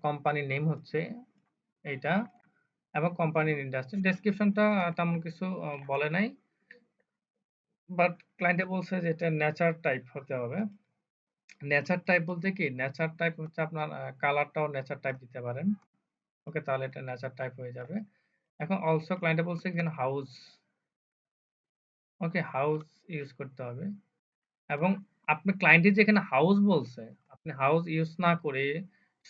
কোম্পানির নেম হচ্ছে এইটা এবং কোম্পানির ইন্ডাস্ট্রি। ডেসক্রিপশনটা তেমন কিছু বলে নাই। বাট ক্লায়েন্টে বলছে যে এটা নেচার টাইপ হতে হবে। নেচার টাইপ বলতে কি? নেচার টাইপ হচ্ছে আপনার কালারটাও নেচার টাইপ দিতে পারেন। ওকে, তাহলে এটা নেচার টাইপ হয়ে যাবে। এখন অলসো ক্লায়েন্টে বলছে এখানে হাউস, ওকে, হাউস ইউজ করতে হবে। এবং আপনি ক্লায়েন্টে যেখানে হাউস বলছে, আপনি হাউস ইউজ না করে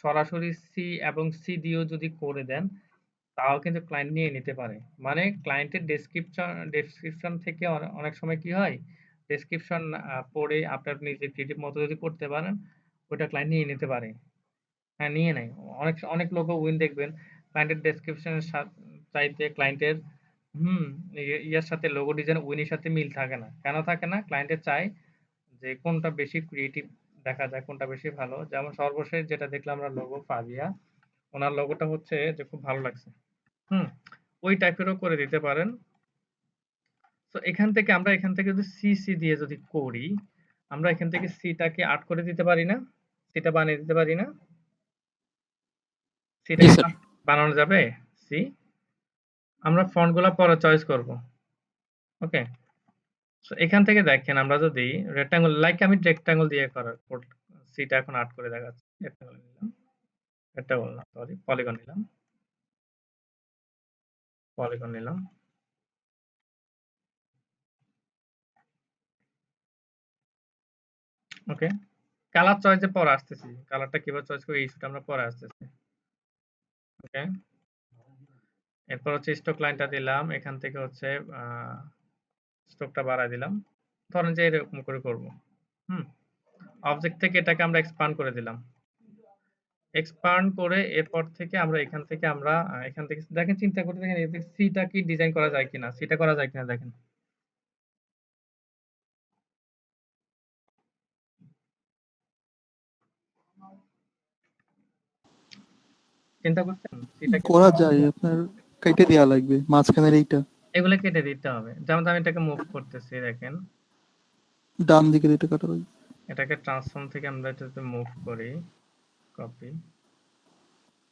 সরাসরি সি এবং সি দিয়েও যদি করে দেন, তাও কিন্তু ক্লায়েন্ট নিয়ে নিতে পারে। মানে ক্লায়েন্টের ডেসক্রিপশন থেকে অনেক সময় কি হয়? ডেসক্রিপশন পড়ে আপনার নিজের ক্রিয়েটিভ মতো যদি করতে পারেন, ওটা ক্লায়েন্ট নিয়ে নিতে পারে। হ্যাঁ, নিয়ে নেয়। অনেক লোগো উইন দেখবেন ক্লায়েন্টের ডেসক্রিপশনের চাইতে ক্লায়েন্টের হুম, ইয়ার সাথে লোগো ডিজাইন উইনের সাথে মিল থাকে না। কেন থাকে না? ক্লায়েন্টে চায় যে কোনটা বেশি ক্রিয়েটিভ দেখা যায়, কোনটা বেশি ভালো। যেমন সর্বশেষ যেটা দেখলাম আমরা লোগো ফাবিয়া, ওনার লোগোটা হচ্ছে যে খুব ভালো লাগছে। হুম, ওই টাইপেরও করে দিতে পারেন। তো এখান থেকে যদি সি দিয়ে যদি করি, আমরা এখান থেকে সিটাকে ৮ করে দিতে পারি না? সিটা বানিয়ে দিতে পারি না? সিটা জি কি স্যার। বানানো যাবে? সি? আমরা ফন্টগুলা পরে চয়েস করব। ওকে? সো এখান থেকে দেখেন আমরা যদি রেক্টাঙ্গল লাইক আমি রেক্টাঙ্গল দিয়ে করার সিটা এখন ৮ করে দেখাচ্ছি। রেক্টাঙ্গল নিলাম। রেক্টাঙ্গল না, সরি, পলিগন নিলাম। পলিগন নিলাম। ওকে? কালার চয়েস এ পরে আসতেছি। কালারটা কিভাবে চয়েস করি এই ইস্যুটা আমরা পরে আসতেছি। ওকে? এরপর হচ্ছে স্ট্রোক লাইনটা দিলাম। এখান থেকে হচ্ছে স্ট্রোকটা বাড়ায় দিলাম। ধরেন যে এরকম করে করব। হুম? অবজেক্ট থেকে এটাকে আমরা এক্সপান্ড করে দিলাম। এক্সপান্ড করে এরপর থেকে আমরা এখান থেকে দেখেন, চিন্তা করে দেখেন এদিকে সিটা কি ডিজাইন করা যায় কিনা? সিটা করা যায় কিনা দেখেন। চিন্তা করছেন? সিটা কি করা যায়, আপনার কেটে দেওয়া লাগবে মাঝখানের এইটা, এগুলো কেটে দিতে হবে। যেমন আমি এটাকে মুভ করতেছি দেখেন। ডান দিকের এটা কাটা লাগবে। এটাকে ট্রান্সফর্ম থেকে আমরা এটাতে মুভ করি। কপি,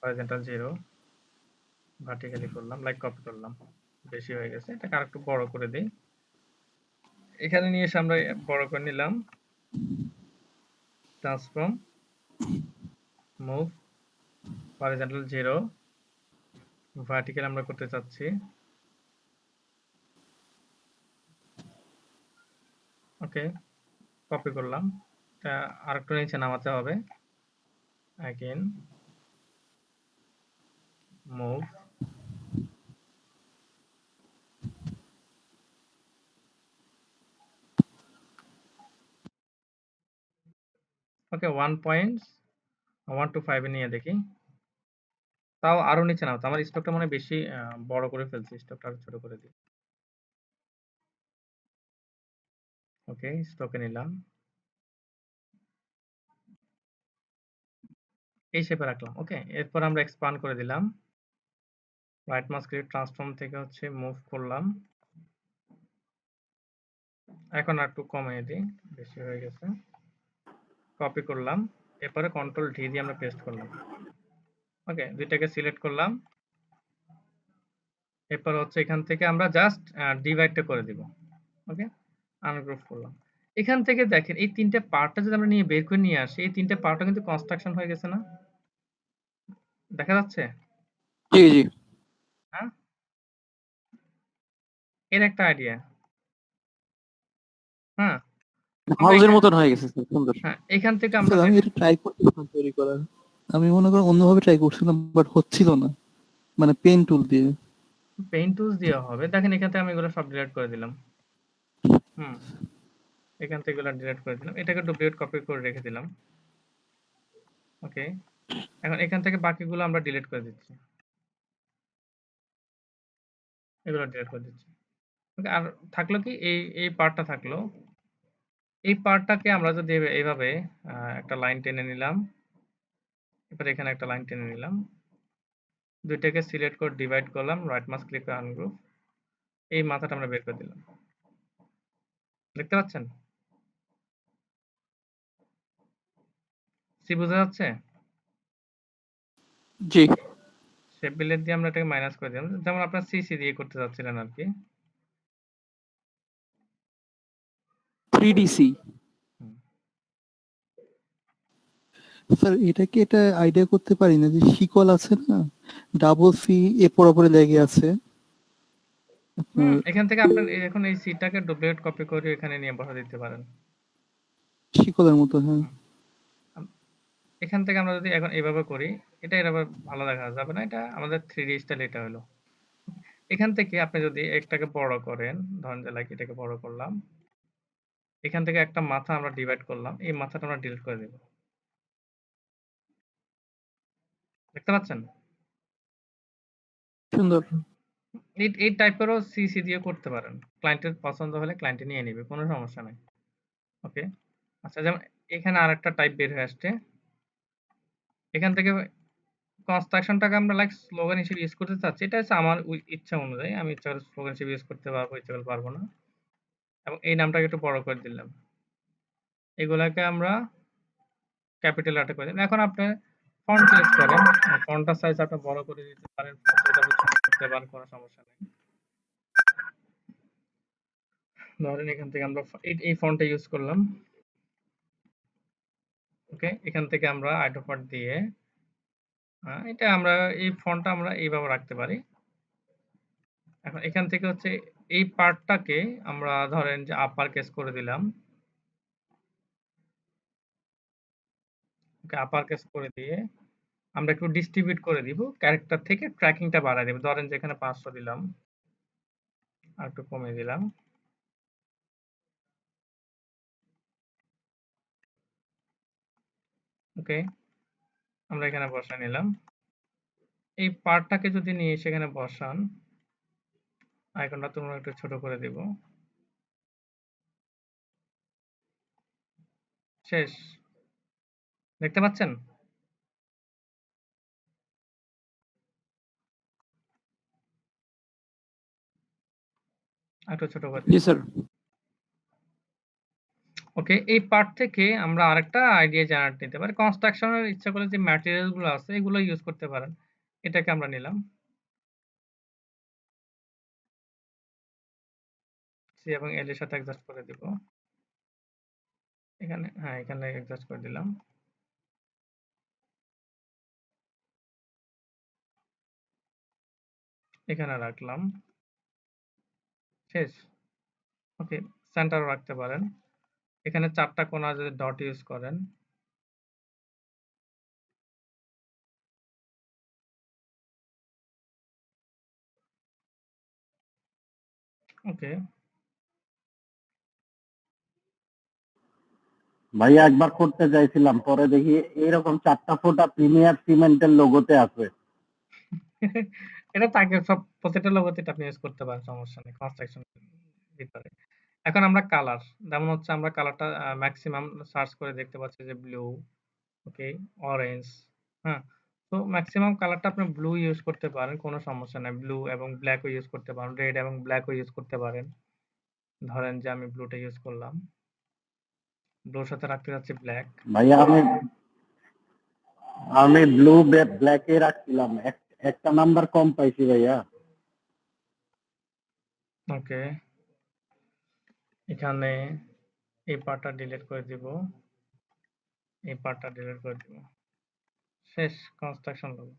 হরাইজন্টাল 0, ভার্টিক্যালি করলাম, লাইক কপি করলাম। বেশি হয়ে গেছে। এটাকে আরেকটু বড় করে দেই। এখানে নিয়ে এসে আমরা বড় করে নিলাম। ট্রান্সফর্ম, মুভ, হরাইজন্টাল 0, ভার্টিক্যাল আমরা করতে চাচ্ছি। ওকে, কপি করলাম। এটা আরেকটু নিচে নামাতে হবে। অ্যাগেন মুভ, ওকে 1.125 এ নিয়ে দেখি। তাও আরো নিচে নামাতে। আমার স্টকটা মনে হয় বেশি বড় করে ফেলছি। স্টকটা আরো ছোট করে দিই। ওকে, স্টকে নিলাম। এই শেপে রাখলাম। ওকে, এরপর আমরা এক্সপান্ড করে দিলাম। রাইট মাউস ক্লিক ট্রান্সফর্ম থেকে হচ্ছে মুভ করলাম। এখন আর একটু কমিয়ে দিই, বেশি হয়ে গেছে। কপি করলাম। এরপরে কন্ট্রোল ডি দিয়ে আমরা পেস্ট করলাম। ওকে, দুইটাকে সিলেক্ট করলাম। এরপর হচ্ছে এখান থেকে আমরা জাস্ট ডিভাইডটা করে দিব। ওকে, আনগ্রুপ করলাম। এখান থেকে দেখেন এই তিনটে পার্টটা যদি আমরা নিয়ে বের করে নিয়ে আসি, এই তিনটে পার্টটা কিন্তু কনস্ট্রাকশন হয়ে গেছে না? দেখা যাচ্ছে? জি জি। হ্যাঁ, এর একটা আইডিয়া। হ্যাঁ, আমরা হাউজের এখান মতন হয়ে গেছে স্যার, সুন্দর। হ্যাঁ, এখান থেকে আমরা স্যার আমি দেখেন এটা ট্রাই করছিলাম তৈরি করার, আমি মনে করেন অন্যভাবে ট্রাই করছিলাম, বাট হচ্ছিল না, মানে পেন টুল দিয়ে। পেইন্ট টুলস দেওয়া হবে। দেখেন এখান থেকে আমি এগুলো সব ডিলিট করে দিলাম। হুম, এখান থেকে এগুলো ডিলিট করে দিলাম। এটাকে ডুপ্লিকেট কপি করে রেখে দিলাম। ওকে, এখন এখান থেকে বাকিগুলো আমরা ডিলিট করে দিচ্ছি। এগুলো ডিলিট করে দিচ্ছি। ওকে, আর থাকলো কি এই পার্টটা থাকলো। এই পার্টটাকে আমরা যদি এইভাবে একটা লাইন টেনে নিলাম। এরপর এখানে একটা লাইন টেনে নিলাম। দুইটাকে সিলেক্ট করে ডিভাইড করলাম, রাইট মাউস ক্লিক করে আনগ্রুপ। এই মাথাটা আমরা বের করে দিলাম। দেখতে পাচ্ছেন? সি বোঝা যাচ্ছে? জি। শেপ বিলেট দিয়ে আমরা এটাকে মাইনাস করে দিলাম। যেমন আপনার সিসি দিয়ে করতে চাচ্ছিলেন আরকি। 3DC। হুম। স্যার এটা আইডিয়া করতে পারি না যে শিকল আছে না? ডাবল সি এরপর পরে লেগে আছে। আপনার এখান থেকে আপনার এখন এই সিটাকে ডুপ্লিকেট কপি করে এখানে নিয়ে বসা দিতে পারেন। শিকলের মতো, হ্যাঁ। হুম। আম এখান থেকে আমরা যদি এখন এভাবে করি, এটা এভাবে ভালো দেখা যাবে না। এটা আমাদের 3D স্টাইল এটা হলো। এখান থেকে আপনি যদি একটাকে বড় করেন, ধরেন যে লাইক এটাকে বড় করলাম। এখান থেকে একটা মাথা আমরা ডিভাইড করলাম। এই মাথাটা আমরা ডিলিট করে দেব। দেখতে পাচ্ছেন? সুন্দর। এই টাইপেরও সিসি দিয়ে করতে পারেন। ক্লায়েন্টের পছন্দ হলে ক্লায়েন্টে নিয়ে নিবে। কোনো সমস্যা নাই। ওকে। আচ্ছা যেমন এখানে আরেকটা টাইপ বের হয়ে আসছে। এখান থেকে কনস্ট্রাকশনটাকে আমরা লাইক স্লোগান হিসেবে ইউজ করতে চাচ্ছি। এটা হচ্ছে আমার ইচ্ছা অনুযায়ী। আমি ইচ্ছা করলে স্লোগান হিসেবে ইউজ করতে পারবো, ইচ্ছা করলে পারবো না। এবং এই নামটাকে একটু বড় করে দিলাম। এগুলাকে আমরা ক্যাপিটাল লেটার করে দিলাম। এখন আপনি ফন্ট সিলেক্ট করেন। ফন্টটার সাইজ আপনি বড় করে দিতে পারেন, ফন্ট সাইজ আপনি ছোট করতে পারেন, কোনো সমস্যা নেই। ধরেন এখান থেকে আমরা এই ফন্টটা ইউজ করলাম। ওকে, এখান থেকে আমরা আইডোপার্ট দিয়ে এটা আমরা এই ফন্টটা আমরা এইভাবে রাখতে পারি। এখন এখান থেকে হচ্ছে এই পার্টটাকে আমরা ধরেন যে আপার কেস করে দিলাম। ওকে, আপার কেস করে দিয়ে আমরা একটু ডিস্ট্রিবিউট করে দিব। ক্যারেক্টার থেকে ট্র্যাকিংটা বাড়ায় দিব। ধরেন যে এখানে 500 দিলাম। আর একটু কমিয়ে দিলাম। ওকে, আমরা এখানে বসায় নিলাম। এই পার্টটাকে যদি নিয়ে সেখানে বসান, আইকনটা তোমরা একটু ছোট করে দিব। শেষ। দেখতে পাচ্ছেন? একটু ছোট করে জি দিলাম। স্যার। ওকে, এই পার্ট থেকে আমরা আরেকটা আইডিয়া জেনারেট নিতে পারি। কনস্ট্রাকশনের ইচ্ছা করলে যে ম্যাটেরিয়াল গুলো আছে এগুলো ইউজ করতে পারেন। এটাকে আমরা নিলাম। সি এবং এল এর সাথে অ্যাডজাস্ট করে দিব। এখানে এখানে অ্যাডজাস্ট করে দিলাম। এখানে রাখলাম। শেষ। ওকে, সেন্টারও রাখতে পারেন। এখানে ৪ টা কোণা যদি ডট ইউজ করেন। ওকে। ভাইয়া একবার করতে চাইছিলাম, পরে দেখি এইরকম 4টা ফোঁটা প্রিমিয়ার সিমেন্টের লোগোতে আছে। এটা থাকে সব প্রত্যেকটা লোগোতে এটা আপনি ইউজ করতে পারেন, সমস্যা নেই কনস্ট্রাকশন ভিতরে। এখন আমরা কালার, যেমন হচ্ছে আমরা কালারটা ম্যাক্সিমাম সার্চ করে দেখতে পাচ্ছি যে ব্লু, ওকে, অরেঞ্জ, হ্যাঁ? তো ম্যাক্সিমাম কালারটা আপনি ব্লু ইউজ করতে পারেন, কোনো সমস্যা নাই। ব্লু এবং ব্ল্যাকও ইউজ করতে পারেন, রেড এবং ব্ল্যাকও ইউজ করতে পারেন। ধরেন যে আমি ব্লুটা ইউজ করলাম। ব্লুর সাথে রাখতে যাচ্ছি ব্ল্যাক। ভাইয়া আমি ব্লু ব্ল্যাকে রাখছিলাম, একটা নাম্বার কম পাইছি ভাইয়া। ওকে, এখানে এই পার্টটা ডিলিট করে দিব, এই পার্টটা ডিলিট করে দিব। শেষ কনস্ট্রাকশন লোগো।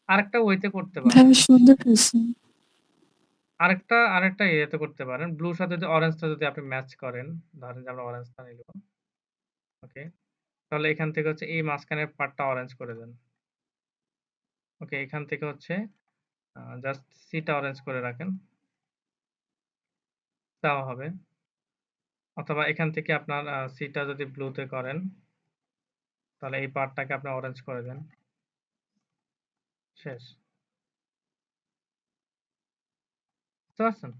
আরেকটা ওয়েতে করতে পারেন। ভাবে সুন্দর হয়েছে। আরেকটা ইয়েতে করতে পারেন। ব্লুর সাথে যদি অরেঞ্জটা যদি আপনি ম্যাচ করেন, ধরেন যে আমরা অরেঞ্জটা নিলাম। ওকে, তাহলে এখান থেকে হচ্ছে এই মাঝখানের পার্টটা অরেঞ্জ করে দেন। ওকে, এখান থেকে হচ্ছে জাস্ট সিটা অরেঞ্জ করে রাখেন, তাও হবে। অথবা এখান থেকে আপনার সিটা যদি ব্লুতে করেন, তাহলে এই পার্টটাকে আপনি অরেঞ্জ করে দেন। শেষ। বুঝতে পারছেন?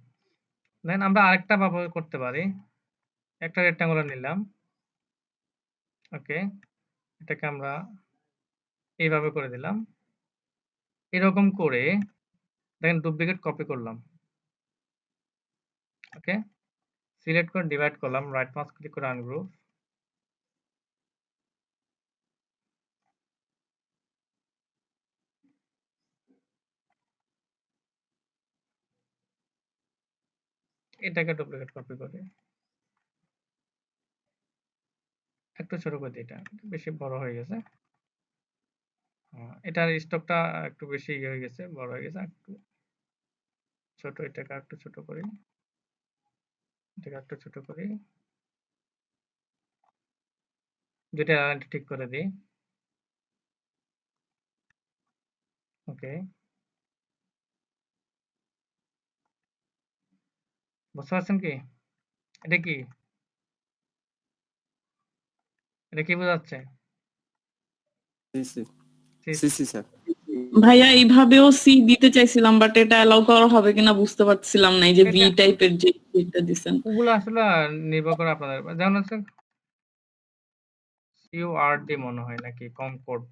দেন আমরা আরেকটা ভাবে করতে পারি। একটা রেক্ট্যাঙ্গুলার নিলাম। ওকে, এটাকে আমরা এইভাবে করে দিলাম। এরকম করে দেখেন ডুপ্লিকেট কপি করলাম। ওকে, সিলেক্ট করে ডিভাইড করলাম, রাইট মাউস ক্লিক করে আনগ্রুপ। এটাকে ডুপ্লিকেট কপি করে একটু ছোট করে দিই, এটা বেশি বড় হয়ে গেছে। এটার স্টকটা একটু বেশি ইয়ে হয়ে গেছে, বড় হয়ে গেছে, একটু ছোট, এটাকে একটু ছোট করি, এটাকে একটু ছোট করি, দুইটা লাইনটা ঠিক করে দিই। ওকে, বুঝতে পারছেন কি? এটা কি, এটা কি বোঝাচ্ছে? C sir. ভাইয়া এইভাবেও সি দিতে চাইছিলাম, বাট এটা অ্যালাউ করা হবে কিনা বুঝতে পারছিলাম না, এই যে ভি এটা টাইপের যে এটা দিছেন। ওগুলো আসলে নির্ভর করে আপনাদের, যেমন হচ্ছে সিউআরডি মনে হয় নাকি কনকর্ড,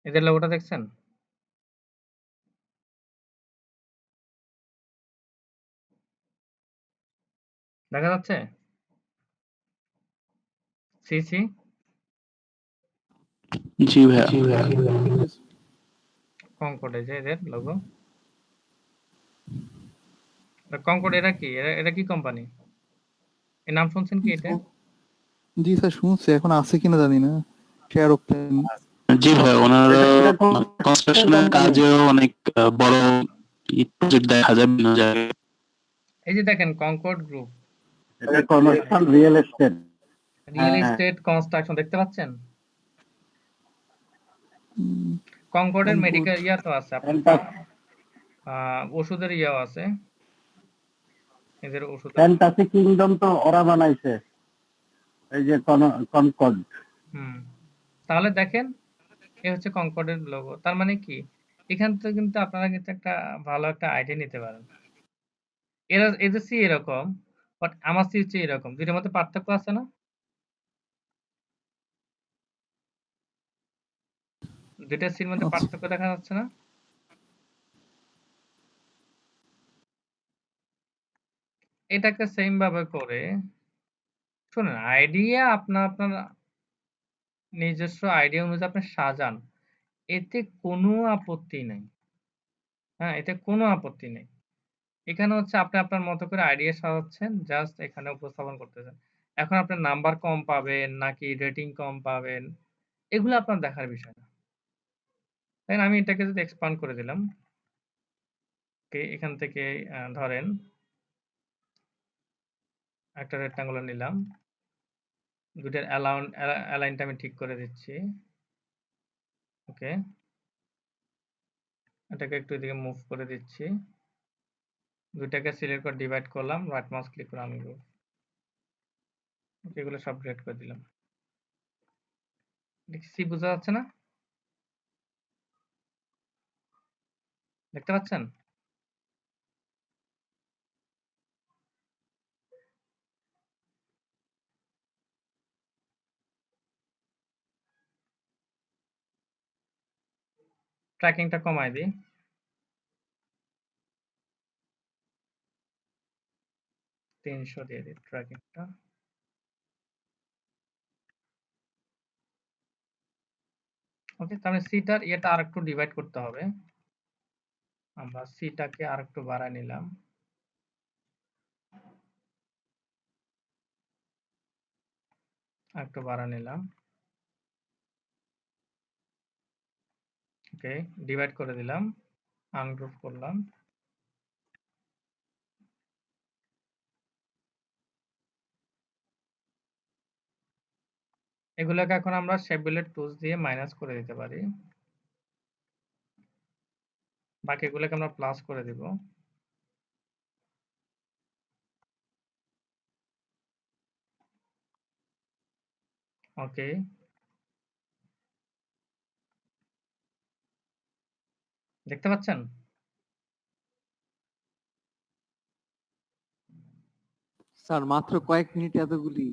এদের লোগোটা দেখছেন? দেখা যাচ্ছে? সিসি জি ভাইয়া। কনকর্ড, এই যে এদের লোগো। কনকর্ড এরা কি, এরা কি কোম্পানি? এর নাম শুনছেন কি এটা? জি স্যার শুনছি, এখন আছে কিনা জানি না। Share plan. জি ভাই, ওনারা এটা কনস্ট্রাকশনের কোম্পানি। কাজেও অনেক বড় প্রজেক্ট দেখা যায় বিভিন্ন জায়গায়। এই যে দেখেন কনকর্ড গ্রুপ, এটা commercial real estate. Real estate construction, দেখতে পাচ্ছেন? কনকর্ডের মেডিকেল ইয়া তো আছে, আপনার ওষুধের ইয়াও আছে, এদের ওষুধ। ফ্যান্টাসি কিংডম তো ওরা বানাইছে, এই যে কনকর্ড। তাহলে দেখেন, এ হচ্ছে কনকর্ডের লোগো। তার মানে কি, এখান থেকে কিন্তু আপনারা কিন্তু একটা ভালো একটা আইডিয়া নিতে পারেন। এদের সি এরকম, বাট আমার সি হচ্ছে এরকম, দুইটার মধ্যে পার্থক্য আছে না? দুইটা সির মধ্যে আচ্ছা। পার্থক্য দেখা যাচ্ছে না? এটাকে সেম ভাবে করে শুনেন, আইডিয়া আপনার আপনার নিজস্ব আইডিয়া অনুযায়ী আপনি সাজান, এতে কোনো আপত্তি নেই। হ্যাঁ, এতে কোনো আপত্তি নেই। এখানে হচ্ছে আপনি আপনার মতো করে আইডিয়া সাজাচ্ছেন, জাস্ট এখানে উপস্থাপন করতেছেন। এখন আপনার নাম্বার কম পাবেন নাকি রেটিং কম পাবেন, এগুলো আপনার দেখার বিষয় না। তাই না? আমি এটাকে যদি এক্সপান্ড করে দিলাম, ওকে, এখান থেকে ধরেন একটা রেক্টাঙ্গুলার নিলাম, দুইটার অ্যালাইনটা আমি ঠিক করে দিচ্ছি। ওকে, এটাকে একটু এদিকে মুভ করে দিচ্ছি, দুইটাকে সিলেক্ট করে ডিভাইড করলাম, রাইট মাউস ক্লিক করে আনগ্রুপ, এগুলো সব ডিলিট করে দিলাম। সি বোঝা যাচ্ছে না? দেখতে পাচ্ছেন? ট্র্যাকিংটা কমায় দিই, তিনশো দিয়ে দিই ট্র্যাকিংটা। ওকে, তাহলে সিটার ইয়েটা আরেকটু ডিভাইড করতে হবে, আমরা সিটাকে আরেকটু বাড়ায় নিলাম, আরেকটু বাড়ায় নিলাম। ওকে, ডিভাইড করে দিলাম, আনগ্রুপ করলাম। এগুলোকে এখন আমরা শেপ বিল্ডের টুলস দিয়ে মাইনাস করে দিতে পারি, বাকিগুলোকে আমরা প্লাস করে দিব। ওকে, দেখতে পাচ্ছেন? স্যার মাত্র কয়েক মিনিট এতগুলি?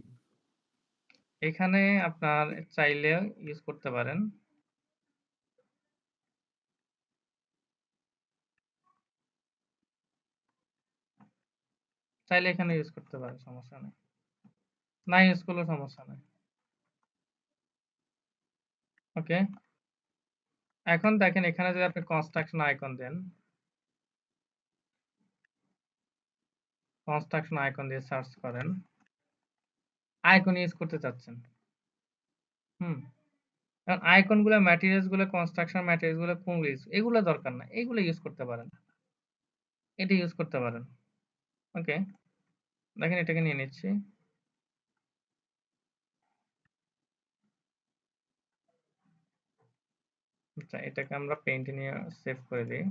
এখানে আপনার চাইলে ইউজ করতে পারেন, চাইলে এখানে ইউজ করতে পারেন, সমস্যা নেই, না ইউজ করলেও সমস্যা নেই। ওকে, এখন দেখেন এখানে যদি আপনি কনস্ট্রাকশন আইকন দেন, কনস্ট্রাকশন আইকন দিয়ে সার্চ করেন, আইকন ইউজ করতে চাচ্ছেন। কারণ আইকন গুলো, ম্যাটেরিয়ালস গুলো, কনস্ট্রাকশন ম্যাটেরিয়ালস গুলো কোনগুলো এগুলো দরকার না, এগুলো ইউজ করতে পারেন, এটা ইউজ করতে পারেন। ওকে, দেখেন এটাকে নিয়ে নিচ্ছি। আচ্ছা, এটাকে আমরা পেইন্টে নিয়ে সেভ করে দিই।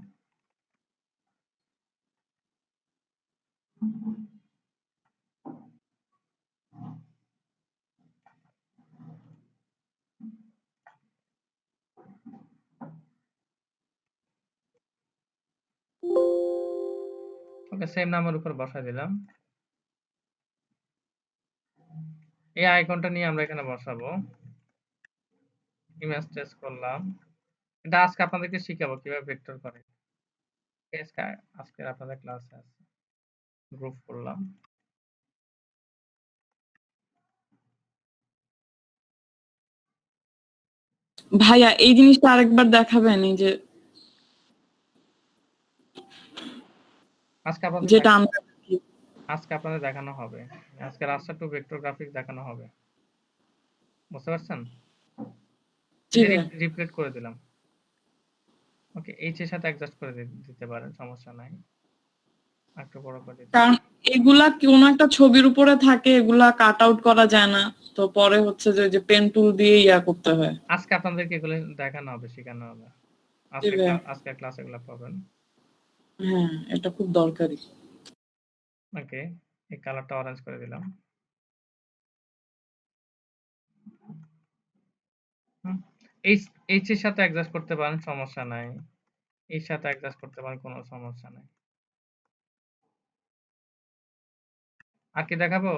ওকে, সেম নামের উপর বসাই দিলাম। এই আইকনটা নিয়ে আমরা এখানে বসাবো। ইমেজ টেস্ট করলাম। এটা আজকে আপনাদেরকে শিখাবো কিভাবে ভেক্টর করে। আজকে আপনাদের ক্লাসে আছে, গ্রুপ করলাম। ভাইয়া এই জিনিসটা আরেকবার দেখাবেন, এই যে আজকে আপনাদের যেটা আমরা আজকে আপনাদের দেখানো হবে। আজকে রাস্টার টু ভেক্টর গ্রাফিক্স দেখানো হবে। বুঝতে পারছেন? জি ভাইয়া। রিপ্লেট করে দিলাম। ওকে, এইচ এর সাথে অ্যাডজাস্ট করে দিতে পারেন, সমস্যা নাই। একটু বড় করে দিতে। কারণ এগুলা কোন একটা ছবির উপরে থাকে, এগুলা কাট আউট করা যায় না, তো পরে হচ্ছে যে পেন টুল দিয়ে ইয়া করতে হয়। আজকে আপনাদেরকে এগুলো দেখানো হবে, শেখানো হবে। আজকে ক্লাসে এগুলো পাবেন। হ্যাঁ, এটা খুব দরকারি। ওকে, এই কালারটা অরেঞ্জ করে দিলাম। এইচ এর সাথে অ্যাডজাস্ট করতে পারেন, সমস্যা নাই। এর সাথে অ্যাডজাস্ট করতে পারেন, কোনো সমস্যা নাই। আর কি দেখাবো?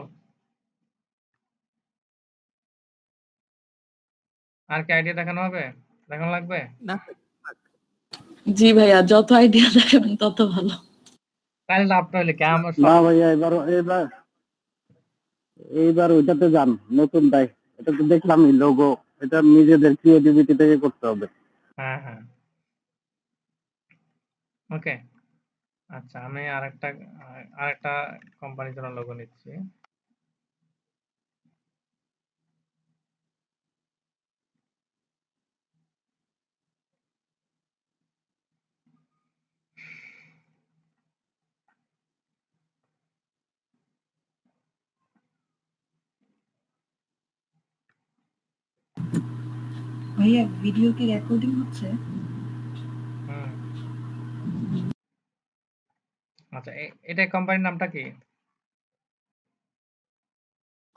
আর কি আইডিয়া দেখানো হবে? দেখানো লাগবে? না জি ভাইয়া, যত আইডিয়া দেখাবেন তত ভালো। তাহলে লাভটা হইলে কি আমার না সব ভাইয়া, এইবার ওইটাতে যান, নতুনটাই। এটা তো দেখলামই লোগো, এটা নিজেদের ক্রিয়েটিভিটি থেকে করতে হবে। হ্যাঁ, হ্যাঁ। ওকে, আচ্ছা, আমি আরেকটা কোম্পানির জন্য লোগো নিচ্ছি। ভাইয়া ভিডিও কি রেকর্ডিং হচ্ছে? হুম। আচ্ছা, এটা কোম্পানির নামটা কি?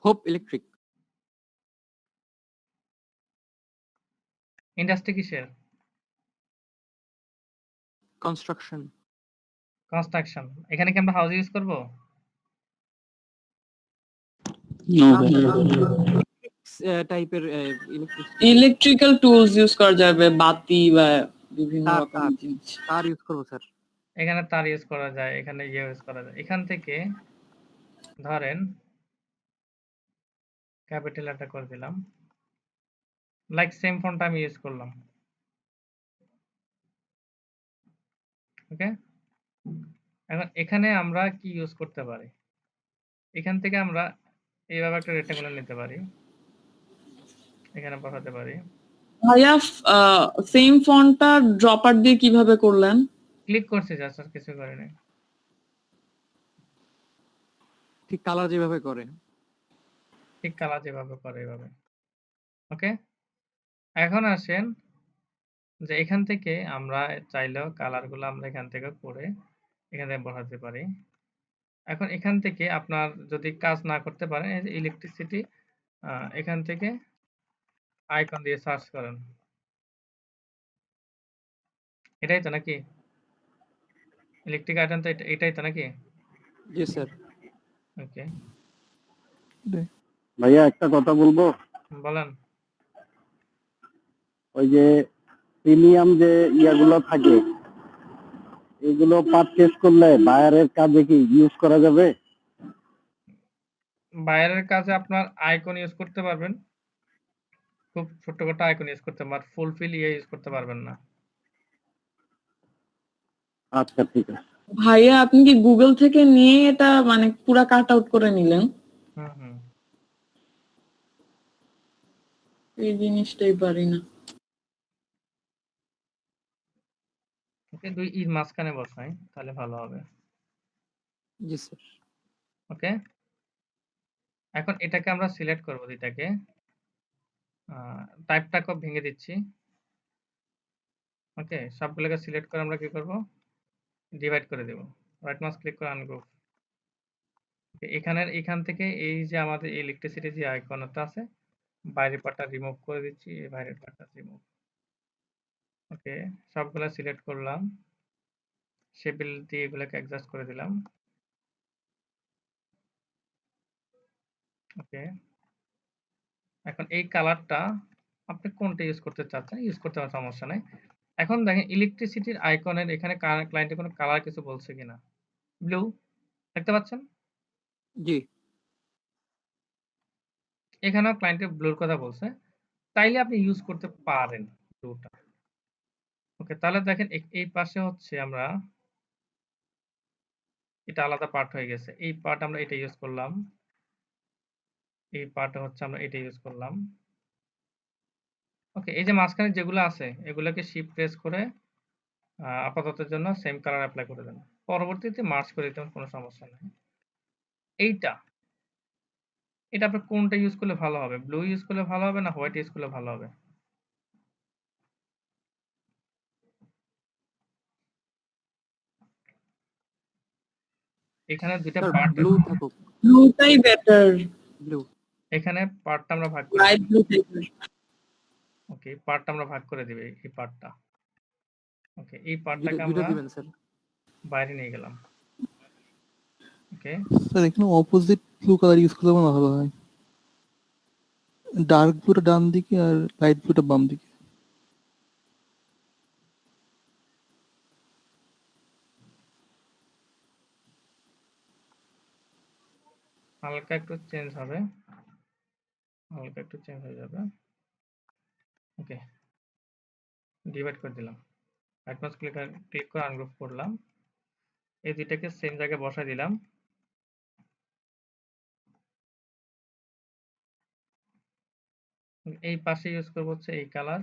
Hope electric. ইন্ডাস্ট্রি কিসের? কনস্ট্রাকশন। কনস্ট্রাকশন। এখানে কি আমরা হাউস ইউজ করব? নো ভাই। টাইপের ইলেকট্রিক্যাল টুলস ইউজ করা যাবে, বাতি বা বিভিন্ন রকম জিনিস। তার ইউজ করব স্যার। এখানে তার ইউজ করা যায়, এখানে ইউজ করা যায়। এখান থেকে ধরেন ক্যাপিটাল একটা করে দিলাম, লাইক সেম ফন্টটা আমি ইউজ করলাম। ওকে, এখন এখানে আমরা কি ইউজ করতে পারি? এখান থেকে আমরা এইভাবে একটা রেক্ট্যাঙ্গুলার নিতে পারি, এখানে বসাতে পারি। ভাইয়া সেম ফন্টটা ড্রপার দিয়ে কিভাবে করলেন? ক্লিক করছি, জাস্ট আর কিছু করিনি। ঠিক কালার যেভাবে করে। ঠিক কালার যেভাবে করে এইভাবে। ওকে, এখন আসেন যে এখান থেকে আমরা চাইলেও কালারগুলো আমরা এখান থেকে করে এখান থেকে বসাতে পারি। এখন এখান থেকে আপনার যদি কাজ না করতে পারেন, এই যে ইলেকট্রিসিটি, এখান থেকে আইকন দিয়ে সার্চ করেন। এটাই তো নাকি? ইলেকট্রিক আইকন তো এটাই তো নাকি? জি স্যার। ওকে, ভাইয়া একটা কথা বলবো, বলেন। ওই যে প্রিমিয়াম যে ইয়াগুলো থাকে, এগুলো পারচেজ করলে বায়ারের কাজে কি ইউজ করা যাবে? বাইরের কাজে আপনার আইকন ইউজ করতে পারবেন, খুব ছোট্টখাটো আইকন ইউজ করতে পারবেন, ফুলফিল ইউজ করতে পারবেন না। আচ্ছা ঠিক আছে। ভাইয়া আপনি কি গুগল থেকে নিয়ে এটা মানে পুরা কাট আউট করে নিলেন? হুম। এই জিনিসটাই পারি না। ওকে, 2 ইর মাঝখানে বসাই তাহলে ভালো হবে। জি স্যার। ওকে? এখন এটাকে আমরা সিলেক্ট করব ২ টাকে। টাইপটাকেও ভেঙে দিচ্ছি। ওকে? সবগুলোকে সিলেক্ট করে আমরা কি করব? ডিভাইড করে দেব। রাইট মাউস ক্লিক করে আনগ্রুপ। এখান থেকে এই যে আমাদের ইলেকট্রিসিটি যে আইকনটা আছে, বাইরের পার্টটা রিমুভ করে দিচ্ছি, এই বাইরের পার্টটা রিমুভ। ওকে, সবগুলা সিলেক্ট করলাম। শেপেল দিয়ে এগুলোকে অ্যাডজাস্ট করে দিলাম। ওকে, এখন এই কালারটা আপনি কোনটা ইউজ করতে চাচ্ছেন ইউজ করতে পারেন, সমস্যা নাই। এখন দেখেন ইলেকট্রিসিটির আইকনের এখানে ক্লায়েন্টে কোনো কালার কিছু বলছে কিনা। ব্লু দেখতে পাচ্ছেন? জি। এখানেও ক্লায়েন্টে ব্লুর কথা বলছে। চাইলে আপনি ইউজ করতে পারেন ব্লুটা। ওকে, তাহলে দেখেন এই পাশে হচ্ছে আমরা এটা আলাদা পার্ট হয়ে গেছে। এই পার্ট আমরা এটা ইউজ করলাম। এই পার্টে হচ্ছে আমরা এটা ইউজ করলাম। ওকে, এই যে মাঝখানে যেগুলো আছে এগুলোকে শিফট প্রেস করে আপাততের জন্য সেম কালার এপ্লাই করে দেন। পরবর্তীতে মার্জ করে দিতে কোনো সমস্যা নাই। এটা আপনি কোনটা ইউজ করলে ভালো হবে? ব্লু ইউজ করলে ভালো হবে না হোয়াইট ইউজ করলে ভালো হবে? এখানে ২ টা স্যার পার্ট ব্লু থাকুক। ব্লুটাই বেটার। ব্লু। এখানে পার্টটা আমরা ভাগ করে লাইট ব্লু টাইপের। ওকে, পার্টটা আমরা ভাগ করে দিই এই পার্টটা। ওকে, এই পার্টটাকে দুইটা আমরা দিবেন স্যার। বাইরে নিয়ে গেলাম। ওকে, স্যার এখানে অপোজিট ব্লু কালার ইউজ করলে মনে হয় ভালো হয়। ডার্ক ব্লুটা ডান দিকে আর লাইট ব্লুটা বাম দিকে। হালকা একটু চেঞ্জ হবে। হালকা একটু চেঞ্জ হয়ে যাবে। ওকে, ডিভাইড করে দিলাম। রাইট মাউস ক্লিক করে আনগ্রুপ করলাম। এই দুইটাকে সেম জায়গায় বসায় দিলাম। এই পাশে ইউজ করব হচ্ছে এই কালার।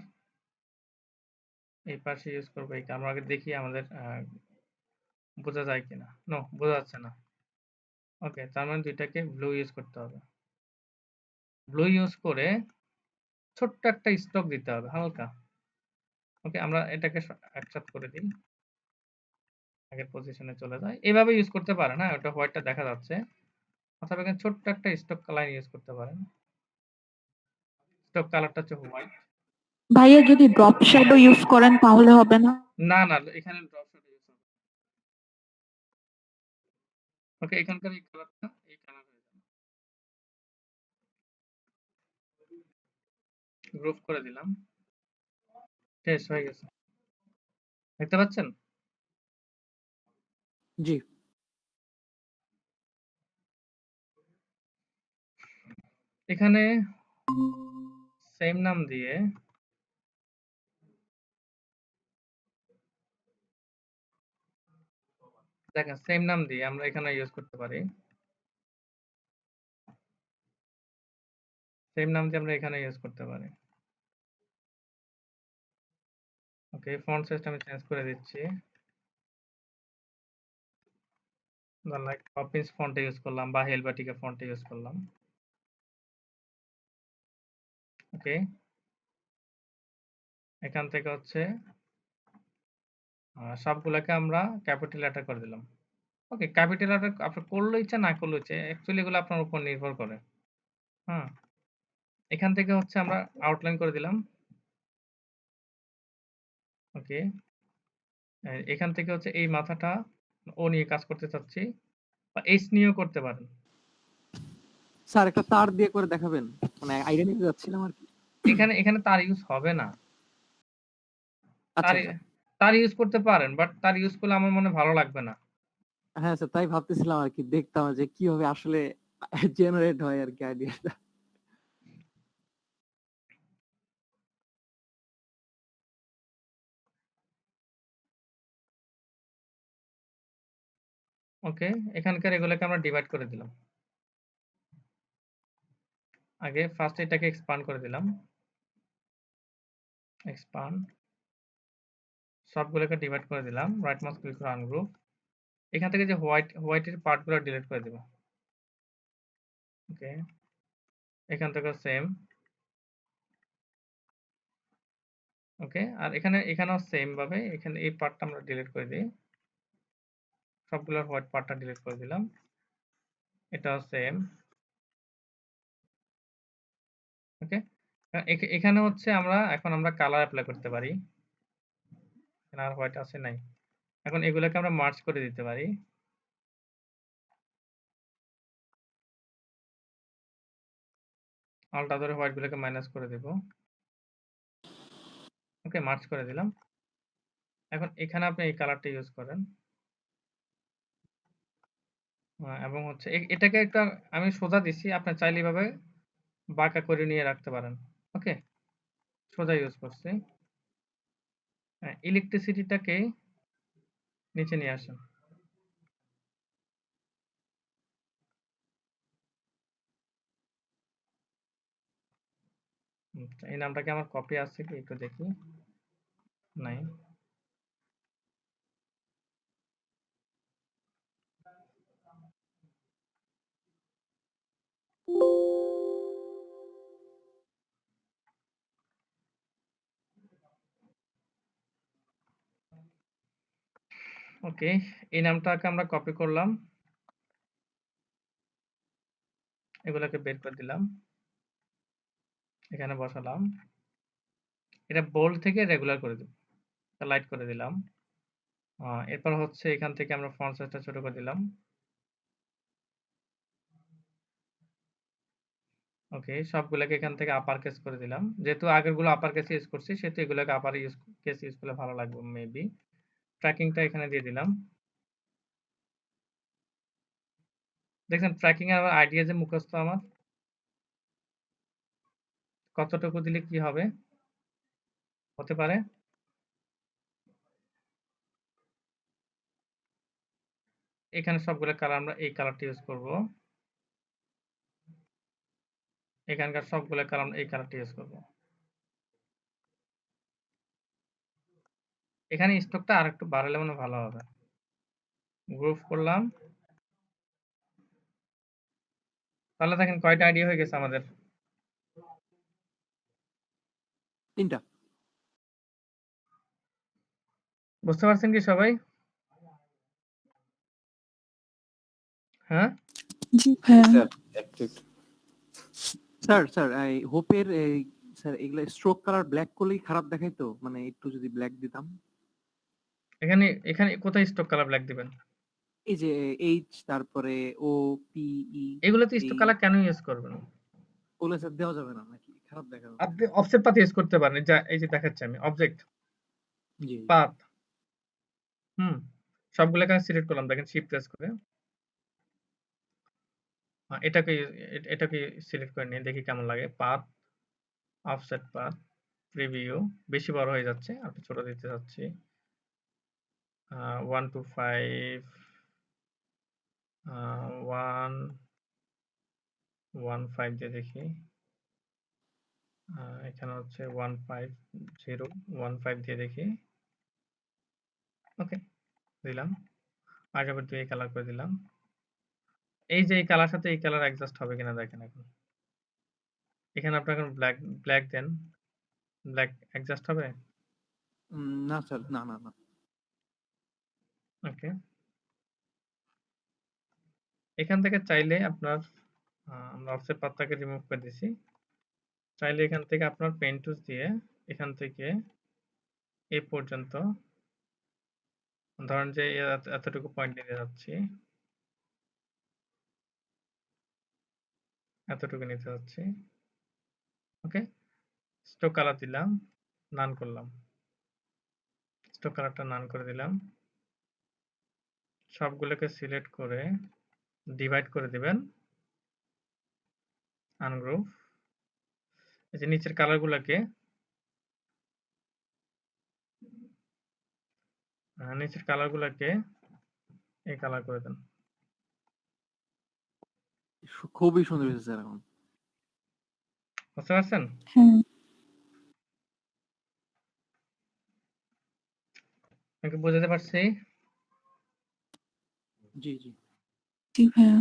এই পাশে ইউজ করব এই কালার। আমরা আগে দেখি আমাদের বোঝা যায় কিনা। নো, বোঝা যাচ্ছে না। ওকে, তার মানে দুইটাকে ব্লু ইউজ করতে হবে। ব্লু ইউজ করে ছোট্ট একটা স্ট্রোক দিতে হবে হালকা। ওকে, আমরা এটাকে অ্যাকসেপ্ট করে দিই। আগের পজিশনে চলে যায়। এভাবে ইউজ করতে পারেন, হ্যাঁ? ওটা হোয়াইটটা দেখা যাচ্ছে। অথবা এখানে ছোট্ট একটা স্ট্রোক লাইন ইউজ করতে পারেন। স্ট্রোক কালারটা হচ্ছে হোয়াইট। ভাইয়া যদি ড্রপ শ্যাডো ইউজ করেন তাহলে হবে না? না, এখানে ড্রপ শ্যাডো ইউজ হবে। ওকে, এখানকার এই কালারটা এই কালার হয়ে যাবে। গ্রুপ করে দিলাম। শেষ হয়ে গেছে। দেখতে পাচ্ছেন? জি। এখানে সেম নাম দিয়ে দেখেন সেম নাম দিয়ে আমরা এখানে ইউজ করতে পারি। সেম নাম দিয়ে আমরা এখানে ইউজ করতে পারি। ওকে, ফন্ট সাইজটা আমি চেঞ্জ করে দিচ্ছি। লাইক পপিন্স ফন্টে ইউজ করলাম বা হেলভেটিকা ফন্টে ইউজ করলাম। ওকে, এখান থেকে হচ্ছে সবগুলোকে আমরা ক্যাপিটাল লেটার করে দিলাম। ওকে, ক্যাপিটাল লেটার আপনি করলে ইচ্ছা না করলে ইচ্ছা, অ্যাকচুয়ালি এগুলো আপনার উপর নির্ভর করে। হ্যাঁ, এখান থেকে হচ্ছে আমরা আউটলাইন করে দিলাম। ওকে, এখান থেকে হচ্ছে এই মাথাটা ও নিয়ে কাজ করতে চাচ্ছি বা এস নিয়েও করতে পারেন। স্যার একটা তার দিয়ে করে দেখাবেন, মানে আইডিয়া নিতে যাচ্ছিলাম আর কি। এখানে তার ইউজ হবে না। আচ্ছা তার আচ্ছা। তার ইউজ করতে পারেন, বাট তার ইউজ করলে আমার মনে ভালো লাগবে না। হ্যাঁ স্যার, তাই ভাবতেছিলাম আর কি, দেখতাম যে কিভাবে আসলে জেনারেট হয় আর কি আইডিয়াটা। ওকে, এখানকার এগুলোকে আমরা ডিভাইড করে দিলাম। আগে ফার্স্ট এটাকে এক্সপান্ড করে দিলাম। এক্সপান্ড, সবগুলোকে ডিভাইড করে দিলাম। রাইট মাউস ক্লিক করে আনগ্রুপ। এখান থেকে যে হোয়াইটের পার্টগুলো ডিলিট করে দিব। ওকে, এখান থেকে সেম। ওকে, আর এখানেও সেম ভাবে এখানে এই পার্টটা আমরা ডিলিট করে দিই। সবগুলোর হোয়াইট পার্টটা ডিলিট করে দিলাম। এটাও সেম। ওকে, এখানে হচ্ছে এখন আমরা কালার অ্যাপ্লাই করতে পারি। এখানে আর হোয়াইট আছে নাই। এখন এগুলোকে আমরা মার্জ করে দিতে পারি। আলটা ধরে হোয়াইট গুলোকে মাইনাস করে দেব। ওকে, মার্জ করে দিলাম। এখন এখানে আপনি এই কালারটা ইউজ করেন। এবং হচ্ছে এটাকে একটা আমি সোজা দিছি, আপনি চাইলে এভাবে বাঁকা করে নিয়ে রাখতে পারেন। ওকে, সোজা ইউজ করছি। ইলেকট্রিসিটিটাকে নিচে নিয়ে আসেন। এই নামটা কি আমার কপি আছে কি একটু দেখি। নাই। ওকে, এই নামটাকে আমরা কপি করলাম, এগুলোকে বের করে দিলাম, এখানে বসালাম। এটা বোল্ড থেকে রেগুলার করে দেব, লাইট করে দিলাম। এরপর হচ্ছে এখান থেকে আমরা ফন্ট সাইজটা ছোট করে দিলাম। ওকে, সবগুলোকে এখান থেকে আপার কেস করে দিলাম। যেহেতু আগেরগুলো আপার কেস ইউজ করছি, সেহেতু এগুলোকে আপার কেস ইউজ করলে ভালো লাগবে মেবি। ট্র্যাকিংটা এখানে দিয়ে দিলাম। দেখছেন ট্র্যাকিং এর আইডিয়া যে মুখস্থ আমার, কতটুকু দিলে কি হবে হতে পারে। এখানে সবগুলো কালার আমরা এই কালারটা ইউজ করব। এখানকার সবগুলো কালার এই কালারটা ইউজ করব। এখানে স্টকটা আরেকটু বাড়ালে মনে ভালো হবে। গ্রুপ করলাম। তাহলে দেখেন কয়টা আইডিয়া হয়ে গেছে আমাদের। 3টা। বুঝতে পারছেন কি সবাই? হ্যাঁ, জি ভাইয়া। স্যার একটু স্যার এই হোপের এই স্যার এগুলা স্ট্রোক কালার ব্ল্যাক করলেই খারাপ দেখায় তো, মানে একটু যদি ব্ল্যাক দিতাম। এখানে এখানে কোথায় স্টক কালার ব্ল্যাক দিবেন? এই যে এইচ তারপরে ও পি ই এগুলোতে স্টক এই কালার কেন ইউজ করবেন? ওগুলো স্যার দেওয়া যাবে না নাকি খারাপ দেখাবে? আপনি অফসেট পাথ ইউজ করতে পারেন। যা এই যে দেখাচ্ছি আমি অবজেক্ট জি পাথ। সবগুলোকে আমি সিলেক্ট করলাম, দেখেন শিফট প্রেস করে। এটাকে এটাকে সিলেক্ট করে নিয়ে দেখি কেমন লাগে। Path, offset path, preview. বেশি বড় হয়ে যাচ্ছে, আপনি ছোট দিতে চাচ্ছি। 1 to 5, 1 1 5 দিয়ে দেখি। এখানে হচ্ছে 150 15 দিয়ে দেখি। ওকে, দিলাম। আর এবার এই কালার করে দিলাম। এই যে এই কালার সাথে এই কালার অ্যাডজাস্ট হবে কিনা দেখেন এখন। এখানে আপনি এখন ব্ল্যাক দেন, ব্ল্যাক অ্যাডজাস্ট হবে। না স্যার, না না না। ওকে, এখান থেকে চাইলে আপনার আমরা অফসেট পাথটাকে রিমুভ করে দিছি। চাইলে এখান থেকে আপনার পেন টুলস দিয়ে এখান থেকে এই পর্যন্ত ধরেন যে এতটুকু পয়েন্ট নিতে যাচ্ছি, এতটুকু নিতে যাচ্ছি। ওকে, স্ট্রোক কালার দিলাম, নান করলাম। স্ট্রোক কালারটা নান করে দিলাম। সবগুলোকে সিলেক্ট করে ডিভাইড করে দিবেন, আনগ্রুপ। এই যে নিচের কালারগুলোকে এই কালার করে দেন। খুবই সুন্দর হয়েছে স্যার এখন। বুঝতে পারছেন? হ্যাঁ। আমি কি বোঝাতে পারছি? জি, জি। জি ভাইয়া।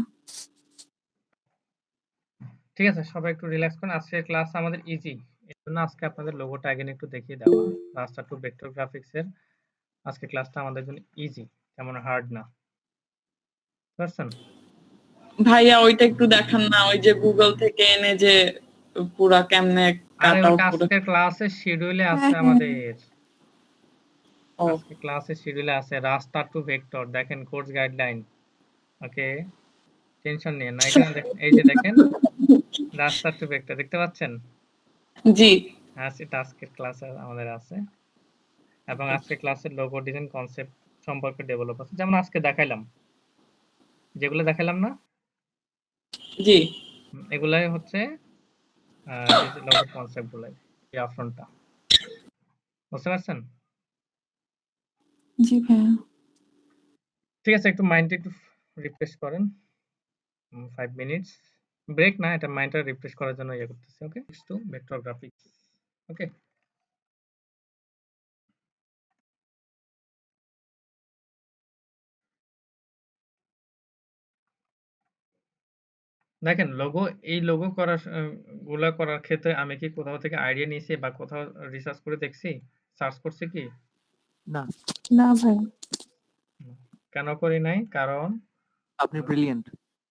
ঠিক আছে, সবাই একটু রিল্যাক্স করুন। আজকের ক্লাস আমাদের ইজি। এজন্য আজকে আপনাদের লোগোটা আগেন একটু দেখিয়ে দেওয়া। রাস্টার টু ভেক্টর গ্রাফিক্স এর আজকের ক্লাসটা আমাদের জন্য ইজি, তেমন হার্ড না। বুঝতে পারছেন? ভাইয়া ওইটা একটু দেখান না, ওই যে গুগল থেকে এনে যে পুরা কেমনে আরে কাট আউট ওটা করে। আজকের ক্লাসের শিডিউলে আছে হ্যাঁ, হ্যাঁ। আমাদের। ও আজকে ক্লাসের শিডিউলে আছে রাস্টার টু ভেক্টর, দেখেন কোর্স গাইডলাইন। ওকে, টেনশন নিয়েন না। এখানে দেখেন, এই যে দেখেন রাস্টার টু ভেক্টর দেখতে পাচ্ছেন? জি এটা আজকের ক্লাসে আমাদের আছে এবং আজকে ক্লাসের লোগো ডিজাইন কনসেপ্ট সম্পর্কে ডেভেলপ আছে, যেমন আজকে দেখাইলাম, যেগুলো দেখাইলাম না, জি এগুলাই হচ্ছে লোগো কনসেপ্ট গুলাই, এই অপশনটা। বুঝতে পারছেন? জি ভাইয়া। ঠিক আছে, একটু মাইন্ডটা একটু রিফ্রেশ করেন। 5 মিনিটস ব্রেক না, এটা মাইন্ডটা রিফ্রেশ করার জন্য ইয়ে করতেছি। ওকে, টু ভেক্টর গ্রাফিক্স। ওকে, দেখেন লোগো, এই লোগো করার গুলা করার ক্ষেত্রে আমি কি কোথাও থেকে আইডিয়া নিয়েছি বা কোথাও রিসার্চ করে দেখছি, সার্চ করছি কি? না, না ভাইয়া। কেন করি নাই? কারণ আপনি ব্রিলিয়ান্ট।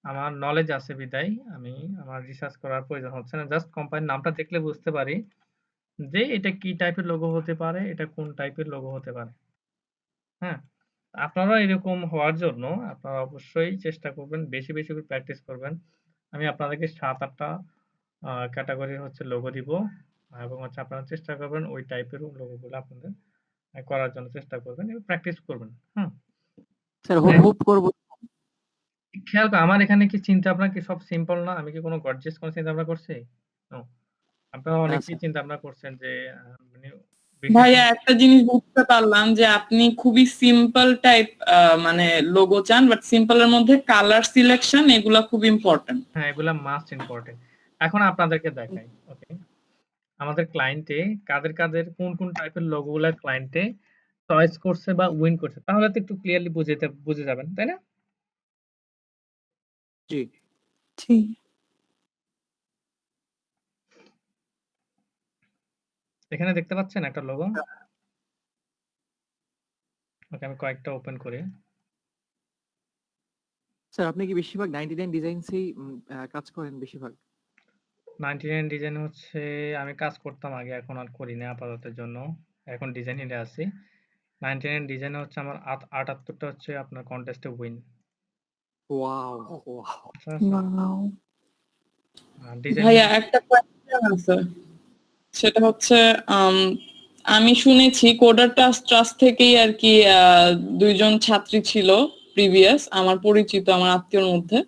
আমার নলেজ আছে বিদায় আমি আমার রিসার্চ করার প্রয়োজন হচ্ছে না। জাস্ট কোম্পানির নামটা দেখলে বুঝতে পারি যে এটা কি টাইপের লোগো হতে পারে, এটা কোন টাইপের লোগো হতে পারে। হ্যাঁ? আপনারা এরকম হওয়ার জন্য আপনারা অবশ্যই চেষ্টা করবেন, বেশি, বেশি করে প্র্যাকটিস করবেন। আমি আপনাদেরকে ৭-৮ টা ক্যাটেগরির হচ্ছে লোগো দিব এবং হচ্ছে আপনারা চেষ্টা করবেন ওই টাইপের লোগোগুলো আপনাদের করার জন্য চেষ্টা করবেন এবং প্র্যাকটিস করবেন। হুম? স্যার হুপ করব। খেয়াল করুন, আমার এখানে কি চিন্তা ভাবনা কি সব সিম্পল না? আমি কি কোনো গর্জিয়াস কোনো চিন্তা ভাবনা করছি? নো। আপনারা না অনেকেই স্যার। চিন্তা ভাবনা করছেন যে মানে বেশি ভাইয়া একটা জিনিস বুঝতে পারলাম যে আপনি খুবই সিম্পল টাইপ মানে লোগো চান, বাট সিম্পল এর মধ্যে কালার সিলেকশন এগুলা খুব ইম্পর্টেন্ট। হ্যাঁ, এগুলা মাস্ট ইম্পোর্টেন্ট। এখন আপনাদেরকে দেখাই। ওকে। আমাদের ক্লায়েন্টে কাদের কোন টাইপের লোগো গুলা ক্লায়েন্টে চয়েস করছে বা উইন করছে, তাহলে তো একটু ক্লিয়ারলি বুঝে যাবেন, তাই না? জি। জি। এখানে দেখতে পাচ্ছেন একটা লোগো? ওকে, আমি কয়েকটা ওপেন করি। স্যার আপনি কি বেশিরভাগ 99 ডিজাইনসেই কাজ করেন বেশিরভাগ? 99 ডিজাইন হচ্ছে আমি কাজ করতাম আগে, এখন আর করি না আপাততের জন্য। এখন ডিজাইন হিলে আছি। 99 ডিজাইনে হচ্ছে আমার ৭৮ টা হচ্ছে আপনার কনটেস্টে উইন। ওয়াও! ওয়াও! বুঝতে পারছেন? ওয়াও! ডিজাইন ভাইয়া একটা কোয়েশ্চেন আছে, সেটা হচ্ছে আমি শুনেছি কোডার ট্রাস্ট থেকেই আর কি ২ জন ছাত্রী ছিল প্রিভিয়াস, আমার পরিচিত, আমার আত্মীয়র মধ্যে।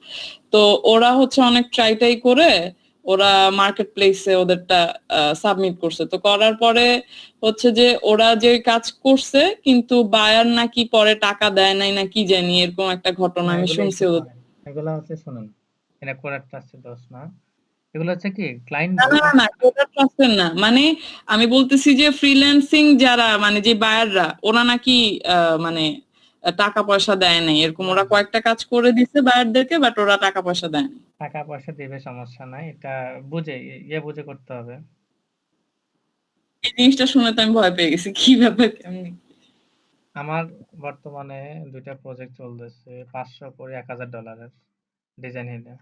তো ওরা হচ্ছে অনেক ট্রাই করে ওরা মার্কেট প্লেসে ওদেরটা সাবমিট করছে। তো করার পরে হচ্ছে যে ওরা যে কাজ করছে কিন্তু বায়ার নাকি পরে টাকা দেয় নাই না কি জানি, এরকম একটা ঘটনা আমি এগুলো শুনছি একটু ওদের। শোনেন। এগুলো হচ্ছে শুনুন। এটা কোডার ট্রাস্টের দোষ না। এগুলো হচ্ছে কি ক্লায়েন্ট না না না কোডার ট্রাস্টের না, মানে আমি বলতেছি যে ফ্রিল্যান্সিং যারা মানে যে বায়াররা ওরা নাকি মানে টাকা পয়সা দেয় নাই, এরকম ওরা কয়েকটা কাজ করে দিছে বায়ারদেরকে, বাট ওরা টাকা পয়সা দেয় নাই। টাকা পয়সা দেবে, সমস্যা নাই। এটা বুঝে করতে হবে। এই জিনিসটা শুনে তো আমি ভয় পেয়ে গেছি, কি ব্যাপার কেমনি। আমার বর্তমানে ২ টা প্রজেক্ট চলতেছে ৫০০ করে $১,০০০ ডিজাইন হিলে।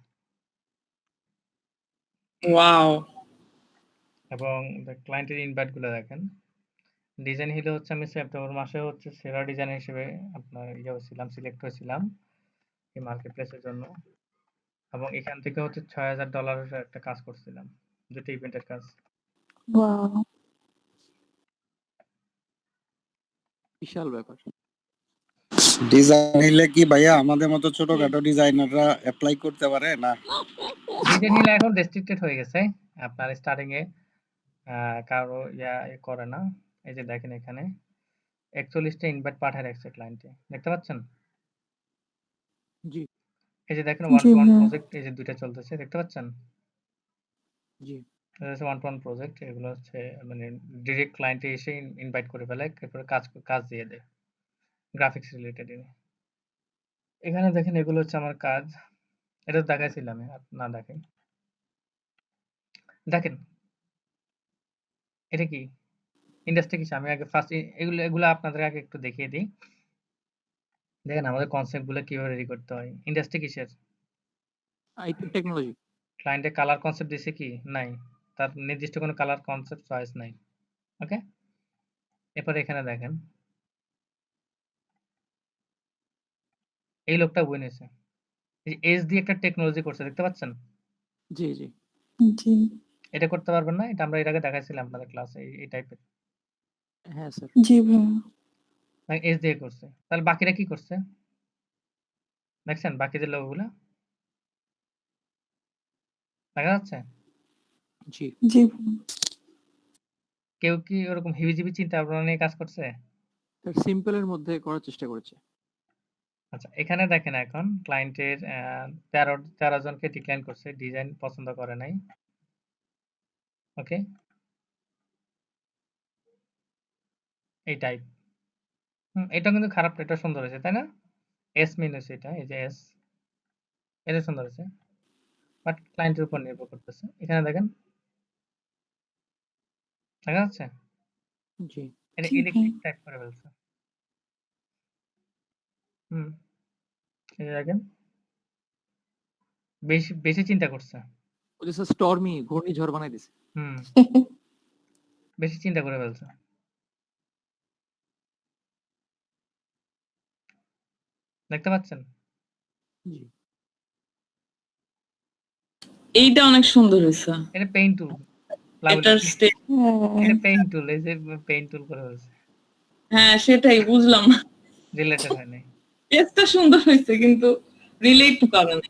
ওয়াও! এবং ক্লায়েন্টের ইনভাইট গুলো দেখেন। ডিজাইন হিলে হচ্ছে আমি সেপ্টেম্বর মাসে হচ্ছে সেরা ডিজাইনার হিসেবে আপনার সিলেক্ট হয়েছিলাম এই মার্কেট প্লেসের জন্য। এবং এখান থেকে হচ্ছে $৬,০০০ এর একটা কাজ করছিলাম। ২ টা ইভেন্টের কাজ। ওয়াও! বিশাল ব্যাপার। ডিজাইন নিলে কি ভাইয়া আমাদের মতো ছোটখাটো ডিজাইনাররা অ্যাপ্লাই করতে পারে না? ডিজাইন হিলে এখন রেস্ট্রিক্টেড হয়ে গেছে। আপনার স্টার্টিং এ কারো করে না। এই যে দেখেন এখানে ৪১ টা ইনভাইট পাঠায় রাখছে ক্লায়েন্টে। দেখতে পাচ্ছেন? জি। এই যে দেখেন ওয়ান জি টু ওয়ান ভাইয়া। প্রজেক্ট এই যে ২ টা চলতেছে। দেখতে পাচ্ছেন? জি। এটা হচ্ছে ওয়ান টু ওয়ান প্রজেক্ট। এগুলো হচ্ছে মানে ডিরেক্ট ক্লায়েন্টে এসে ইনভাইট করে ফেলে। এরপরে কাজ দিয়ে দেয়। গ্রাফিক্স রিলেটেড এখানে দেখেন এগুলো হচ্ছে আমার কাজ। এটা তো দেখাইছিলামই। না দেখাই। দেখেন এটা কি? ইন্ডাস্ট্রি কিসে? আমি আগে ফার্স্ট এগুলো আপনাদের আগে একটু দেখিয়ে দেই। দেখেন আমাদের কনসেপ্ট গুলো কিভাবে রেডি করতে হয়। ইন্ডাস্ট্রি কিসের? IT technology. ক্লায়েন্টে কালার কনসেপ্ট দিছে কি? নাই। তার নির্দিষ্ট কোনো কালার কনসেপ্ট চয়েস নাই। ওকে? এরপরে এখানে দেখেন। এই লোকটা উইন হইছে। এই যে এস দিয়ে একটা টেকনোলজি করছে দেখতে পাচ্ছেন? জি, জি। জি। এটা করতে পারবেন না? এটা আমরা এর আগে দেখাইছিলাম আপনাদের ক্লাসে এই টাইপের। হ্যাঁ স্যার। জি ভাইয়া। এস দিয়ে করছে। তাহলে বাকিরা কি করছে? দেখছেন বাকিদের লোগোগুলা? দেখা যাচ্ছে? জি। জি ভাইয়া। কেউ কি ওরকম হিবিজিবি চিন্তা ভাবনা নিয়ে কাজ করছে? স্যার সিম্পল এর মধ্যে করার চেষ্টা করেছে। আচ্ছা, এখানে দেখেন এখন ক্লায়েন্টের ১৩ জনকে ডিক্লাইন করছে। ডিজাইন পছন্দ করে নাই। ওকে? এই টাইপ। এটাও কিন্তু খারাপ না, এটা সুন্দর হয়েছে, তাই না? এস মিন হয়েছে এটা, এই যে এস। এটা সুন্দর হয়েছে। বাট ক্লায়েন্টের উপর নির্ভর করতেছে। এখানে দেখেন। দেখা যাচ্ছে? জি। এটা জি ভাইয়া। ইলেকট্রিক টাইপ করে ফেলছে। হুম, এই যে দেখেন। বেশি চিন্তা করছে। ওই যে স্যার স্টর্মি ঘূর্ণিঝড় বানাই দিছে। হুম, বেশি চিন্তা করে ফেলছে। দেখতে পাচ্ছেন? জি। এইটা অনেক সুন্দর হয়েছে। এটা পেইন্ট টুল। এটার স্টেপ হ্যাঁ। এটা পেইন্ট টুল। এই যে পেইন্ট টুল করে ফেলছে। হ্যাঁ সেটাই বুঝলাম না। রিলেটেড হয় নাই। টেস্টটা সুন্দর হয়েছে কিন্তু রিলেট করে না।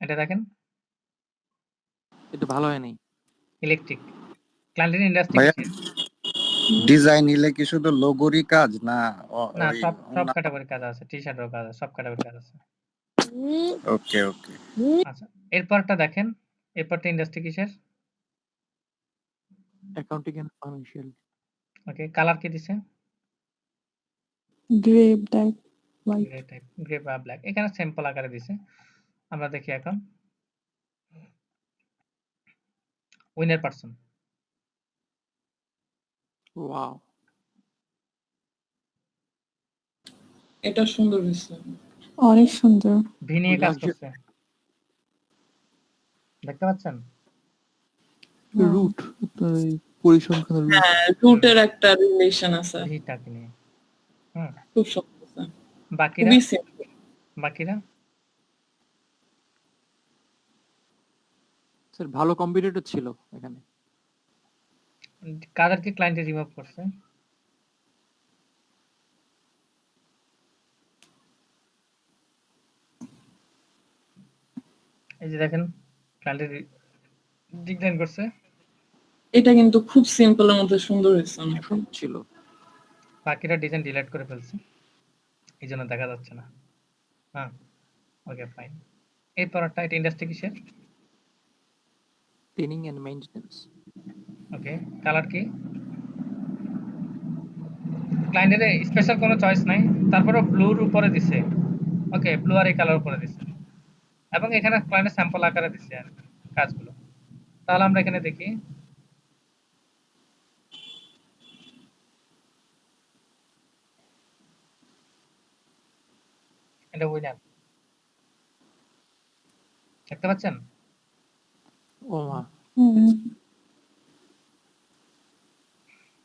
এটা দেখেন। এটা ভালো হয় নাই। ইলেকট্রিক। ক্লায়েন্টের ইন্ডাস্ট্রি ভাইয়া কিসের? ডিজাইন নিলে কি শুধু লোগোরই কাজ না না, ওই সব ক্যাটাগরির কাজ আছে। টি-শার্টেরও কাজ আছে। সব ক্যাটাগরির কাজ আছে। ওকে ওকে আচ্ছা, এরপরটা দেখেন। এরপরটা ইন্ডাস্ট্রি কিসের? Accounting and financial. Okay, colour কি দিছে? Grey, black, white. Grey type, grey বা ব্ল্যাক। এখানে স্যাম্পল আকারে দিছে। আমরা দেখি এখন। Winner person. ওয়াও। এটা সুন্দর হয়েছে। অনেক সুন্দর। ভি নিয়ে কাজ লাক্সারি করছে। দেখতে পাচ্ছেন? হ্যাঁ। রুট পরিসংখ্যানের রুট। হ্যাঁ রুটের একটা রিলেশন আছে। ভিটাকে নিয়ে। হুম। খুব সুন্দর হয়েছে। বাকিরা? খুবই সিম্পল। বাকিরা? স্যার ভালো কম্পিটিটর ছিল এখানে। কাদেরকে ক্লায়েন্টে রিমুভ করছে? এই যে দেখেন ক্লায়েন্টে ডিক্লাইন করছে। এটা কিন্তু খুব সিম্পলের মধ্যে সুন্দর হয়েছে অনেক। সুন্দর ছিল। বাকিরা ডিজাইন ডিলিট করে ফেলছে। এই জন্য দেখা যাচ্ছে না। হ্যাঁ, ওকে ফাইন। এরপরটা এটা ইন্ডাস্ট্রি কিসের? Training and maintenance. Okay, colour কি? ক্লায়েন্টের স্পেশাল কোনো চয়েস নাই। তারপরে ব্লুর উপরে দিছে। ওকে, ব্লু আর এই কালার উপরে দিছে। এবং এখানে ক্লায়েন্টের স্যাম্পল আকারে দিছে আর কি কাজগুলো। তাহলে আমরা এখানে দেখি। এটা উইনার। দেখতে পাচ্ছেন? ও মা। হুম।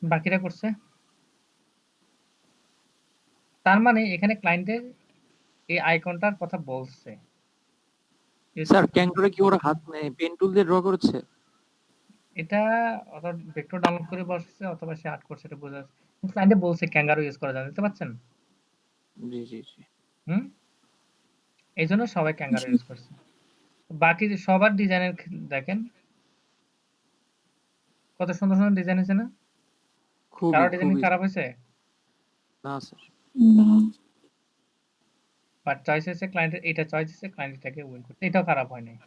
বাকিরা করছে। তার মানে এখানে ক্লায়েন্টের এই আইকনটার কথা বলছে। স্যার ক্যাঙ্গরে কি ওরা হাত পেন টুল দিয়ে ড্র করেছে? এটা অথবা ভেক্টর ডাউনলোড করে বসছে অথবা সে আর্ট করছে এটা বোঝা যাচ্ছে। ক্লায়েন্টে বলছে ক্যাঙ্গারু ইউজ করা যায় দেখতে পাচ্ছেন? জি জি জি। হুম, এই জন্য সবাই ক্যাঙ্গারু ইউজ করছে। বাকি সবার ডিজাইনের দেখেন কত সুন্দর সুন্দর ডিজাইন হয়েছে না? খুবই কারো ডিজাইন খুবই। খারাপ হয়েছে? না স্যার। না। বাট চয়েস হয়েছে ক্লায়েন্টের, এটা চয়েস হয়েছে ক্লায়েন্ট এটাকে উইন করতে, এটাও খারাপ হয় নাই।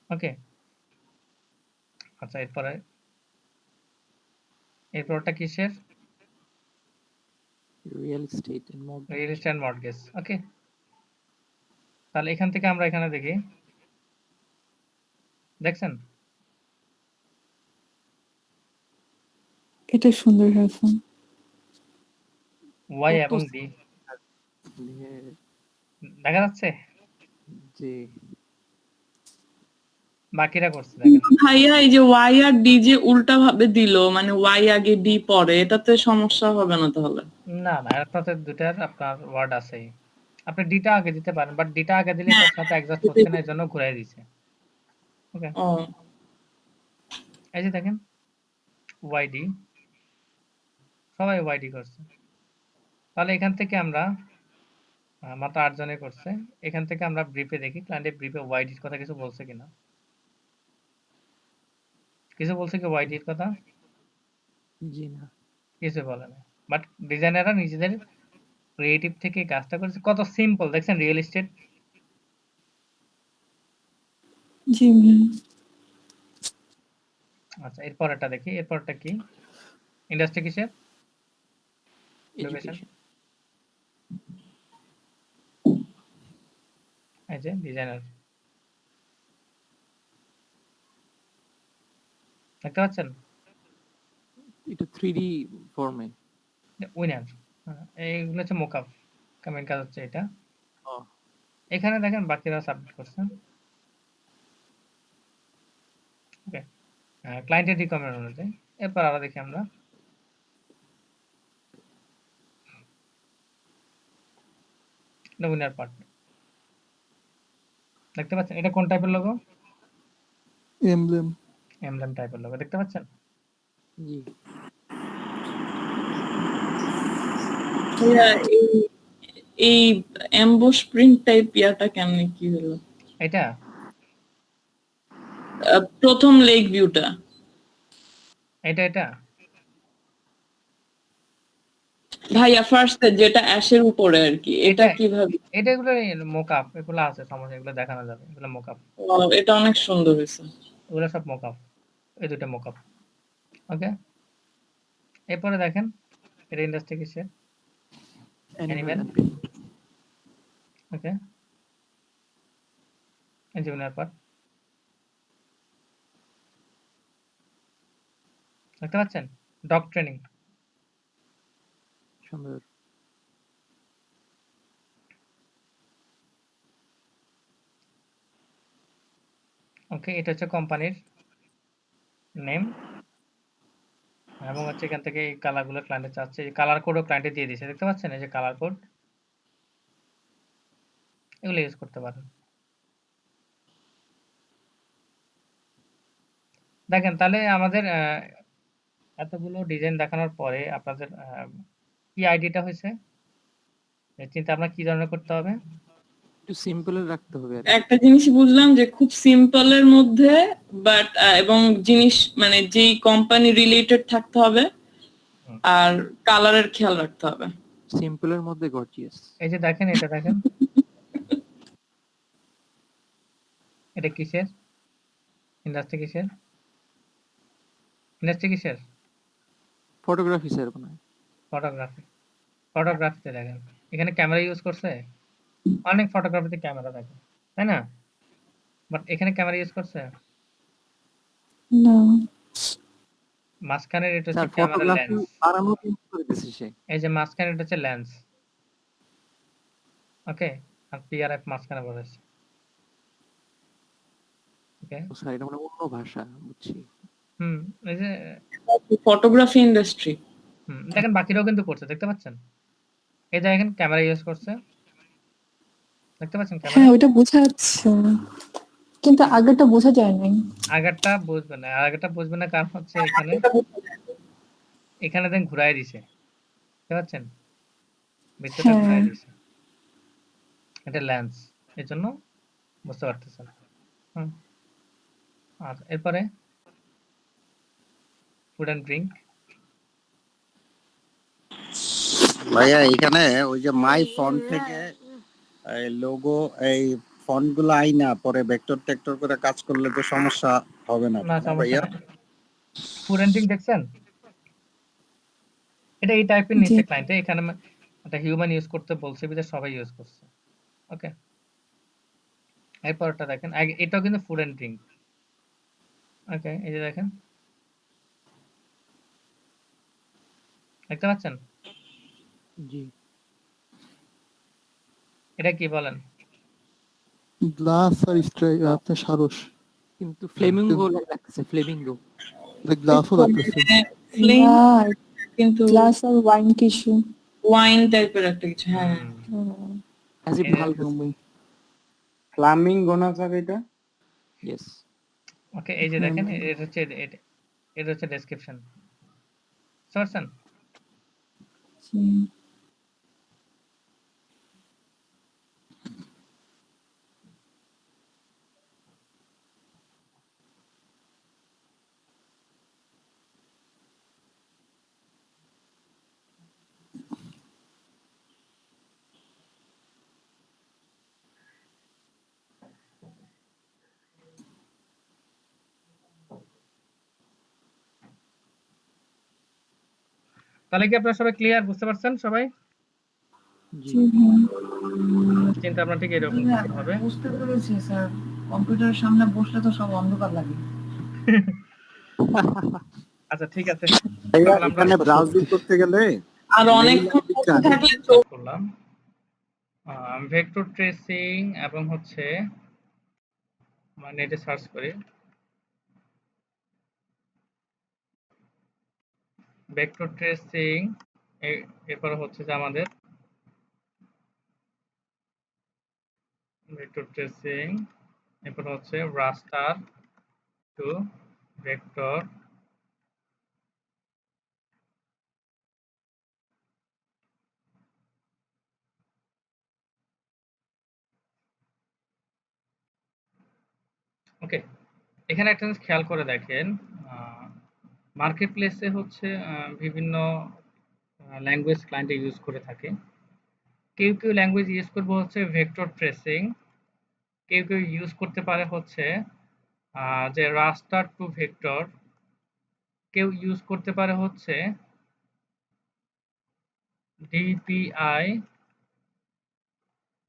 ওকে, আচ্ছা এরপরটা কিসের? Real estate and real estate mortgage. Okay, তাহলে এখান থেকে আমরা এখানে দেখি, দেখছেন এটা সুন্দর হয়েছে। ওয়াই এবং ডি দেখা যাচ্ছে, জি বাকিরা করছে দেখেন। ভাইয়া এই যে ওয়াই আর ডি যে উল্টা ভাবে দিল, মানে ওয়াই আগে ডি পরে, এটাতে সমস্যা হবে না তাহলে? না না, আপনাদের দুটার আপনার ওয়ার্ড আছেই, আপনি ডিটা আগে দিতে পারেন, বাট ডিটা আগে দিলে তার সাথে অ্যাডজাস্ট হচ্ছে না, এর জন্য ঘুরাই দিছে। ওকে, ও এই যে দেখেন ওয়াইডি, সবাই ওয়াইডি করছে। তাহলে এখান থেকে আমরা মাত্র 8 জনে করছে। এখান থেকে আমরা ব্রিফে দেখি, ক্লায়েন্টের ব্রিফে ওয়াইডির কথা কিছু বলছে কিনা। কিছু বলছে কি ওয়াইডির কথা? জি না, কিছু বলে না, বাট ডিজাইনাররা নিজেদের ক্রিয়েটিভ থেকে কাজটা করেছে। কত সিম্পল দেখছেন রিয়েল এস্টেট। জি ম্যাম। আচ্ছা, এরপরটা দেখি, এরপরটা কি? ইন্ডাস্ট্রি কিসের? Location, education. এই যে ডিজাইনার, দেখতে পাচ্ছেন এটা 3D ফর্মে। উইনার। এইগুলো হচ্ছে মোকআপ, কমেন্ট কাজ হচ্ছে এটা। ও এখানে দেখেন বাকিরা সাবমিট করছেন। ওকে, ক্লায়েন্টের রিকোয়ারমেন্ট অনুযায়ী। এরপর আরো দেখি আমরা, উইনার পার্ট দেখতে পাচ্ছেন। এটা কোন টাইপের লোগো? এমব্লেম। এমব্লেম টাইপের লোগো দেখতে পাচ্ছেন। জি ভাইয়া এই এমবস প্রিন্ট টাইপ ইয়াটা কেমনে কি হলো? এটা প্রথম লেগ ভিউটা। এটা ভাইয়া ফার্স্ট যেটা অ্যাশের উপরে আর কি, এটা এটা কিভাবে? এটা এগুলো মোকআপ, এগুলো আছে সমস্যা, এগুলো দেখানো যাবে, এগুলো মোকআপ, Wow, এটা অনেক সুন্দর হয়েছে। এগুলো সব মোকআপ, এই দুটো মোকআপ। ওকে, এরপরে দেখেন এটা ইন্ডাস্ট্রি কিসের? অ্যানিমেল। ওকে, ইঞ্জিনিয়ার পার্ট দেখতে পাচ্ছেন। ডগ ট্রেনিং, সুন্দর। ওকে, এটা হচ্ছে কোম্পানির নেম, এবং হচ্ছে এখান থেকে এই কালারগুলো ক্লায়েন্টে চাচ্ছে, এই কালার কোডও ক্লায়েন্টে দিয়ে দিয়েছে, দেখতে পাচ্ছেন এই যে কালার কোড, এগুলো ইউজ করতে পারেন। দেখেন তাহলে আমাদের এতগুলো ডিজাইন দেখানোর পরে আপনাদের কি আইডিয়াটা হয়েছে, চিন্তা আপনার কি ধরনের করতে হবে? একটু সিম্পল রাখতে হবে আর একটা জিনিস বুঝলাম যে খুব সিম্পলের মধ্যে বাট এবং জিনিস মানে যেই কোম্পানি রিলেটেড থাকতে হবে, আর কালারের খেয়াল রাখতে হবে। সিম্পলের মধ্যে গর্জিয়াস। এই যে দেখেন, এটা দেখেন, এটা কিসের? ইন্ডাস্ট্রি কিসের? ইন্ডাস্ট্রি কিসের? ফটোগ্রাফি স্যার মনে হয়। ফটোগ্রাফি, ফটোগ্রাফিতে দেখেন এখানে ক্যামেরা ইউজ করছে, অনেক ফটোগ্রাফিতে ক্যামেরা থাকে তাই না, বাট এখানে ক্যামেরা ইউজ করছে না। মাঝখানের, এটা স্যার হচ্ছে ক্যামেরা ফটোগ্রাফি লেন্স, বাড়ানো কিন্তু করে দিয়েছে সে। এই যে মাঝখানে এটা হচ্ছে লেন্স। ওকে, আর পিআরএফ মাঝখানে বলেছে। ওকে, ও স্যার এটা মানে অন্য ভাষা, বুঝছি। এই যে ফটোগ্রাফি ইন্ডাস্ট্রি। দেখেন বাকিরাও কিন্তু করছে, দেখতে পাচ্ছেন এই যে দেখেন ক্যামেরা ইউজ করছে, দেখতে পাচ্ছেন হ্যাঁ ক্যামেরা। ওইটা বোঝা যাচ্ছে, কিন্তু আগেরটা বোঝা যায় নাই। আগেরটা বুঝবে না, আগেরটা বুঝবে না কারণ হচ্ছে এখানে, এখানে দেন ঘুরাই দিছে, দেখতে পাচ্ছেন ভিতরটা হ্যাঁ। ঘুরাই দিছে, এটা লেন্স, এর জন্য বুঝতে পারতেছেন। আর এরপরে ফুড অ্যান্ড ড্রিঙ্ক, ভাইয়া এখানে ওই যে মাই ফন্ট থেকে এই লোগো এই ফন্ট গুলো আই না, পরে ভেক্টর টেক্টর করে কাজ করলে তো সমস্যা হবে না না না সমস্যা ভাইয়া? নাই। ফুরেন্টিং দেখছেন? এটা এই টাইপের জি নিচে ক্লায়েন্টে এখানে একটা হিউম্যান ইউজ করতে বলছে বিধায় সবাই ইউজ করছে। ওকে, এরপরটা দেখেন, এটাও কিন্তু ফুড এন্ড ড্রিঙ্ক। ওকে, এই যে দেখেন, দেখতে পাচ্ছেন? জি। এটা কি বলেন? গ্লাস আর আপনার সারস, কিন্তু ফ্লেমিঙ্গো লাগতেছে, ফ্লেমিঙ্গো। গ্লাসও লাগতেছে। Flame, না কিন্তু গ্লাস আর ওয়াইন কিছু ওয়াইন টাইপের একটা কিছু। হ্যাঁ, হুম, অ্যাজ ইফ এই যে ঢালতেছে। ফ্লামিঙ্গো না স্যার এটা? ইয়েস। ওকে, এই যে দেখেন, এটা হচ্ছে ডেসক্রিপশন। বুঝতে তাহলে কি আপনারা সবাই ক্লিয়ার, বুঝতে পারছেন সবাই? জি। চিন্তা আপনার ঠিক এরকম করতে হবে। বুঝতে পেরেছি স্যার, কম্পিউটারের সামনে বসলে তো সব অন্ধকার লাগে। আচ্ছা ঠিক আছে, ভাইয়া তাহলে আমরা এখানে ব্রাউজিং করতে গেলে আর অনেকক্ষণ বসে থাকলে start করলাম ভেক্টর ট্রেসিং এবং হচ্ছে নেটে সার্চ করি ভেক্টর ট্রেসিং, এরপর হচ্ছে যে আমাদের ভেক্টর ট্রেসিং, এরপর হচ্ছে রাস্টার টু ভেক্টর, ওকে। এখানে একটা জিনিস খেয়াল করে দেখেন, মার্কেট প্লেসে হচ্ছে বিভিন্ন ল্যাঙ্গুয়েজ ক্লায়েন্ট ইউজ করে থাকে। কেউ কেউ ল্যাঙ্গুয়েজ ইউজ করবে হচ্ছে ভেক্টর ট্রেসিং, কেউ কেউ ইউজ করতে পারে হচ্ছে যে রাস্টার টু ভেক্টর, কেউ ইউজ করতে পারে হচ্ছে DPI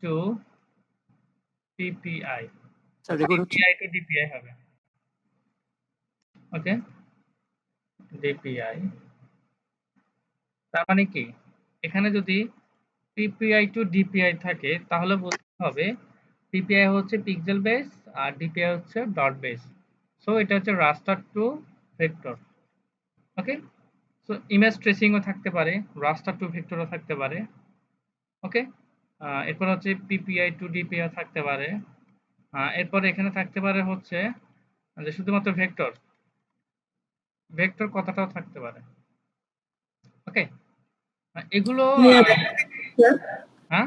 to PPI, sir record হচ্ছে? ডিপিআই টু ডিপিআই হবে। ওকে, ডিপিআই তার মানে কি, এখানে যদি পিপিআই টু ডিপিআই থাকে তাহলে বলতে হবে পিপিআই হচ্ছে পিক্সেল বেস আর ডিপিআই হচ্ছে ডট বেস। সো এটা হচ্ছে রাস্টার to vector. Okay, so image ট্রেসিংও থাকতে পারে, রাস্টার টু ভেক্টরও থাকতে পারে। ওকে, এরপর হচ্ছে পিপিআই টু ডিপিআই থাকতে পারে। এরপর এখানে থাকতে পারে হচ্ছে যে শুধুমাত্র ভেক্টর, ভেক্টর কথাটাও থাকতে পারে। ওকে, এগুলো হ্যাঁ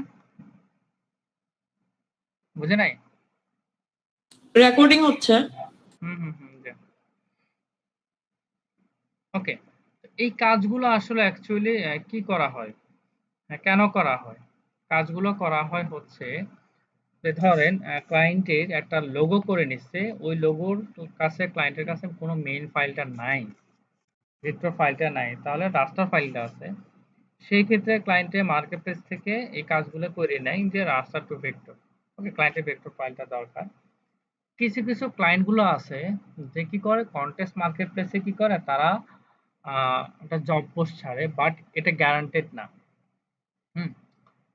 বুঝে নাই? রেকর্ডিং হচ্ছে। ওকে, এই কাজগুলো আসলে অ্যাকচুয়ালি কি করা হয়, কেন করা হয়? কাজগুলো করা হয় হচ্ছে যে ধরেন ক্লায়েন্টের একটা লোগো করে নিচ্ছে, ওই লোগোর কাছে ক্লায়েন্টের কাছে কোনো মেইন ফাইলটা নাই, ভেক্টর ফাইলটা নাই, তাহলে রাস্টার ফাইলটা আছে। সেই ক্ষেত্রে ক্লায়েন্টের মার্কেট প্লেস থেকে এই কাজগুলো করে নেয় যে রাস্টার টু ভেক্টর। ওকে, ক্লায়েন্টের ভেক্টর ফাইলটা দরকার। কিছু কিছু ক্লায়েন্ট গুলো আছে যে কি করে, কন্টেস্ট মার্কেট প্লেসে কি করে তারা একটা জব পোস্ট ছাড়ে, বাট এটা গ্যারান্টেড না। হুম,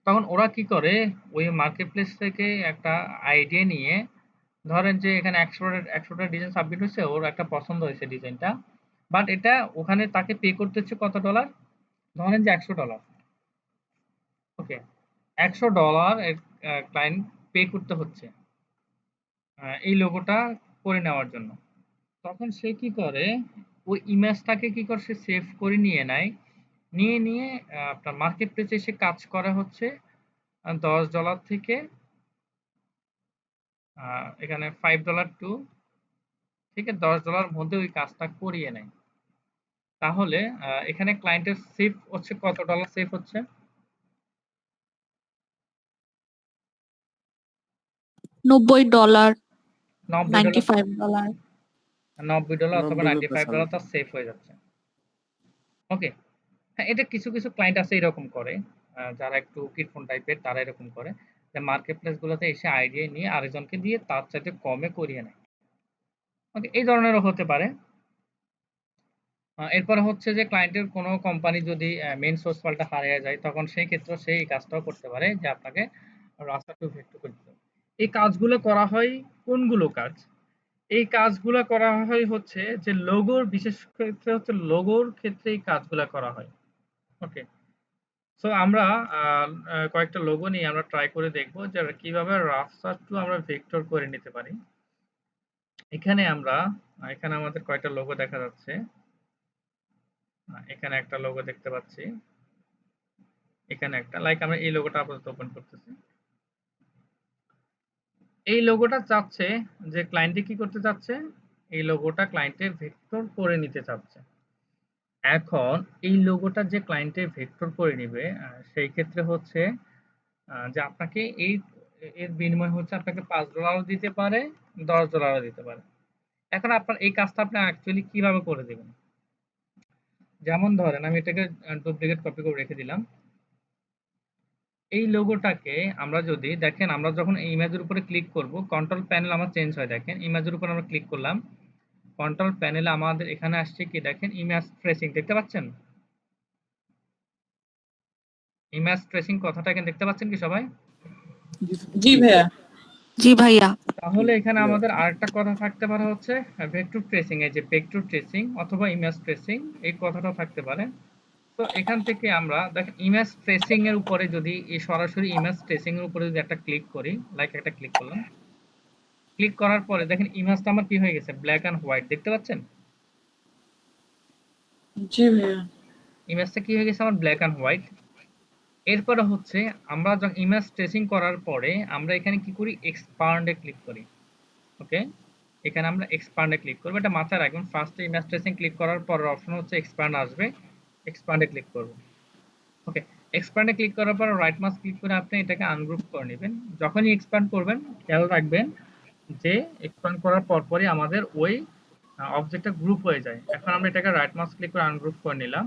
তখন ওরা কি করে, ওই মার্কেট প্লেস থেকে একটা আইডিয়া নিয়ে, ধরেন যে এখানে 100টা ডিজাইন সাবমিট হয়েছে, ওর একটা পছন্দ হয়েছে ডিজাইনটা, বাট এটা ওখানে তাকে পে করতে হচ্ছে কত ডলার, ধরেন যে $100। ওকে, $100 ক্লায়েন্ট পে করতে হচ্ছে এই লোগোটা করে নেওয়ার জন্য। তখন সে কি করে, ওই ইমেজটাকে কি করে সে সেভ করে নিয়ে নেয়, নিয়ে আপনার মার্কেট প্লেসে এসে কাজ করে হচ্ছে $10 থেকে এখানে $5 টু থেকে $10 মধ্যে ওই কাজটা করিয়ে নেয়। তাহলে এখানে ক্লায়েন্টের সেভ হচ্ছে কত ডলার সেভ হচ্ছে, $90, $90 $95। $90 অথবা 90 $95 তার সেভ হয়ে যাচ্ছে। ওকে। হ্যাঁ, এটা কিছু, কিছু ক্লায়েন্ট আছে এরকম করে। যারা একটু কৃপণ টাইপের তারা এরকম করে। যে মার্কেট প্লেস গুলোতে এসে আইডিয়া নিয়ে আরেকজনকে দিয়ে তার চাইতে কমে করিয়ে নেয়। ওকে, এই ধরনেরও হতে পারে। এরপরে হচ্ছে যে ক্লায়েন্টের কোনো কোম্পানি যদি মেইন সোর্স ফাইলটা হারিয়ে যায় তখন সেই ক্ষেত্রে সে এই কাজটাও করতে পারে যে আপনাকে রাস্টার টু ভেক্টর করে দিতে হবে। এই কাজগুলো করা হয় কোনগুলো কাজ? এই কাজগুলা করা হয় হচ্ছে যে লোগোর বিশেষ ক্ষেত্রে হচ্ছে লোগোর ক্ষেত্রে এই কাজগুলা করা হয়। ওকে। সো আমরা কয়েকটা লোগো নিয়ে আমরা ট্রাই করে দেখব যে কিভাবে রাস্টার টু আমরা ভেক্টর করে নিতে পারি। এখানে আমাদের কয়েকটা লোগো দেখা যাচ্ছে। এখানে একটা লোগো দেখতে পাচ্ছি। এখানে একটা আমরা এই লোগোটা আপাতত ওপেন করতেছি। এই লোগোটা চাচ্ছে যে ক্লায়েন্টে কি করতে চাচ্ছে? এই লোগোটা ক্লায়েন্টে ভেক্টর করে নিতে চাচ্ছে। এখন এই লোগোটা যে ক্লায়েন্টে ভেক্টর করে নিবে সেই ক্ষেত্রে হচ্ছে যে আপনাকে এর বিনিময় হচ্ছে আপনাকে $5 দিতে পারে, $10 দিতে পারে। এখন আপনার এই কাজটা আপনি অ্যাকচুয়ালি কিভাবে করে দিবেন? যেমন ধরেন আমি এটাকে ডুপ্লিকেট কপি করে রেখে দিলাম। এই লোগোটাকে আমরা যদি দেখেন আমরা যখন এই ইমেজের উপরে ক্লিক করব কন্ট্রোল প্যানেল আমার চেঞ্জ হয় দেখেন ইমেজের উপর আমরা ক্লিক করলাম কন্ট্রোল প্যানেলে আমাদের এখানে আসছে কি দেখেন ইমেজ ট্রেসিং দেখতে পাচ্ছেন ইমেজ ট্রেসিং কথাটা এখানে দেখতে পাচ্ছেন কি সবাই জি ভাইয়া। জি ভাইয়া। তাহলে এখানে আমাদের আরেকটা কথা থাকতে পারে হচ্ছে ভেক্টর ট্রেসিং এই যে ভেক্টর ট্রেসিং অথবা ইমেজ ট্রেসিং এই কথাটা থাকতে পারে তো এখান থেকে আমরা দেখেন ইমেজ ট্রেসিং এর উপরে যদি এই সরাসরি ইমেজ ট্রেসিং এর উপরে যদি একটা ক্লিক করি একটা ক্লিক করলাম ক্লিক করার পরে দেখেন ইমেজটা আমার কি হয়ে গেছে ব্ল্যাক এন্ড হোয়াইট দেখতে পাচ্ছেন জি ভাইয়া। ইমেজটা কি হয়ে গেছে আমার ব্ল্যাক এন্ড হোয়াইট এরপরে হচ্ছে আমরা যখন ইমেজ ট্রেসিং করার পরে আমরা এখানে কি করি এক্সপান্ডে ক্লিক করি ওকে এখানে আমরা এক্সপান্ডে ক্লিক করব এটা মাথায় রাখবেন ফার্স্টে ইমেজ ট্রেসিং ক্লিক করার পর অপশন হচ্ছে এক্সপান্ড আসবে এক্সপান্ডে ক্লিক করব ওকে এক্সপান্ডে ক্লিক করার পর রাইট মাউস ক্লিক করে আপনি এটাকে আনগ্রুপ করে নেবেন যখনই এক্সপান্ড করবেন খেয়াল রাখবেন যে এক্সপান্ড করার পরপরই আমাদের ওই অবজেক্টটা গ্রুপ হয়ে যায় এখন আমরা এটাকে রাইট মাউস ক্লিক করে আনগ্রুপ করে নিলাম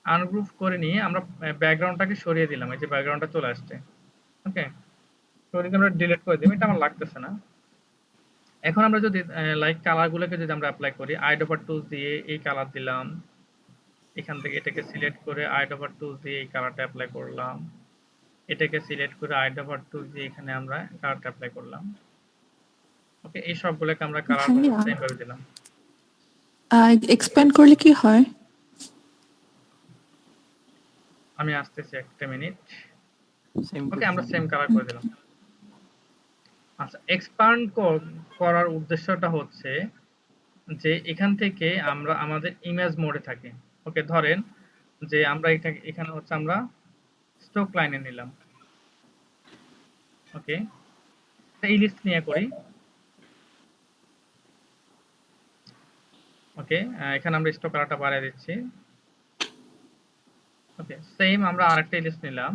আনগ্রুপ করে নিয়ে আমরা ব্যাকগ্রাউন্ডটাকে সরিয়ে দিলাম এই যে ব্যাকগ্রাউন্ডটা চলে আসছে ওকে সরিয়ে আমরা ডিলিট করে দিই এটা আমার লাগতেছে না এখন আমরা যদি লাইক কালারগুলোকে যদি আমরা অ্যাপ্লাই করি আইডোভার টুলস দিয়ে এই কালার দিলাম এখান থেকে এটাকে সিলেক্ট করে আইডোভার টুলস দিয়ে এই কালারটা অ্যাপ্লাই করলাম এটাকে সিলেক্ট করে আইডোভার টুলস দিয়ে এখানে আমরা কালারটা অ্যাপ্লাই করলাম ওকে এই সবগুলোকে আমরা কালার সেম ভাবে দিলাম এক্সপ্যান্ড করলে কি হয় আমি আসতেছি একটা মিনিট সেম ওকে আমরা সেম কালার করে দিলাম আচ্ছা এক্সপ্যান্ড করার উদ্দেশ্যটা হচ্ছে যে এখান থেকে আমরা আমাদের ইমেজ মোডে থাকি ওকে ধরেন যে আমরা এখানে হচ্ছে আমরা স্টক লাইনে নিলাম ওকে এই লিস্ট নিয়ে করি ওকে এখানে আমরা স্টক কালারটা বাড়িয়ে দিচ্ছি ওকে সেম আমরা আরেকটা লিস্ট নিলাম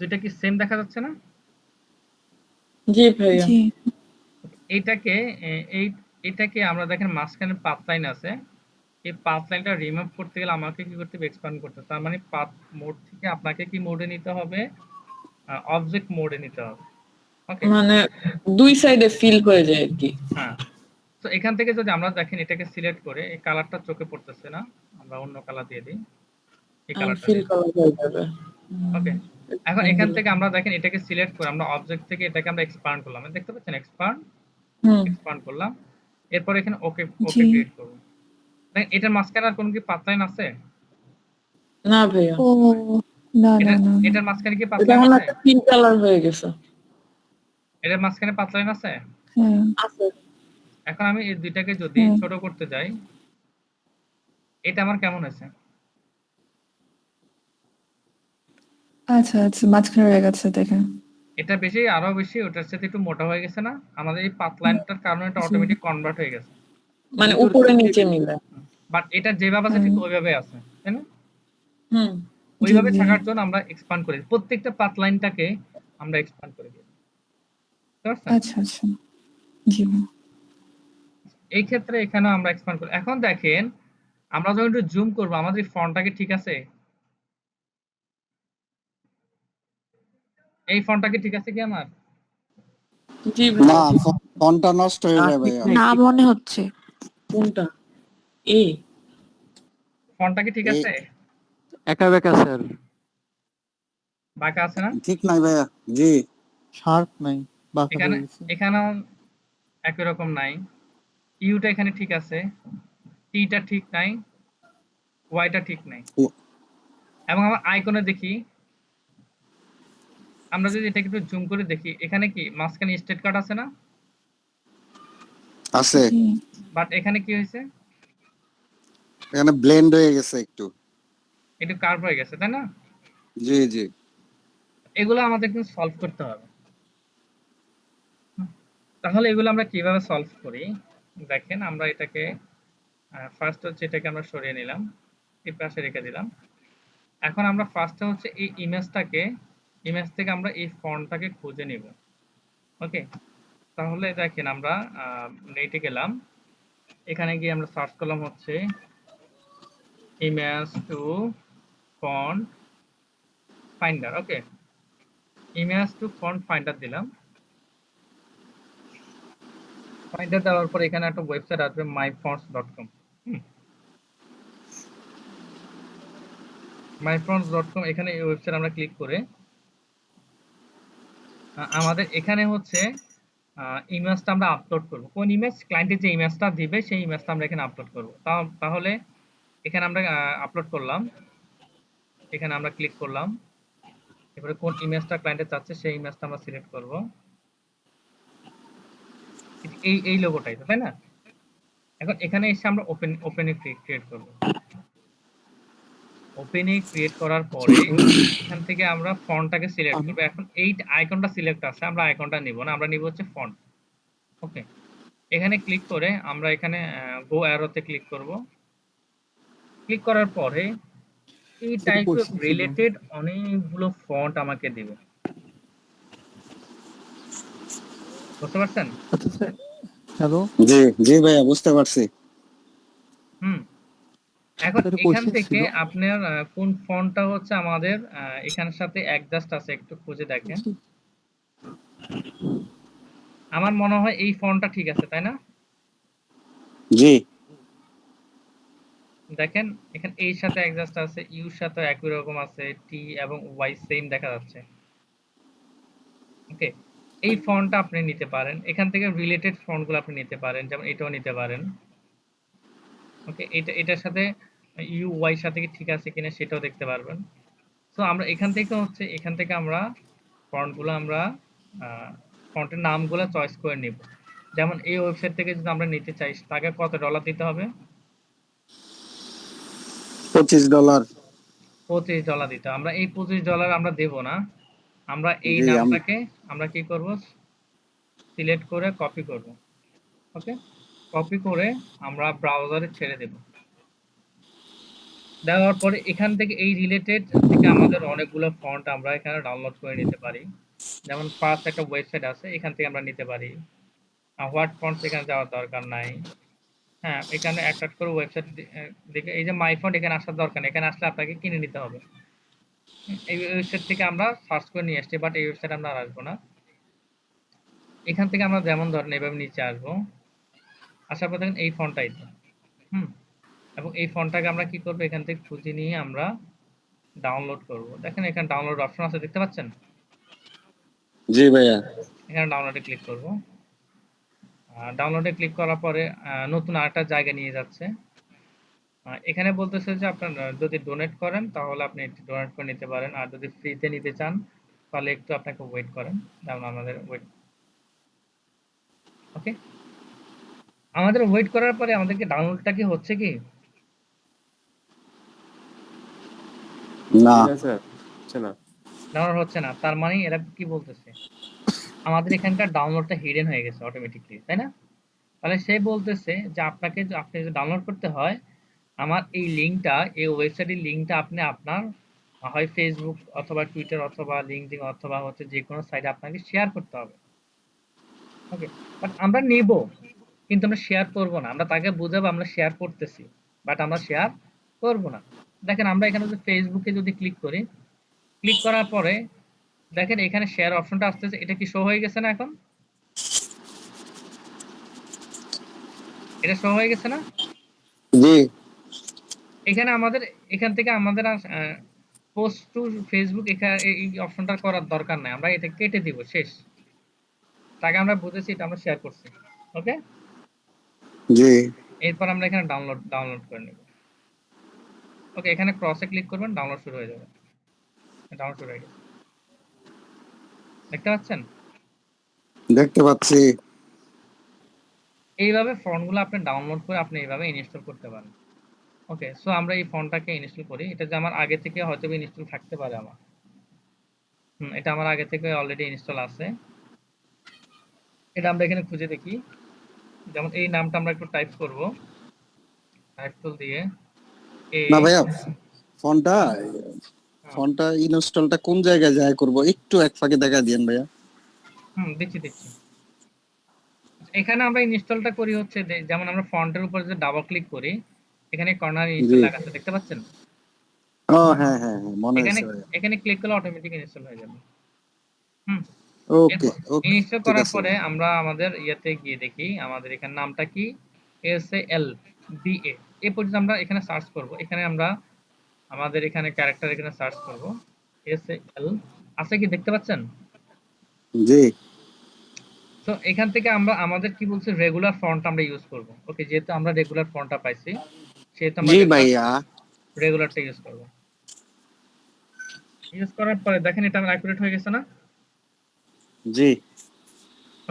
দুইটা কি সেম দেখা যাচ্ছে না জি ভাইয়া। জি এইটাকে আমরা দেখেন মাঝখানে পাথ লাইন আছে এই পাথ লাইনটা রিমুভ করতে গেলে আমাকে কি করতে হবে এক্সপ্যান্ড করতে তার মানে পাথ মোড থেকে আপনাকে কি মোডে নিতে হবে অবজেক্ট মোডে নিতে হবে ওকে মানে দুই সাইডে ফিল হয়ে যায় আর কি। হ্যাঁ তো এখান থেকে যদি আমরা দেখেন এটাকে সিলেক্ট করে এই কালারটা চোখে পড়তেছে না আমরা অন্য কালার দিয়ে দিই এই কালারটা ফিল করা হয়ে যাবে। ওকে এখন এখান থেকে আমরা দেখেন এটাকে সিলেক্ট করে আমরা অবজেক্ট থেকে এটাকে আমরা এক্সপ্যান্ড করলাম দেখতে পাচ্ছেন এক্সপ্যান্ড করলাম এরপর এখানে ওকে ক্লিক করব দেখেন এটার মাঝখানে আর কোন কি পাথ লাইন আছে না ভাইয়া। ও না এটার মাঝখানে কি পাথ এটা লাইন হলো আছে একটা পিঙ্ক কালার হয়ে গেছে। এটার মাঝখানে পাথ লাইন আছে হ্যাঁ আছে। এখন আমি এই দুইটাকে যদি ছোট করতে যাই এটা আমার কেমন আছে আচ্ছা মাঝখানে রয়ে গেছে দেখেন এটা আরো বেশি ওটার সাথে একটু মোটা হয়ে গেছে না আমাদের এই পাথ লাইনটার কারণে এটা অটোমেটিক কনভার্ট হয়ে গেছে মানে উপরে নিচে মিলে। বাট এটা যেভাবে আছে ঠিক ওইভাবে আছে তাই না হুম ওইভাবে থাকার জন্য আমরা এক্সপ্যান্ড করি প্রত্যেকটা পাথ লাইনটাকে আমরা এক্সপ্যান্ড করে দিই, বুঝতে পারছেন? আচ্ছা আচ্ছা, জি ভাইয়া। এই ক্ষেত্রে এখানে আমরা এক্সপ্যান্ড করি। এখন দেখেন আমরা যখন একটু জুম করব আমাদের ফন্টটা কি ঠিক আছে? এই ফন্টটা কি ঠিক আছে কি আমার? জি না, ভাইয়া। ফন্টটা নষ্ট হয়ে না, যায় ঠিক ভাইয়া। নাই, না ঠিক মনে নাই। হচ্ছে। কোনটা? এ? ফন্টটা কি ঠিক এই আছে? একা বেকা স্যার। বাঁকা আছে না? ঠিক নাই ভাইয়া। জি, শার্প নাই, বাঁকা এখানে হয়ে গেছে। এখানেও একই রকম নাই। ইউটা এখানে ঠিক আছে, টিটা ঠিক নাই, ওয়াইটা ঠিক নাই। এবং আমার আইকনে দেখি, আমরা যদি এটাকে একটু জুম করে দেখি, এখানে কি মাঝখানে স্টেট কার্ড আছে না? আছে। জি। বাট এখানে কি হয়েছে? এখানে ব্লেন্ড হয়ে গেছে একটু। একটু কার্ভ হয়ে গেছে, তাই না? জি জি। এগুলো আমাদের কিন্তু সলভ করতে হবে। তাহলে এগুলো আমরা কিভাবে সলভ করি? দেখেন আমরা এটাকে ফার্স্ট হচ্ছে এটাকে আমরা সরিয়ে নিলাম, এই পাশে রেখে দিলাম। এখন আমরা ফার্স্টে হচ্ছে এই ইমেজ থেকে আমরা এই ফন্টটাকে খুঁজে নিব। ওকে, তাহলে দেখেন আমরা নেটে গেলাম, এখানে গিয়ে আমরা সার্চ করলাম হচ্ছে image to font finder. Okay, image to font finder দিলাম। ফাইন্ডার দেওয়ার পর এখানে একটা ওয়েবসাইট আসবে myfonts.com। myfonts.com, এখানে এই ওয়েবসাইট আমরা ক্লিক করে আমাদের এখানে হচ্ছে ইমেজটা আমরা আপলোড করব। কোন ইমেজ? ক্লায়েন্টের যে ইমেজটা দিবে সেই ইমেজটা আমরা এখানে আপলোড করব। তাহলে এখানে আমরা আপলোড করলাম, এখানে আমরা ক্লিক করলাম, এবারে কোন ইমেজটা ক্লায়েন্টে চাচ্ছে সেই ইমেজটা আমরা সিলেক্ট করব। এই লোগোটাই তো, তাই না? এখন এখানে এসে আমরা ওপেনে ক্রিয়েট করব। ওপেনে ক্রিয়েট করার পরে এখান থেকে আমরা ফন্টটাকে সিলেক্ট করব। এখন এই আইকনটা সিলেক্ট আছে, আমরা আইকনটা নিব না, আমরা নিব হচ্ছে ফন্ট। ওকে, এখানে ক্লিক করে আমরা এখানে গো অ্যারোতে ক্লিক করব। ক্লিক করার পরে এই এটা টাইপের কোশ্চেন ছিল। রিলেটেড অনেকগুলো ফন্ট আমাকে দিবে, বুঝতে পারছেন? আচ্ছা স্যার, হ্যালো জি জি ভাইয়া, বুঝতে পারছি। হুম, এখন স্যার, এখান কোশ্চেন থেকে ছিল। আপনার কোন ফন্টটা হচ্ছে আমাদের এখানের সাথে অ্যাডজাস্ট আছে একটু খুঁজে দেখেন। আমার মনে হয় এই ফন্টটা ঠিক আছে, তাই না? জি। দেখেন এখানে এর সাথে অ্যাডজাস্ট আছে, ইউর সাথে একই রকম আছে, টি এবং ওয়াই সেম দেখা যাচ্ছে। ওকে, এই ফন্টটা আপনি নিতে পারেন, এখান থেকে রিলেটেড ফন্টগুলো আপনি নিতে পারেন, যেমন এটাও নিতে পারেন। ওকে, এটার সাথে ইউ ওয়াই সাথে কি ঠিক আছে কিনা সেটাও দেখতে পারবেন। সো আমরা এখান থেকে আমরা ফন্টগুলো আমরা ফন্টের নামগুলো চয়েস করে নিব। যেমন এই ওয়েবসাইট থেকে যদি আমরা নিতে চাই তাকে কত ডলার দিতে হবে? $25। $25 দিতে হবে। আমরা এই $25 আমরা দেব না, আমরা এই জি, নামটাকে আমরা কি করব? সিলেক্ট করে কপি করব। ওকে, কপি করে আমরা ব্রাউজারে ছেড়ে দেব। দেওয়ার পরে এখান থেকে এই রিলেটেড থেকে আমাদের অনেকগুলো ফন্ট আমরা এখানে ডাউনলোড করে নিতে পারি। যেমন ফার্স্ট একটা ওয়েবসাইট আছে, এখান থেকে আমরা নিতে পারি। হোয়াট ফন্টস এখানে যাওয়ার দরকার নাই। হ্যাঁ, এখানে একটা করে ওয়েবসাইট দেখে এই যে মাই ফন্ট এখানে আসার দরকার নেই, এখানে আসলে আপনাকে কিনে নিতে হবে। এই ওয়েবসাইট থেকে আমরা সার্চ করে নিয়ে আসছি, বাট এই ওয়েবসাইট আমরা আর আসবো না। এখান থেকে আমরা যেমন ধরেন এভাবে নিচে আসবো, আসার পর দেখেন এই ফন্টটাই তো। এবং এই ফন্টটাকে আমরা কি করবো? এখান থেকে খুঁজে নিয়ে আমরা ডাউনলোড করব। দেখেন এখানে ডাউনলোড অপশন আছে, দেখতে পাচ্ছেন? জি ভাইয়া। এখানে ডাউনলোডে ক্লিক করব। ডাউনলোডে ক্লিক করার পরে নতুন আরেকটা জায়গা নিয়ে যাচ্ছে। এখানে বলতেছে যে আপনার যদি ডোনেট করেন তাহলে আপনি ডোনেট করে নিতে পারেন, আর যদি ফ্রিতে নিতে চান তাহলে একটু আপনাকে ওয়েট করেন। যেমন আমাদের ওয়েট, ওকে, আমাদের ওয়েট করার পরে আমাদেরকে ডাউনলোডটা কি হচ্ছে কি? না, ডাউনলোড হচ্ছে না, তার মানে এরা কি বলতেছে? আমাদের এখানকার ডাউনলোডটা হিডেন হয়ে গেছে অটোমেটিকলি, তাই না? তাহলে সে বলতেছে যে আপনি যদি ডাউনলোড করতে হয়, আমার এই লিঙ্কটা, এই ওয়েবসাইটের লিঙ্কটা আপনি আপনার হয় ফেসবুক অথবা টুইটার অথবা লিঙ্কডইন অথবা হচ্ছে যে কোনো সাইটে আপনাকে শেয়ার করতে হবে। ওকে, বাট আমরা নেব, কিন্তু আমরা শেয়ার করব না। আমরা তাকে বোঝাবো আমরা শেয়ার করতেছি, বাট আমরা শেয়ার করব না। দেখেন আমরা এখানে যদি ফেসবুকে যদি ক্লিক করি, ক্লিক করার পরে দেখেন এখানে শেয়ার অপশনটা আসতেছে, এটা কি শো হয়ে গেছে না? এখন এটা শো হয়ে গেছে না? জি এখানে আমাদের এখান থেকে আমাদের পোস্ট টু ফেসবুক এখানে এই অপশনটা করার দরকার নাই, আমরা এটা কেটে দিব, শেষ। তাকে আমরা বুঝেছি এটা আমরা শেয়ার করছি। ওকে, জি এরপর আমরা এখানে ডাউনলোড করে নেব। ওকে, এখানে ক্রসে ক্লিক করবেন, ডাউনলোড শুরু হয়ে যাবে। ডাউনলোড শুরু হয়ে গেছে, দেখতে পাচ্ছেন? দেখতে পাচ্ছি। এইভাবে ফন্টগুলো আপনি ডাউনলোড করে আপনি এইভাবে ইনস্টল করতে পারেন। ওকে, সো আমরা এই ফন্টটাকে ইনস্টল করি। এটা যে আমার আগে থেকে হয়তো ইনস্টল থাকতে পারে আমার। এটা আমার আগে থেকে অলরেডি ইনস্টল আছে। এটা আমরা এখানে খুঁজে দেখি। যেমন এই নামটা আমরা একটু টাইপ করব, টাইপ টুল দিয়ে না ভাইয়া, ফোনটা ফোনটা ইনস্টলটা কোন জায়গায় যায় করব, একটু এক ফাঁকে দেখা দিয়েন ভাইয়া। দিচ্ছি। এখানে আমরা ইনস্টলটা করি হচ্ছে যেমন আমরা ফন্টের উপর যে ডাবল ক্লিক করি, এখানে কর্নার ইনস্টল লেখা আছে, দেখতে পাচ্ছেন? ও হ্যাঁ হ্যাঁ হ্যাঁ, মনে এখানে আছে ভাইয়া। এখানে ক্লিক করলে অটোমেটিক ইনস্টল হয়ে যাবে। ওকে ওকে, ইনস্টল ঠিক করার আছে। পরে আমরা আমাদের ইয়েতে গিয়ে দেখি আমাদের এখানে নামটা কি, SALBA। এই পর্যন্ত আমরা এখানে সার্চ করব। এখানে আমরা আমাদের এখানে ক্যারেক্টার এখানে সার্চ করব, SAL আছে কি দেখতে পাচ্ছেন? জি তো এখান থেকে আমরা আমাদের কি বলছে রেগুলার ফন্ট আমরা ইউজ করব। ওকে, যেহেতু আমরা রেগুলার ফন্টটা পাইছি সেহেতু আমরা জি ভাইয়া, রেগুলারটা ইউজ করব। ইউজ করার পরে দেখেন এটা আমার অ্যাকুরেট হয়ে গেছে না? জি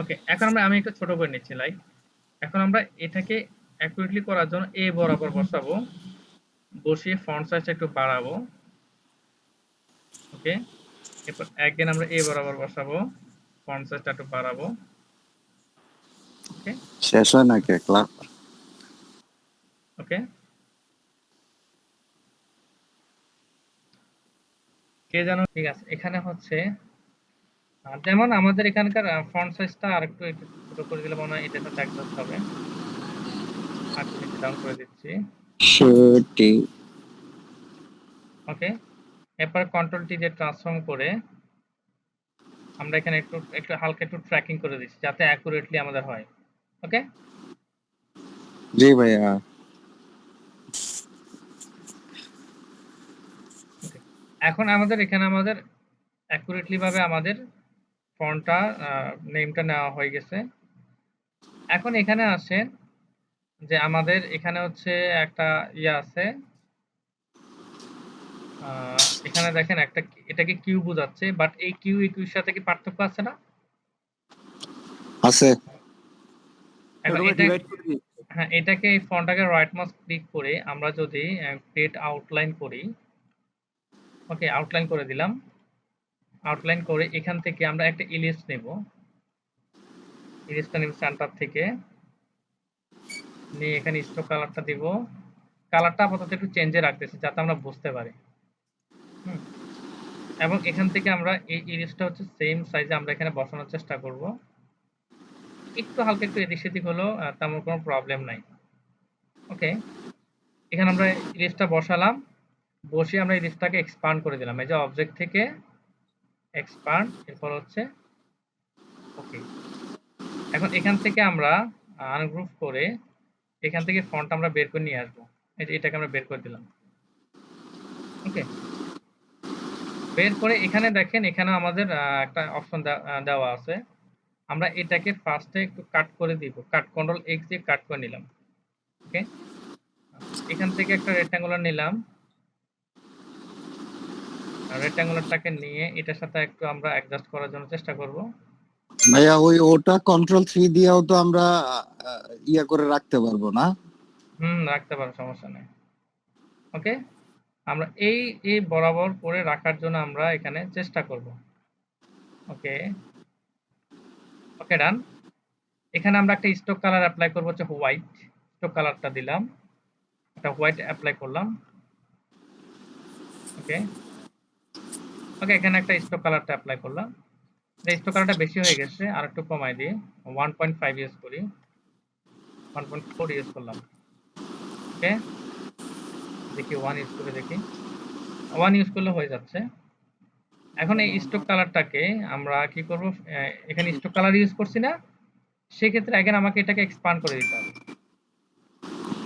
ওকে, এখন আমি একটু ছোট করে নিচ্ছি লাইক। এখন আমরা এটাকে অ্যাকুরেটলি করার জন্য এ বরাবর বসাবো, বসিয়ে ফন্ট সাইজটা একটু বাড়াবো। ওকে, এরপর অ্যাগেন আমরা এ বরাবর বসাবো, ফন্ট সাইজটা একটু বাড়াবো। ওকে শেষ হয় নাকি একলা? ওকে, কে জানো, ঠিক আছে। এখানে হচ্ছে যেমন আমাদের এখানকার ফন্ট সাইজটা আরেকটু একটু ছোট করে দিলে মনে হয় এটার সাথে অ্যাডজাস্ট হবে। আর একটু ডাউন করে দিচ্ছি। সত্যি ওকে, এরপর কন্ট্রোল টি দিয়ে ট্রান্সফর্ম করে আমরা এখানে একটু একটু হালকা একটু ট্র্যাকিং করে দিচ্ছি যাতে অ্যাকুরেটলি আমাদের হয়। ওকে, জি ভাইয়া। এখন আমাদের এখানে আমাদের অ্যাকুরেটলি ভাবে আমাদের ফন্টটা নেমটা নেওয়া হয়ে গেছে। এখন এখানে আসে যে আমাদের এখানে হচ্ছে একটা আছে, এখানে দেখেন একটা, এটাকে কিউ বোঝাচ্ছে, বাট এই কিউ কিউর সাথে কি পার্থক্য আছে না? আছে। এখন এটা হ্যাঁ, এটাকে এই ফন্টটাকে রাইট মাউস ক্লিক করে আমরা যদি ক্রিয়েট আউটলাইন করি, ওকে আউটলাইন করে দিলাম। আউটলাইন করে এখান থেকে আমরা একটা ইলিপস নেব, ইলিপসটা নেব সেন্টার থেকে নিয়ে এখানে স্ট্রোক কালারটা দিব। কালারটা আপাতত একটু চেঞ্জে রাখতেছি যাতে আমরা বুঝতে পারি। এবং এখান থেকে আমরা এই ইলিপসটা হচ্ছে সেম সাইজে আমরা এখানে বসানোর চেষ্টা করব। একটু হালকা একটু এদিক সেদিক হলো তেমন কোনো প্রবলেম নাই। ওকে, এখানে আমরা ইলিপসটা বসালাম, বসিয়ে আমরা ইলিপসটাকে এক্সপান্ড করে দিলাম। এই যে অবজেক্ট থেকে এক্সপান্ড, এরপর হচ্ছে ওকে। এখন এখান থেকে আমরা আনগ্রুপ করে এখান থেকে ফন্ট আমরা বের করে নিয়ে আসবো। এই যে এটাকে আমরা বের করে দিলাম। ওকে, বের করে এখানে দেখেন এখানে আমাদের একটা অপশন দেওয়া আছে। আমরা এটাকে ফার্স্টে একটু কাট করে দিব, কাট কন্ট্রোল এক্স দিয়ে কাট করে নিলাম। ওকে, এখান থেকে একটা রেক্ট্যাঙ্গুলার নিলাম, রেক্ট্যাঙ্গুলারটাকে নিয়ে এটার সাথে একটু আমরা অ্যাডজাস্ট করার জন্য চেষ্টা করব। ভাইয়া ওটা কন্ট্রোল 3 দিয়েও তো আমরা ইয়া করে রাখতে পারবো না? রাখতে পারো, সমস্যা নেই। ওকে, আমরা এই বরাবর করে রাখার জন্য আমরা এখানে চেষ্টা করব। ওকে ওকে, ডান। এখানে আমরা একটা স্ট্রোক কালার অ্যাপ্লাই করব, হচ্ছে হোয়াইট। স্ট্রোক কালারটা দিলাম, একটা হোয়াইট অ্যাপ্লাই করলাম। ওকে, ওকে, এখানে একটা স্ট্রোক কালারটা অ্যাপ্লাই করলাম। স্ট্রোক কালারটা বেশি হয়ে গেছে, আর একটু কমাই দিয়ে 1.5 ইউজ করি, 1.4 ইউজ করলাম। ওকে, দেখি 1 ইউজ করে দেখি, 1 ইউজ করলে হয়ে যাচ্ছে। এখন এই স্ট্রোক কালারটাকে আমরা কি করব, এখানে স্ট্রোক কালার ইউজ করছি না, সেক্ষেত্রে again আমাকে এটাকে এক্সপান্ড করে দিতে হবে।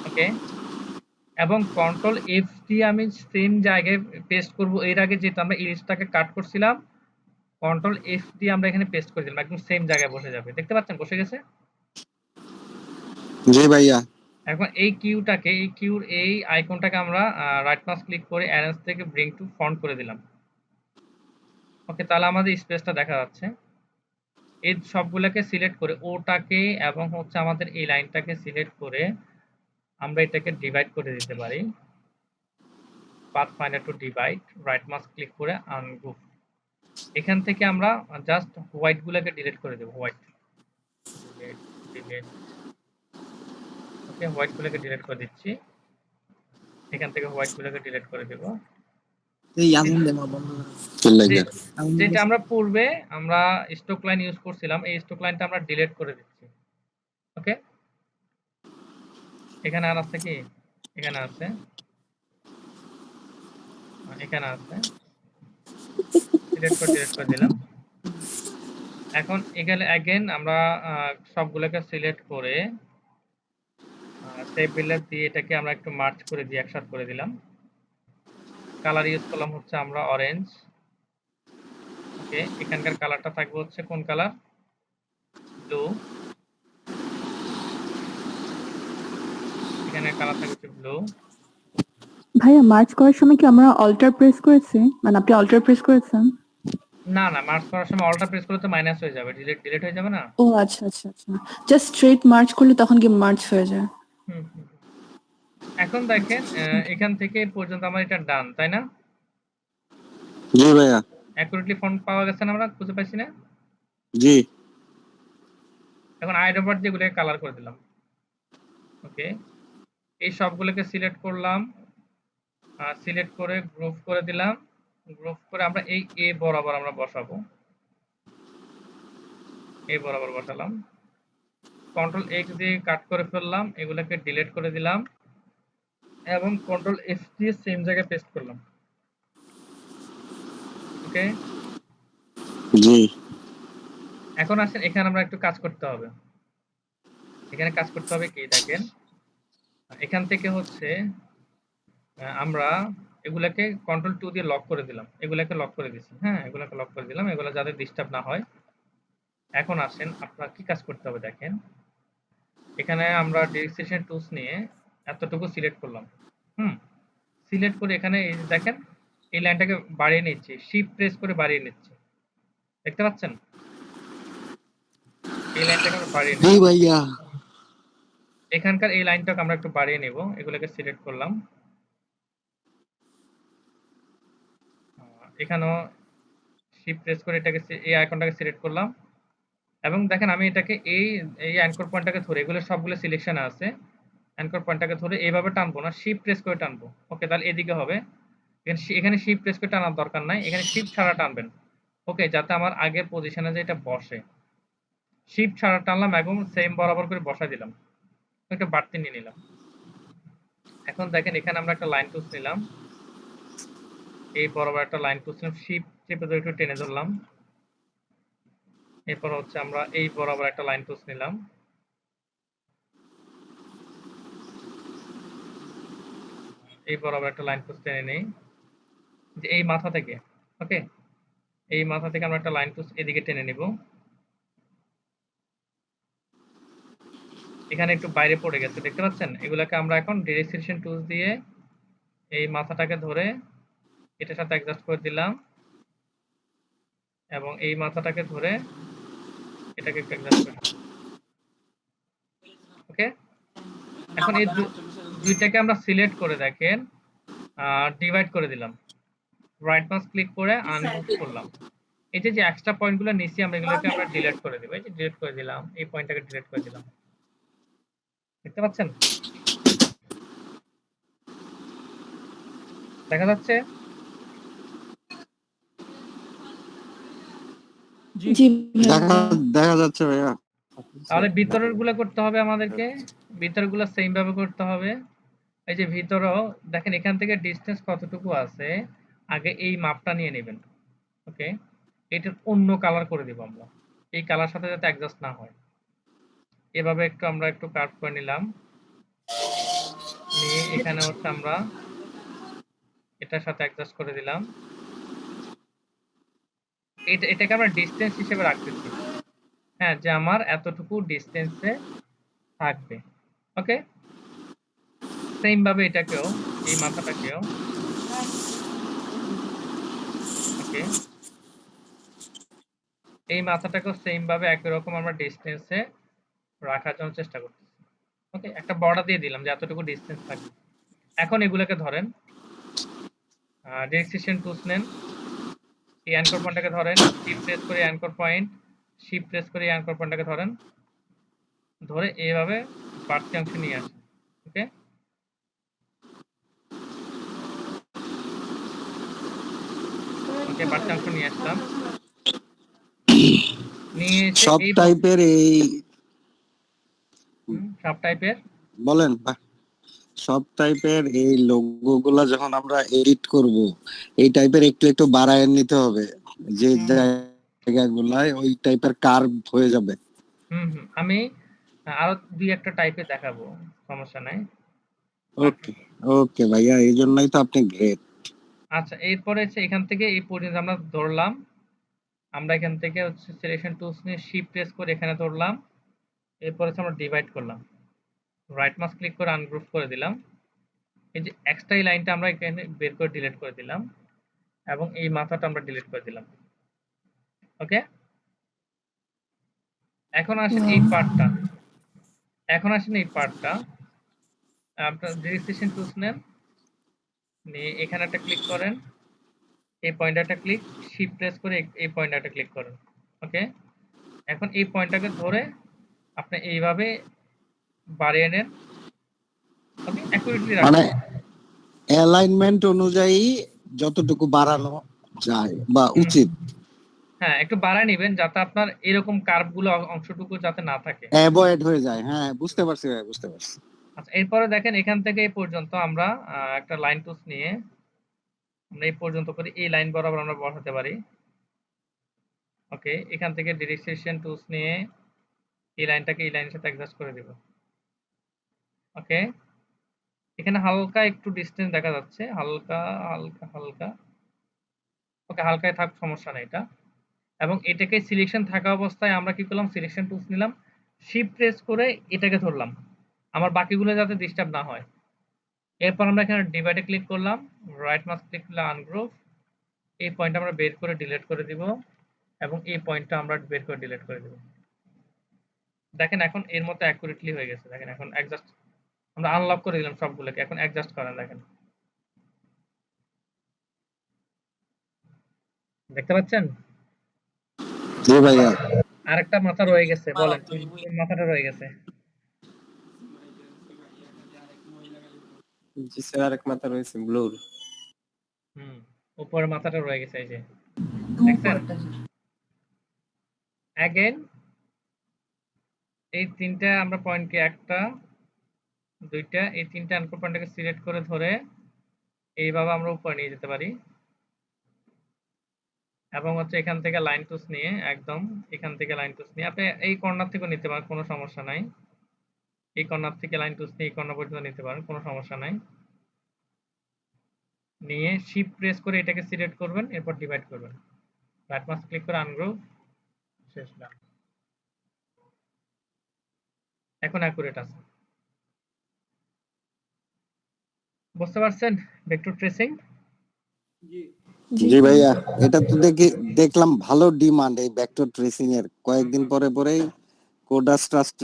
ওকে, এবং কন্ট্রোল এফ দিয়ে আমি সেম জায়গায় পেস্ট করব। এর আগে যেটা আমরা ইলিশটাকে কাট করছিলাম, কন্ট্রোল এফ দিয়ে আমরা এখানে পেস্ট করে দিলাম, একদম সেম জায়গায় বসে যাবে। দেখতে পাচ্ছেন বসে গেছে? জি ভাইয়া। এখন এই কিউটাকে, এই কিউর এই আইকনটাকে আমরা রাইট মাউস ক্লিক করে অ্যারেঞ্জ থেকে ব্রিং টু ফন্ট করে দিলাম। ওকে, তাহলে আমাদের স্পেসটা দেখা যাচ্ছে। এই সবগুলোকে সিলেক্ট করে ওটাকে এবং হচ্ছে আমাদের এই লাইনটাকে সিলেক্ট করে আমরা এটাকে ডিভাইড করে দিতে পারি। Path finder to divide, right mouse click করে আনগ্রুপ। এখান থেকে আমরা জাস্ট হোয়াইট গুলোকে ডিলিট করে দেব, হোয়াইট ডিলিট। ওকে, হোয়াইট গুলোকে ডিলিট করে দিচ্ছি, এখান থেকে হোয়াইট গুলোকে ডিলিট করে দেব। যেটা আমরা পূর্বে আমরা স্টক লাইন ইউজ করছিলাম, এই স্টক লাইনটা আমরা ডিলিট করে দিচ্ছি। ওকে, এখানে আর আছে কি, এখানে আছে, এখানে আছে, ডিলিট করে দিলাম। এখন এখানে अगेन আমরা সবগুলোকে সিলেক্ট করে সেভ বিল্ডার দিয়ে এটাকে আমরা একটু মার্জ করে দিয়ে একসাথে করে দিলাম। কালার ইউজ করলাম হচ্ছে আমরা অরেঞ্জ। ওকে, এখানকার কালারটা থাকবে হচ্ছে কোন কালার, ব্লু। এখানে কালার থাকবে হচ্ছে ব্লু। ভাইয়া মার্চ করার সময় কি আমরা অল্টার প্রেস করেছি, মানে আপনি অল্টার প্রেস করেছেন? না না, মার্জ করার সময় অল্টার প্রেস করলে তো মাইনাস হয়ে যাবে, ডিলিট হয়ে যাবে না। ও আচ্ছা আচ্ছা আচ্ছা, জাস্ট স্ট্রেট মার্চ করলে তখন কি মার্চ হয়ে যায়? হুম। এখন দেখেন এখান থেকে পর্যন্ত আমার এটা ডান, তাই না? জি ভাইয়া। অ্যাকুরেটলি ফন্ট পাওয়া গেছে না, আমরা খুঁজে পাইছি না? জি। এখন আইডোবার দিয়ে এগুলোকে কালার করে দিলাম। ওকে, এই সবগুলোকে সিলেক্ট করলাম, সিলেক্ট করে গ্রুপ করে দিলাম। গ্রুপ করে আমরা এই এ বরাবর আমরা বসাবো, এই বরাবর বসালাম। কন্ট্রোল এক্স দিয়ে কাট করে ফেললাম, এগুলোকে ডিলিট করে দিলাম এবং কন্ট্রোল এফ দিয়ে সেম জায়গায় পেস্ট করলাম। ওকে, জি। এখন আসেন এখানে আমরা একটু কাজ করতে হবে। এখানে কাজ করতে হবে কি দেখেন, এখান থেকে হচ্ছে আমরা এগুলাকে কন্ট্রোল 2 দিয়ে লক করে দিলাম, এগুলাকে লক করে দিছি। হ্যাঁ, এগুলাকে লক করে দিলাম, এগুলা যাতে ডিস্টার্ব না হয়। এখন আসেন আপনার কি কাজ করতে হবে দেখেন, এখানে আমরা ডিরেকশন টুলস নিয়ে এতটুকু সিলেক্ট করলাম। সিলেক্ট করে এখানে এই যে দেখেন এই লাইনটাকে বাড়িয়ে নিচ্ছি, শিফট প্রেস করে বাড়িয়ে নিচ্ছি। দেখতে পাচ্ছেন? এই লাইনটাকে আমরা বাড়িয়ে জি নিচ্ছি। ভাইয়া। এখানকার এই লাইনটাকে আমরা একটু বাড়িয়ে নেব, এগুলোকে সিলেক্ট করলাম। এখানেও শিফট প্রেস করে এটাকে এই আইকনটাকে সিলেক্ট করলাম এবং দেখেন আমি এটাকে এই অ্যাঙ্কর পয়েন্টটাকে ধরে, এগুলো সবগুলো সিলেকশনে আছে, অ্যাঙ্কর পয়েন্টটাকে ধরে এইভাবে টানবো না, শিফট প্রেস করে টানবো। ওকে, তাহলে এদিকে হবে। এখানে শিফট প্রেস করে টানার দরকার নাই, এখানে শিফট ছাড়া টানবেন। ওকে, যাতে আমার আগের পজিশনে যে এটা বসে। শিফট ছাড়া টানলাম এবং সেম বরাবর করে বসাই দিলাম, একটা বাড়তি নিয়ে নিলাম। এখন দেখেন এখানে আমরা একটা লাইন টুলস নিলাম, এই বরাবর একটা লাইন টুলস নিলাম, শিফট চেপে ধরে একটু টেনে ধরলাম। এরপর হচ্ছে আমরা এই বরাবর একটা লাইন টুলস নিলাম, এই বরাবর একটা লাইন টুলস টেনে নেই, যে এই মাথা থেকে। ওকে, এই মাথা থেকে আমরা একটা লাইন টুলস এদিকে টেনে নিব। এখানে একটু বাইরে পড়ে গেছে, দেখতে পাচ্ছেন? এগুলাকে আমরা এখন ডিরেকশন টুলস দিয়ে এই মাথাটাকে ধরে এটার সাথে অ্যাডজাস্ট করে দিলাম এবং এই মাথাটাকে ধরে এটাকে একটু অ্যাডজাস্ট করে। ওকে, এখন এই দুইটাকে আমরা সিলেক্ট করে দেখেন ডিভাইড করে দিলাম, রাইট মাউস ক্লিক করে আনগ্রুপ করলাম। এই যে এক্সট্রা পয়েন্টগুলো নিচে আমরা এগুলোকে আমরা ডিলিট করে দেব, এই যে ডিলিট করে দিলাম, এই পয়েন্টটাকে ডিলিট করে দিলাম। দেখতে পাচ্ছেন? দেখা যাচ্ছে? জি দেখা ভাইয়া। দেখা যাচ্ছে ভাইয়া। তাহলে ভিতরের গুলা করতে হবে আমাদেরকে, ভিতরের গুলা সেম ভাবে করতে হবে। এই যে ভিতরেও দেখেন এখান থেকে ডিসটেন্স কতটুকু আছে, আগে এই মাপটা নিয়ে নেবেন। ওকে, এটার অন্য কালার করে দিব আমরা, এই কালার সাথে যাতে অ্যাডজাস্ট না হয়। এভাবে একটু আমরা একটু কার্ভ করে নিলাম, নিয়ে এখানে হচ্ছে আমরা এটার সাথে অ্যাডজাস্ট করে দিলাম। এটাকে আমরা ডিসটেন্স হিসেবে রাখতেছি, হ্যাঁ, যে আমার এতটুকু ডিসটেন্সে থাকবে। ওকে, সেম ভাবে এটাকেও, এই মাথাটাকেও, ওকে, এই মাথাটাকেও সেম ভাবে একই রকম আমরা ডিসটেন্সে রাখার জন্য চেষ্টা করতেছি। ওকে, একটা বর্ডার দিয়ে দিলাম যে এতটুকু ডিসটেন্স থাকবে। এখন এগুলোকে ধরেন, ডিরেকশন টুলস নেন, এই অ্যাঙ্কর পয়েন্টটাকে ধরেন, শিফট প্রেস করে অ্যাঙ্কর পয়েন্ট, শিফট প্রেস করে অ্যাঙ্কর পয়েন্টটাকে ধরেন, ধরে এইভাবে বাড়তি অংশ নিয়ে আসেন। ওকে, ওকে, বাড়তি অংশ নিয়ে আসলাম, নিয়ে এসে সব এই টাইপের এই সব টাইপের বলেন সব টাইপের এই লোগো গুলা যখন আমরা এডিট করব, এই টাইপের একটু একটু বাড়ায় নিতে হবে, যে জায়গাগুলায় ওই টাইপের কার্ভ হয়ে যাবে। আমি আরো দুই একটা টাইপে দেখাবো, সমস্যা নাই। ওকে ওকে ভাইয়া, এই জন্যই তো আপনি গ্রেট। আচ্ছা, এরপরে হচ্ছে এখান থেকে এই পর্যন্ত আমরা ধরলাম, আমরা এখান থেকে হচ্ছে সিলেকশন টুলস নিয়ে শিফট প্রেস করে এখানে ধরলাম, এরপর হচ্ছে আমরা ডিভাইড করলাম, রাইট মাউস ক্লিক করে আনগ্রুপ করে দিলাম। এই যে এক্সট্রা এই লাইনটা আমরা এখানে বের করে ডিলিট করে দিলাম, এবং এই মাথাটা আমরা ডিলিট করে দিলাম। ওকে, এখন আসেন এই পার্টটা, এখন আসেন এই পার্টটা, আপনার ডিরেকশন টুলস নেন, নিয়ে এখানে একটা ক্লিক করেন, এই পয়েন্টারটা ক্লিক, শিফট প্রেস করে এই পয়েন্টারটা ক্লিক করেন। ওকে, এখন এই পয়েন্টটাকে ধরে আপনি এইভাবে বাড়িয়ে নেন। ওকে, অ্যাকুরেটলি মানে রাখবেন। অ্যালাইনমেন্ট অনুযায়ী যতটুকু বাড়ানো যায় বা উচিত, হ্যাঁ, একটু বাড়ায় নেবেন যাতে আপনার এরকম কার্ভ গুলো অংশটুকু যাতে না থাকে। অ্যাভয়েড হয়ে যায়। হ্যাঁ, বুঝতে পারছি ভাই, বুঝতে পারছি। আচ্ছা, এরপরে দেখেন এখান থেকে এই পর্যন্ত আমরা একটা লাইন টুলস নিয়ে আমরা এই পর্যন্ত করে এই লাইন বরাবর আমরা বসাতে পারি। ওকে, এখান থেকে ডিরেকশন টুলস নিয়ে এই লাইনটাকে এই লাইনের সাথে অ্যাডজাস্ট করে দেব। ওকে, এখানে হালকা একটু ডিসটেন্স দেখা যাচ্ছে, হালকা হালকা হালকা। ওকে, হালকায় থাক, সমস্যা নেই এটা। এবং এটাকে সিলেকশন থাকা অবস্থায় আমরা কি করলাম, সিলেকশন টুলস নিলাম, শিফট প্রেস করে এটাকে ধরলাম, আমার বাকিগুলো যাতে ডিস্টার্ব না হয়। এরপর আমরা এখানে ডিভাইডে ক্লিক করলাম, রাইট মাউস ক্লিক করলে আনগ্রুপ, এই পয়েন্ট আমরা বের করে ডিলিট করে দিব, এবং এই পয়েন্টটা আমরা বের করে ডিলিট করে দিব। দেখেন এখন এর মতো অ্যাকুরেটলি হয়ে গেছে। দেখেন এখন অ্যাডজাস্ট আমরা আনলক করে দিলাম সবগুলোকে, এখন অ্যাডজাস্ট করেন, দেখেন দেখতে পাচ্ছেন। জি ভাইয়া। আরেকটা মাথা রয়ে গেছে, বলেন কোন মাথাটা রয়ে গেছে? জি স্যার, আরেক মাথা রয়েছে ব্লুর। উপরের মাথাটা রয়ে গেছে, এই যে দেখছেন। উপরেরটা স্যার। অ্যাগেন এই তিনটা আমরা পয়েন্টকে, একটা দুইটা, এই তিনটা আনকোর পয়েন্টটাকে সিলেক্ট করে ধরে এইভাবে আমরা উপরে নিয়ে যেতে পারি, এবং হচ্ছে এখান থেকে লাইন টুলস নিয়ে একদম এখান থেকে লাইন টুলস নিয়ে আপনি এই কর্নার থেকেও নিতে পারেন, কোনো সমস্যা নাই। এই কর্নার থেকে লাইন টুলস নিয়ে এই কর্নার পর্যন্ত নিতে পারেন, কোনো সমস্যা নাই। নিয়ে শিফট প্রেস করে এটাকে সিলেক্ট করবেন, এরপর ডিভাইড করবেন, রাইট মাউস ক্লিক করে আনগ্রুপ, শেষ না। এখন অ্যাকুরেট আছে, বুঝতে পারছেন ভেক্টর ট্রেসিং? জি ভাইয়া, এটা তো দেখলাম ভালো ডিমান্ড এই ভেক্টর ট্রেসিং এর। কয়েকদিন পরে পরেই কোডাস ট্রাস্ট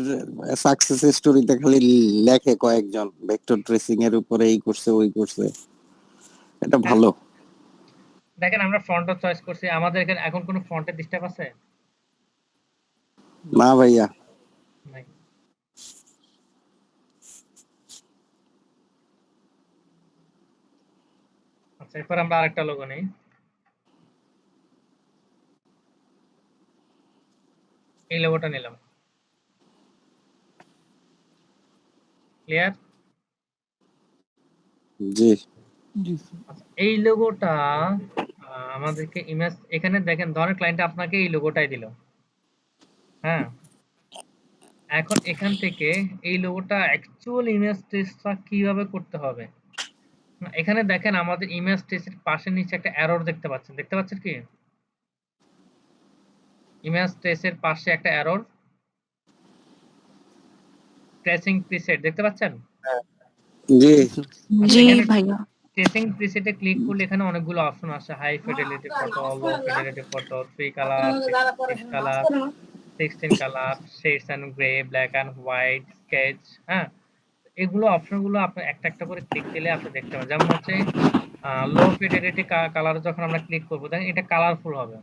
সাকসেস স্টোরিতে খালি লেখে কয়েকজন ভেক্টর ট্রেসিং এর উপরে এই করছে ওই করছে, এটা ভালো। দেখেন আমরা ফন্টও চয়েস করছি, আমাদের এখানে এখন কোনো ফন্টের ডিস্টার্ব আছে? না ভাইয়া। নাই। আচ্ছা, এরপর আমরা আরেকটা লোগো নেই। এই লোগোটা নিলাম। ক্লিয়ার? জি জি স্যার। আচ্ছা, এই লোগোটা আমাদেরকে ইমেজ এখানে দেখেন ধরেন ক্লায়েন্ট আপনাকে এই লোগোটাই দিল। হ্যাঁ, এখন এখান থেকে এই লোগোটা অ্যাকচুয়াল ইমেজ টেস্টটা কিভাবে করতে হবে? এখানে দেখেন আমাদের ইমেজ টেস্টের পাশে নিচে একটা এরর দেখতে পাচ্ছেন। দেখতে পাচ্ছেন কি? ইমেজ টেস্টের পাশে একটা এরর ট্রেসিং প্রিসেট দেখতে পাচ্ছেন? জি জি স্যার। জি এখানে ভাইয়া। ট্রেসিং প্রিসেটে ক্লিক করলে এখানে অনেকগুলো অপশন আসে। High fidelity photo, low fidelity photo, 3 colour, 6 colour, 16 colour, shades and grey, black and white, sketch, হ্যাঁ? এগুলো অপশনগুলো আপনি একটা একটা করে ক্লিক দিলে আপনি দেখতে পাবেন। যেমন হচ্ছে লো ফিডেলিটি কালার যখন আমরা ক্লিক করব দেখেন এটা কালারফুল হবে।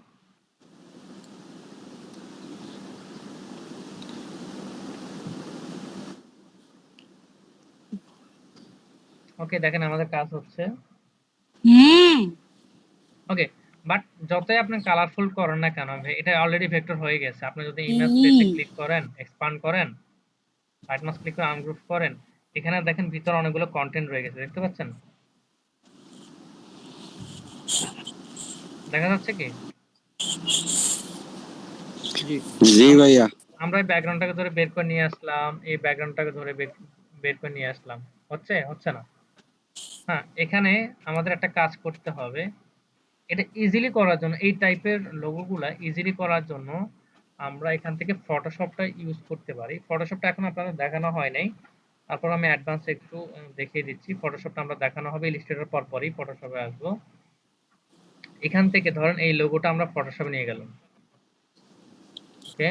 ওকে, দেখেন আমাদের কাজ হচ্ছে। ওকে, বাট যতই আপনি কালারফুল করেন না কেন এটা অলরেডি ভেক্টর হয়ে গেছে। আপনি যদি ইমেজ স্পেসে ক্লিক করেন, এক্সপান্ড করেন, রাইট মাউস ক্লিক করে আনগ্রুপ করেন, এখানে দেখেন ভিতরে অনেকগুলো কন্টেন্ট রয়ে গেছে। দেখতে পাচ্ছেন? দেখা যাচ্ছে কি? জি জি ভাইয়া। আমরা এই ব্যাকগ্রাউন্ডটাকে ধরে বের করে নিয়ে আসলাম, এই ব্যাকগ্রাউন্ডটাকে ধরে বের করে নিয়ে আসলাম। হচ্ছে না? হ্যাঁ, এখানে আমাদের একটা কাজ করতে হবে। এটা ইজিলি করার জন্য এই টাইপের লোগোগুলা ইজিলি করার জন্য আমরা এখান থেকে ফটোশপটা ইউজ করতে পারি। ফটোশপটা এখন আপনাদের দেখানো হয় নাই। তারপর আমি অ্যাডভান্স একটু দেখিয়ে দিচ্ছি। ফটোশপটা আমরা দেখানো হবে ইলাস্ট্রেটর পরপরই ফটোশপে আসবো। এখান থেকে ধরেন এই লোগোটা আমরা ফটোশপে নিয়ে গেলাম। ওকে?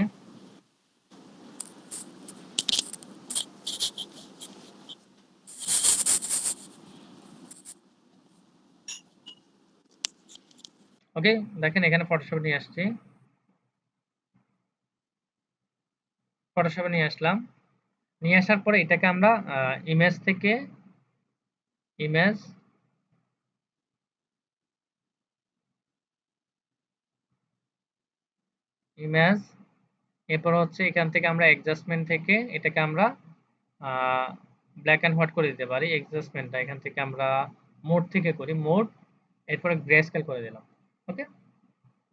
ওকে, দেখেন এখানে ফটোশপে নিয়ে আসছি। ফটোশপে নিয়ে আসলাম। নিয়ে আসার পরে এটাকে আমরা ইমেজ থেকে ইমেজ ইমেজ এরপর হচ্ছে এখান থেকে আমরা অ্যাডজাস্টমেন্ট থেকে এটাকে আমরা ব্ল্যাক এন্ড হোয়াইট করে দিতে পারি। অ্যাডজাস্টমেন্টটা এখান থেকে আমরা মোড থেকে করি, মোড এরপরে গ্রে স্কেল করে দিলাম। ওকে,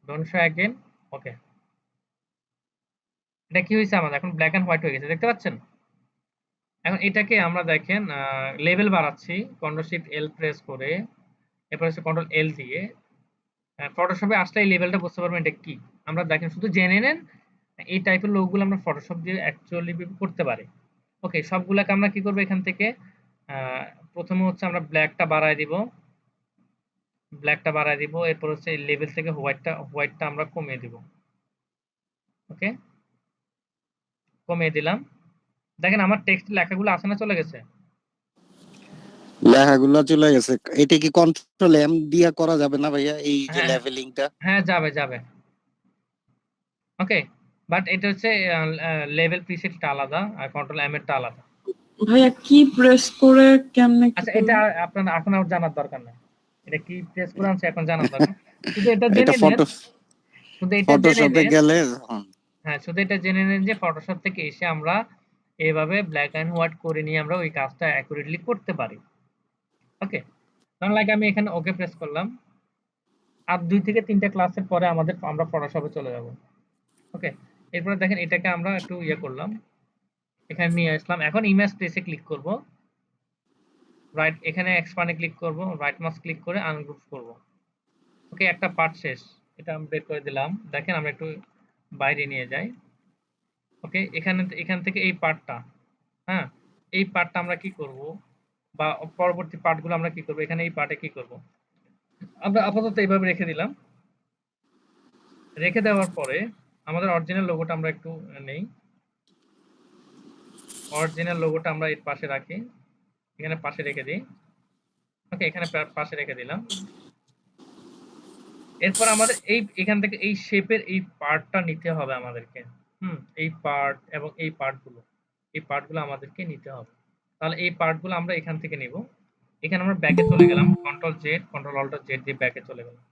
ডোন্ট শো अगेन। ওকে, এটা কি হয়েছে আমাদের এখন ব্ল্যাক এন্ড হোয়াইট হয়ে গেছে। দেখতে পাচ্ছেন? এখন এটাকে আমরা দেখেন লেভেল বাড়াচ্ছি কন্ট্রোল শিফট এল প্রেস করে, এরপর হচ্ছে কন্ট্রোল এল দিয়ে। ফটোশপে আসলে এই লেভেলটা বুঝতে পারবেন এটা কি। আমরা দেখেন শুধু জেনে নেন এই টাইপের লোকগুলো আমরা ফটোশপ দিয়ে অ্যাকচুয়ালি করতে পারি। ওকে, সবগুলাকে আমরা কি করব এখান থেকে প্রথমে হচ্ছে আমরা ব্ল্যাকটা বাড়ায় দিব, এরপর হচ্ছে এই লেভেল থেকে হোয়াইটটা আমরা কমিয়ে দিব। ওকে, কমিয়ে দিলাম। দেখেন আমার টেক্সট লেখাগুলো আসে না চলে গেছে? লেখাগুলো চলে গেছে। এটা কি কন্ট্রোল এম দিয়া করা যাবে না ভাইয়া এই যে হ্যাঁ লেভেলিংটা? হ্যাঁ, যাবে। ওকে, বাট এটা হচ্ছে লেভেল প্রিসেটটা আলাদা আর কন্ট্রোল এম এরটা আলাদা। ভাইয়া কি প্রেস করে কেমনে কি আচ্ছা, করব? এটা আপনার এখন আর জানার দরকার নাই। এটা কি প্রেস করে আনছে এখন জানার দরকার। শুধু এটা এটা জেনে নেন, শুধু এটা জেনে ফটোশপে নেন। গেলে হ্যাঁ, শুধু এটা জেনে নেন যে ফটোশপ থেকে এসে আমরা এভাবে ব্ল্যাক এন্ড হোয়াইট করে নিয়ে আমরা ওই কাজটা অ্যাকুরেটলি করতে পারি। ওকে, কারণ লাইক আমি এখানে ওকে প্রেস করলাম। আর 2 থেকে 3টা ক্লাসের পরে আমরা ফটোশপে চলে যাব। ওকে, এরপরে দেখেন এটাকে আমরা একটু করলাম, এখানে নিয়ে আসলাম। এখন ইমেজ প্লেসে ক্লিক করব, রাইট এখানে এক্সপান্ডে ক্লিক করব, রাইট মাউস ক্লিক করে আনগ্রুপ করব। ওকে, একটা পার্ট শেষ। এটা আমি বের করে দিলাম। দেখেন আমরা একটু বাইরে নিয়ে যাই। ওকে, এখান থেকে এই পার্টটা, হ্যাঁ, এই পার্টটা আমরা কি করব বা পরবর্তী পার্টগুলো আমরা কি করব, এখানে এই পার্টে কি করব আমরা আপাতত এইভাবে রেখে দিলাম। রেখে দেওয়ার পরে আমাদের অরিজিনাল লোগোটা আমরা একটু নেই। অরিজিনাল লোগোটা আমরা এর পাশে রাখি, এখানে পাশে রেখে দিই। ওকে, এখানে পাশে রেখে দিলাম। এরপর আমাদের এখান থেকে এই শেপের এই পার্টটা নিতে হবে আমাদেরকে। এই পার্ট এবং এই পার্টগুলো আমাদেরকে নিতে হবে। তাহলে এই পার্টগুলো আমরা এখান থেকে নিব। এখানে আমরা ব্যাকে চলে গেলাম, control Z control alter Z দিয়ে ব্যাকে চলে গেলাম।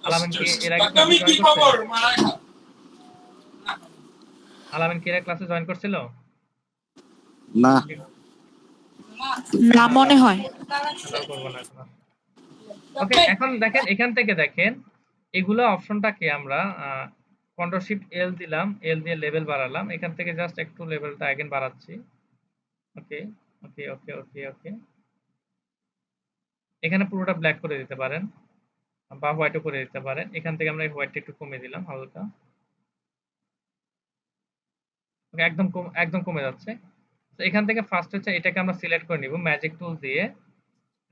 আলামিন কি এর আগে ক্লাসে জয়েন করছে? আলামিন কি এর আগে ক্লাসে জয়েন করছিল? না না মনে হয়। আমরাও করব না এখন। ওকে, এখন দেখেন এখান থেকে দেখেন এগুলো অপশনটাকে আমরা কন্ট্রোল শিফট এল দিলাম, এল দিয়ে লেভেল বাড়ালাম। এখান থেকে জাস্ট একটু লেভেলটা अगेन বাড়াচ্ছি। ওকে ওকে ওকে ওকে ওকে এখানে পুরোটা ব্ল্যাক করে দিতে পারেন বা হোয়াইটও করে দিতে পারেন। এখান থেকে আমরা এই হোয়াইটটা একটু কমিয়ে দিলাম হালকা। ওকে, একদম কমে যাচ্ছে। তো এখান থেকে ফার্স্ট হচ্ছে এটাকে আমরা সিলেক্ট করে নিব ম্যাজিক টুল দিয়ে।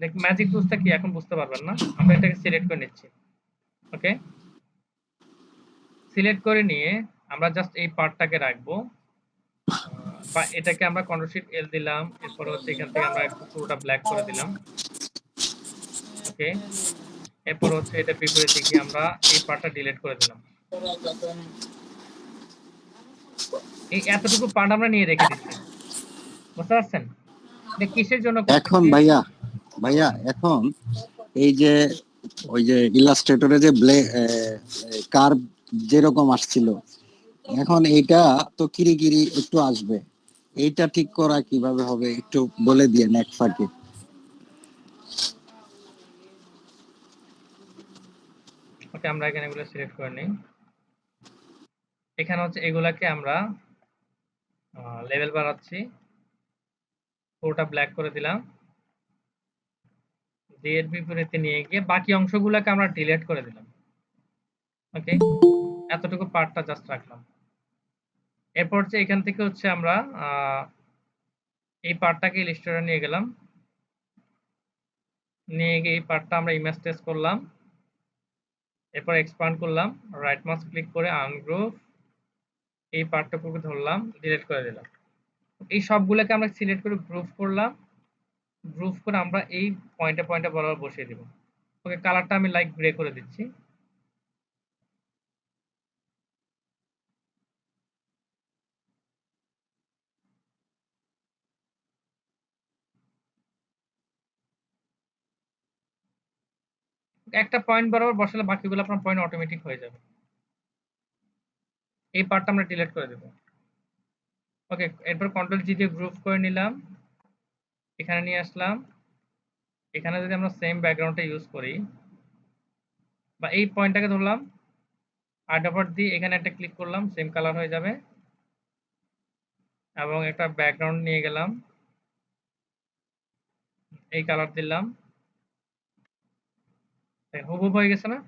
দেখ ম্যাজিক টুলসটা কি এখন বুঝতে পারবেন না, আমরা এটাকে সিলেক্ট করে নিচ্ছি। ওকে, সিলেক্ট করে নিয়ে আমরা জাস্ট এই পার্টটাকে রাখবো, বা এটাকে আমরা কন্ট্রোল শিফট এল দিলাম। এরপর হচ্ছে এখান থেকে আমরা একটু পুরোটা ব্ল্যাক করে দিলাম। ওকে, এরপর হচ্ছে এটা বিপরীতে গিয়ে আমরা এই পার্টটা ডিলিট করে দিলাম। এই এতটুকু পার্ট আমরা নিয়ে রেখে দিচ্ছি, বুঝতে পারছেন? এটা কিসের জন্য করতেছি? এখন ভাইয়া এখন এই যে ওই যে ইলাস্ট্রেটরে যে কার্ভ যেরকম আসছিল, এখন এইটা তো কিরি একটু আসবে, এইটা ঠিক করা কিভাবে হবে একটু বলে দিয়ে এক ফাঁকে। ওকে, আমরা এখানে এগুলো সিলেক্ট করে নিই। এখানে হচ্ছে এগুলাকে আমরা লেভেল বাড়াচ্ছি, পুরোটা ব্ল্যাক করে দিলাম। দিয়ে এর বিপরীতে নিয়ে গিয়ে বাকি অংশগুলোকে আমরা ডিলিট করে দিলাম। ওকে, এতটুকু পার্টটা জাস্ট রাখলাম। এরপর হচ্ছে এখান থেকে হচ্ছে আমরা এই পার্টটাকে ইলাস্ট্রেটরে নিয়ে গেলাম, নিয়ে গিয়ে এই পার্টটা আমরা ইমেজ টেস্ট করলাম। এরপর এক্সপান্ড করলাম, রাইট মাউস ক্লিক করে আনগ্রুপ, এই পার্টটুকুকে ধরলাম, ডিলিট করে দিলাম। এই সবগুলোকে আমরা সিলেক্ট করে গ্রুপ করলাম, গ্রুপ করে আমরা এই পয়েন্টে বরাবর বসিয়ে দিব। ওকে, কালারটা আমি লাইট গ্রে করে দিচ্ছি। একটা পয়েন্ট বরাবর বসালে বাকিগুলো আপনার পয়েন্ট অটোমেটিক হয়ে যাবে। এই পার্টটা আমরা ডিলিট করে দেব। ওকে, এরপর কন্ট্রোল জি দিয়ে গ্রুপ করে নিলাম, এখানে নিয়ে আসলাম। এখানে যদি আমরা সেম ব্যাকগ্রাউন্ডটা ইউজ করি, বা এই পয়েন্টটাকে ধরলাম, আর ডবল দিয়ে এখানে একটা ক্লিক করলাম, সেম কালার হয়ে যাবে। এবং একটা ব্যাকগ্রাউন্ড নিয়ে গেলাম, এই কালার দিলাম, হুবহু হয়ে গেছে না?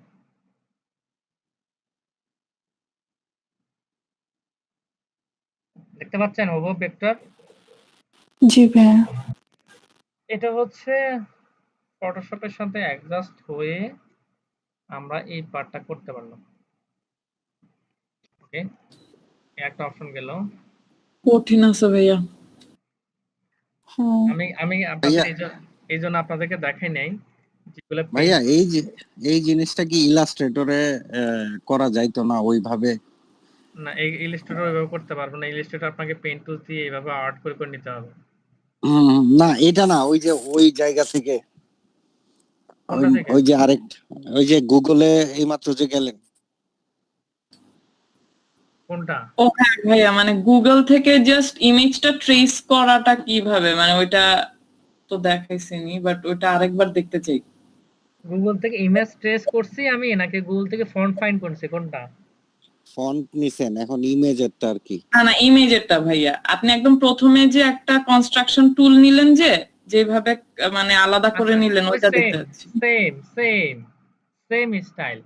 দেখতে পাচ্ছেন হুবহু ভেক্টর? জি ভাইয়া। এটা হচ্ছে ফটোশপের সাথে অ্যাডজাস্ট হয়ে আমরা এই পার্টটা করতে পারলাম। ওকে, একটা অপশন গেল। কঠিন আছে ভাইয়া। হ্যাঁ আমি আপনাদের এই জন্য আপনাদেরকে দেখাই নাই যেগুলো ভাইয়া এই জিনিসটা কি ইলাস্ট্রেটরে করা যাইতো না ওইভাবে? না, এই ইলাস্ট্রেটর ওইভাবে করতে পারবো না। ইলাস্ট্রেটর আপনাকে পেইন্ট টুলস দিয়ে এইভাবে আর্ট করে নিতে হবে। না এটা না, ওই যে ওই জায়গা থেকে, কোনটা থেকে? ওই যে ওই যে গুগলে এইমাত্র যে গেলেন, কোনটা? ও হ্যাঁ ভাইয়া, মানে গুগল থেকে জাস্ট ইমেজটা ট্রেস করাটা কিভাবে, মানে ওইটা তো দেখাইছিনি, বাট ওইটা আরেকবার দেখতে চাই। গুগল থেকে ইমেজ ট্রেস করছি আমি, নাকি গুগল থেকে ফন্ট ফাইন্ড করছি? কোনটা? ফন্ট নিছেন, এখন ইমেজেরটা আর কি। না ইমেজেরটা ভাইয়া, আপনি একদম প্রথমে যে একটা কনস্ট্রাকশন টুল নিলেন, যেভাবে মানে আলাদা করে নিলেন, ওইটা দেখতে যাচ্ছি। Same style.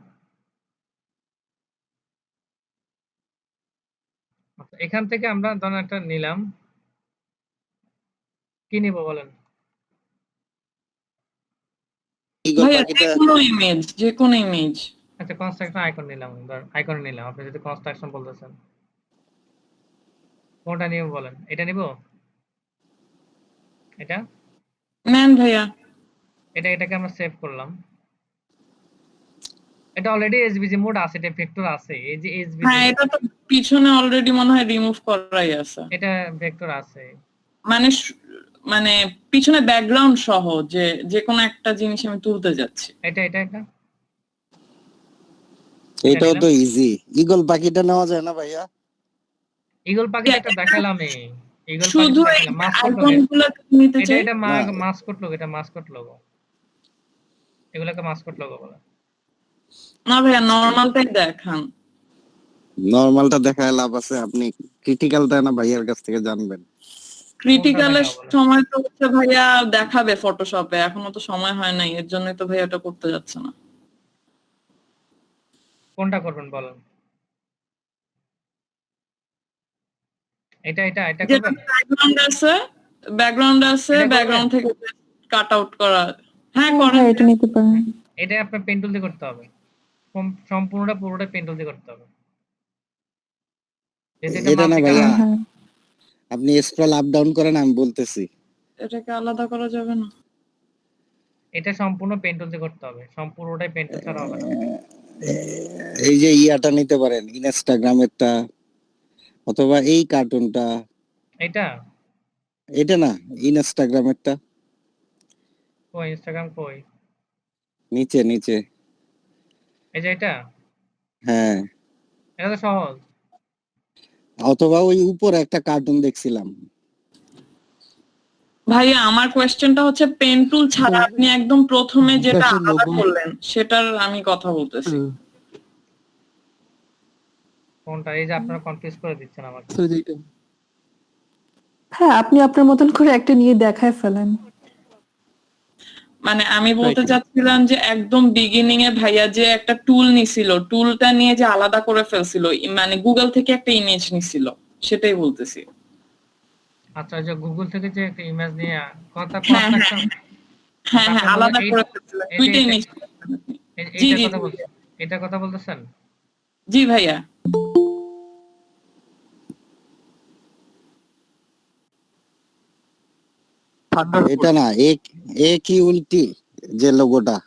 আচ্ছা, এখান থেকে আমরা ধরেন একটা নিলাম, কি নিব বলেন? ভাইয়া যে কোনো ইমেজ। আচ্ছা, কনস্ট্রাকশন আইকন নিলাম, আইকন নিলাম। আপনি যদি কনস্ট্রাকশন বলতেছেন, কোনটা নিব বলেন? এটা নিব? এটা নেন ভাইয়া। এটাকে আমরা সেভ করলাম। এটা অলরেডি এসভিজি মোড আছে, এটা ভেক্টর আছে। এই যে এসভিজি, হ্যাঁ এটা তো পিছনে অলরেডি মনে হয় রিমুভ করাই আছে। এটা ভেক্টর আছে, মানে পিছনে ব্যাকগ্রাউন্ড সহ যে কোনো একটা জিনিস আমি তুলতে যাচ্ছি। এটা এটাও তো ইজি। ঈগল পাখিটা নেওয়া যায় না ভাইয়া? ঈগল পাখিটা একটা দেখালামই। ঈগল শুধু পাখিটা এই দেখালাম মাস্কট লোগো। আইকনগুলো নিতে চাই। এটা না। মাস্কট লোগো, এটা মাস্কট লোগো। এগুলোকে মাস্কট লোগো বলে। না ভাইয়া নরমালটাই দেখান। নরমালটা দেখায় লাভ আছে? আপনি ক্রিটিক্যালটা না ভাইয়ার কাছ থেকে জানবেন। ক্রিটিক্যালের দেখাবো বলো? সময় তো হচ্ছে ভাইয়া দেখাবে ফটোশপে, এখনো তো সময় হয় নাই, এর জন্যই তো ভাইয়া এটা করতে যাচ্ছে না। কোনটা করবেন বলেন? এটা যেটা করবেন? ব্যাকগ্রাউন্ড আছে, এটা করবেন? ব্যাকগ্রাউন্ড থেকে কাট আউট করা। হ্যাঁ হ্যাঁ করেন। ভাই, এটা নিতে পারেন। এটা আপনার পেন টুল দিয়ে করতে হবে। পুরোটা পেন টুল দিয়ে করতে হবে। যেহেতু এটা এটা না মাল্টি ভাইয়া, কালার। হ্যাঁ আপনি স্ক্রল আপ ডাউন করেন, আমি বলতেছি। এটাকে আলাদা করা যাবে না? এটা সম্পূর্ণ পেন টুল দিয়ে করতে হবে। সম্পূর্ণটাই পেন টুল ছাড়া হবে না। এই যে ইয়াটা নিতে পারেন, ইনস্টাগ্রামেরটা অথবা এই কার্টুনটা। এটা এটা না, ইনস্টাগ্রামেরটা কই ইনস্টাগ্রাম কই? নিচে নিচে। এই যে এটা? হ্যাঁ, এটা তো সহজ। অথবা ওই উপরে একটা কার্টুন দেখছিলাম। ভাইয়া আমার কোয়েশ্চেনটা হচ্ছে পেন টুল ছাড়া আপনি একদম প্রথমে যেটা বিকাশের আলাদা লোগো। করলেন সেটার আমি কথা বলতেছি। কোনটা? এই যে আপনারা কনফিউজ করে দিচ্ছেন আমাকে। হ্যাঁ, আপনি আপনার মতন করে একটা নিয়ে দেখায় ফেলেন। মানে আমি বলতে চাচ্ছিলাম যে একদম বিগিনিং এ ভাইয়া যে একটা টুল নিছিল, টুলটা নিয়ে যে আলাদা করে ফেলছিল, মানে গুগল থেকে একটা ইমেজ নিছিল, সেটাই বলতেছি। আচ্ছা, যে গুগল থেকে যে একটা ইমেজ নিয়ে কথা হ্যাঁ একটা হ্যাঁ হ্যাঁ আপনি বললেন আলাদা করে ফেলছিল, দুইটাই নিছিল। জি এইটার জি কথা বলছেন? এটার কথা বলতেছেন? জি ভাইয়া। এটা না, এ কি উল্টি যে লোগোটা।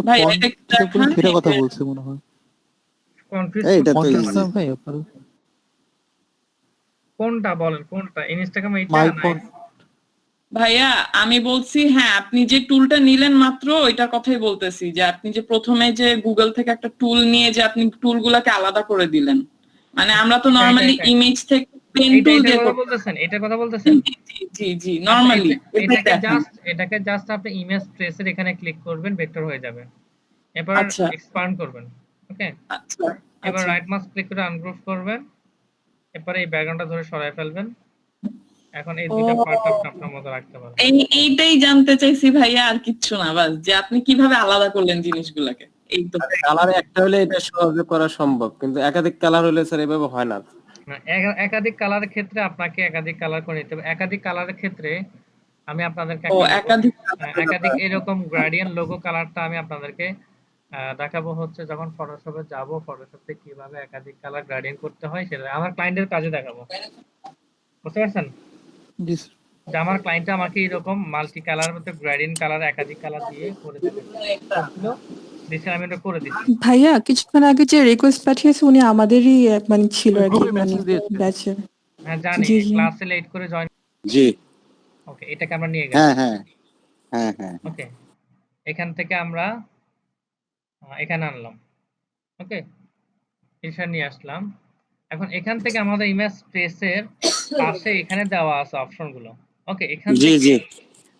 ভাই এটা কি দেখান? সেটা কথা বলছে মনে হয়। কনফিউজ এইটা তো কনফিউজ easy। না ভাই আপনার? কোনটা বলেন? কোনটা? ইনস্টাগ্রাম এইটা মাই না? ফোন। ভাইয়া আমি বলছি হ্যাঁ, আপনি যে টুলটা নিলেন মাত্র ওইটার কথাই বলতেছি, যে আপনি যে প্রথমে যে গুগল থেকে একটা টুল নিয়ে যে আপনি টুলগুলোকে আলাদা করে দিলেন। মানে আমরা তো নরমালি ইমেজ থেকে পেন টুল দিয়ে কথা করতাম। বলতেছেন? এটার কথা বলতেছেন? জি জি নরমালি এটাকে জাস্ট আপনি ইমেজ ট্রেসের এখানে ক্লিক করবেন, ভেক্টর হয়ে যাবে। এবার আচ্ছা এক্সপান্ড করবেন। ওকে? আচ্ছা এবার আচ্ছা। রাইট মাউস ক্লিক করে আনগ্রুপ করবেন। এরপরে এই ব্যাকগ্রাউন্ডটা ধরে সরায় ফেলবেন। এখন এই দুইটা পার্ট আপনি আপনার মতো রাখতে পারেন। এইটাই জানতে চাইছি ভাইয়া, আর কিচ্ছু না, বাস যে আপনি কিভাবে আলাদা করলেন জিনিসগুলোকে। এই তো কালার একটা হলে এটা সহজে করা সম্ভব, কিন্তু একাধিক কালার হলে স্যার এভাবে হয় না। না, একাধিক কালারের ক্ষেত্রে আপনাকে একাধিক কালার করে নিতে হবে। একাধিক কালারের ক্ষেত্রে আমি আপনাদেরকে ও একটা একাধিক একাধিক এরকম গ্রেডিয়েন্ট লোগো কালারটা আমি আপনাদেরকে দেখাবো হচ্ছে যখন ফটোশপে যাব, ফটোশপে কিভাবে একাধিক কালার গ্রেডিয়েন্ট করতে হয় সেটা আমার ক্লায়েন্টের কাজে দেখাবো। বুঝতে পারছেন? যে আমার ক্লায়েন্ট আমাকে এরকম মাল্টি কালার মধ্যে গ্রেডিয়েন্ট কালার একাধিক কালার দিয়ে করে দিতে বলছিল, দিচ্ছেন, আমি এটা করে দিচ্ছি। ভাইয়া কিছুক্ষণ আগে যে রিকোয়েস্ট পাঠিয়েছে উনি আমাদেরই মানে ছিল আর কি, মানে ব্যাচে। হ্যাঁ জানি, জি, জি। ক্লাসে লেট করে জয়েন। জি। ওকে, এটাকে আমরা নিয়ে গেলাম। হ্যাঁ হ্যাঁ হ্যাঁ। ওকে, এখান থেকে আমরা এখানে আনলাম। ওকে, এটা নিয়ে আসলাম। এখন এখান থেকে আমাদের ইমেজ স্পেসের পাশে এখানে দেওয়া আছে অপশনগুলো। ওকে, এখান জি থেকে জি।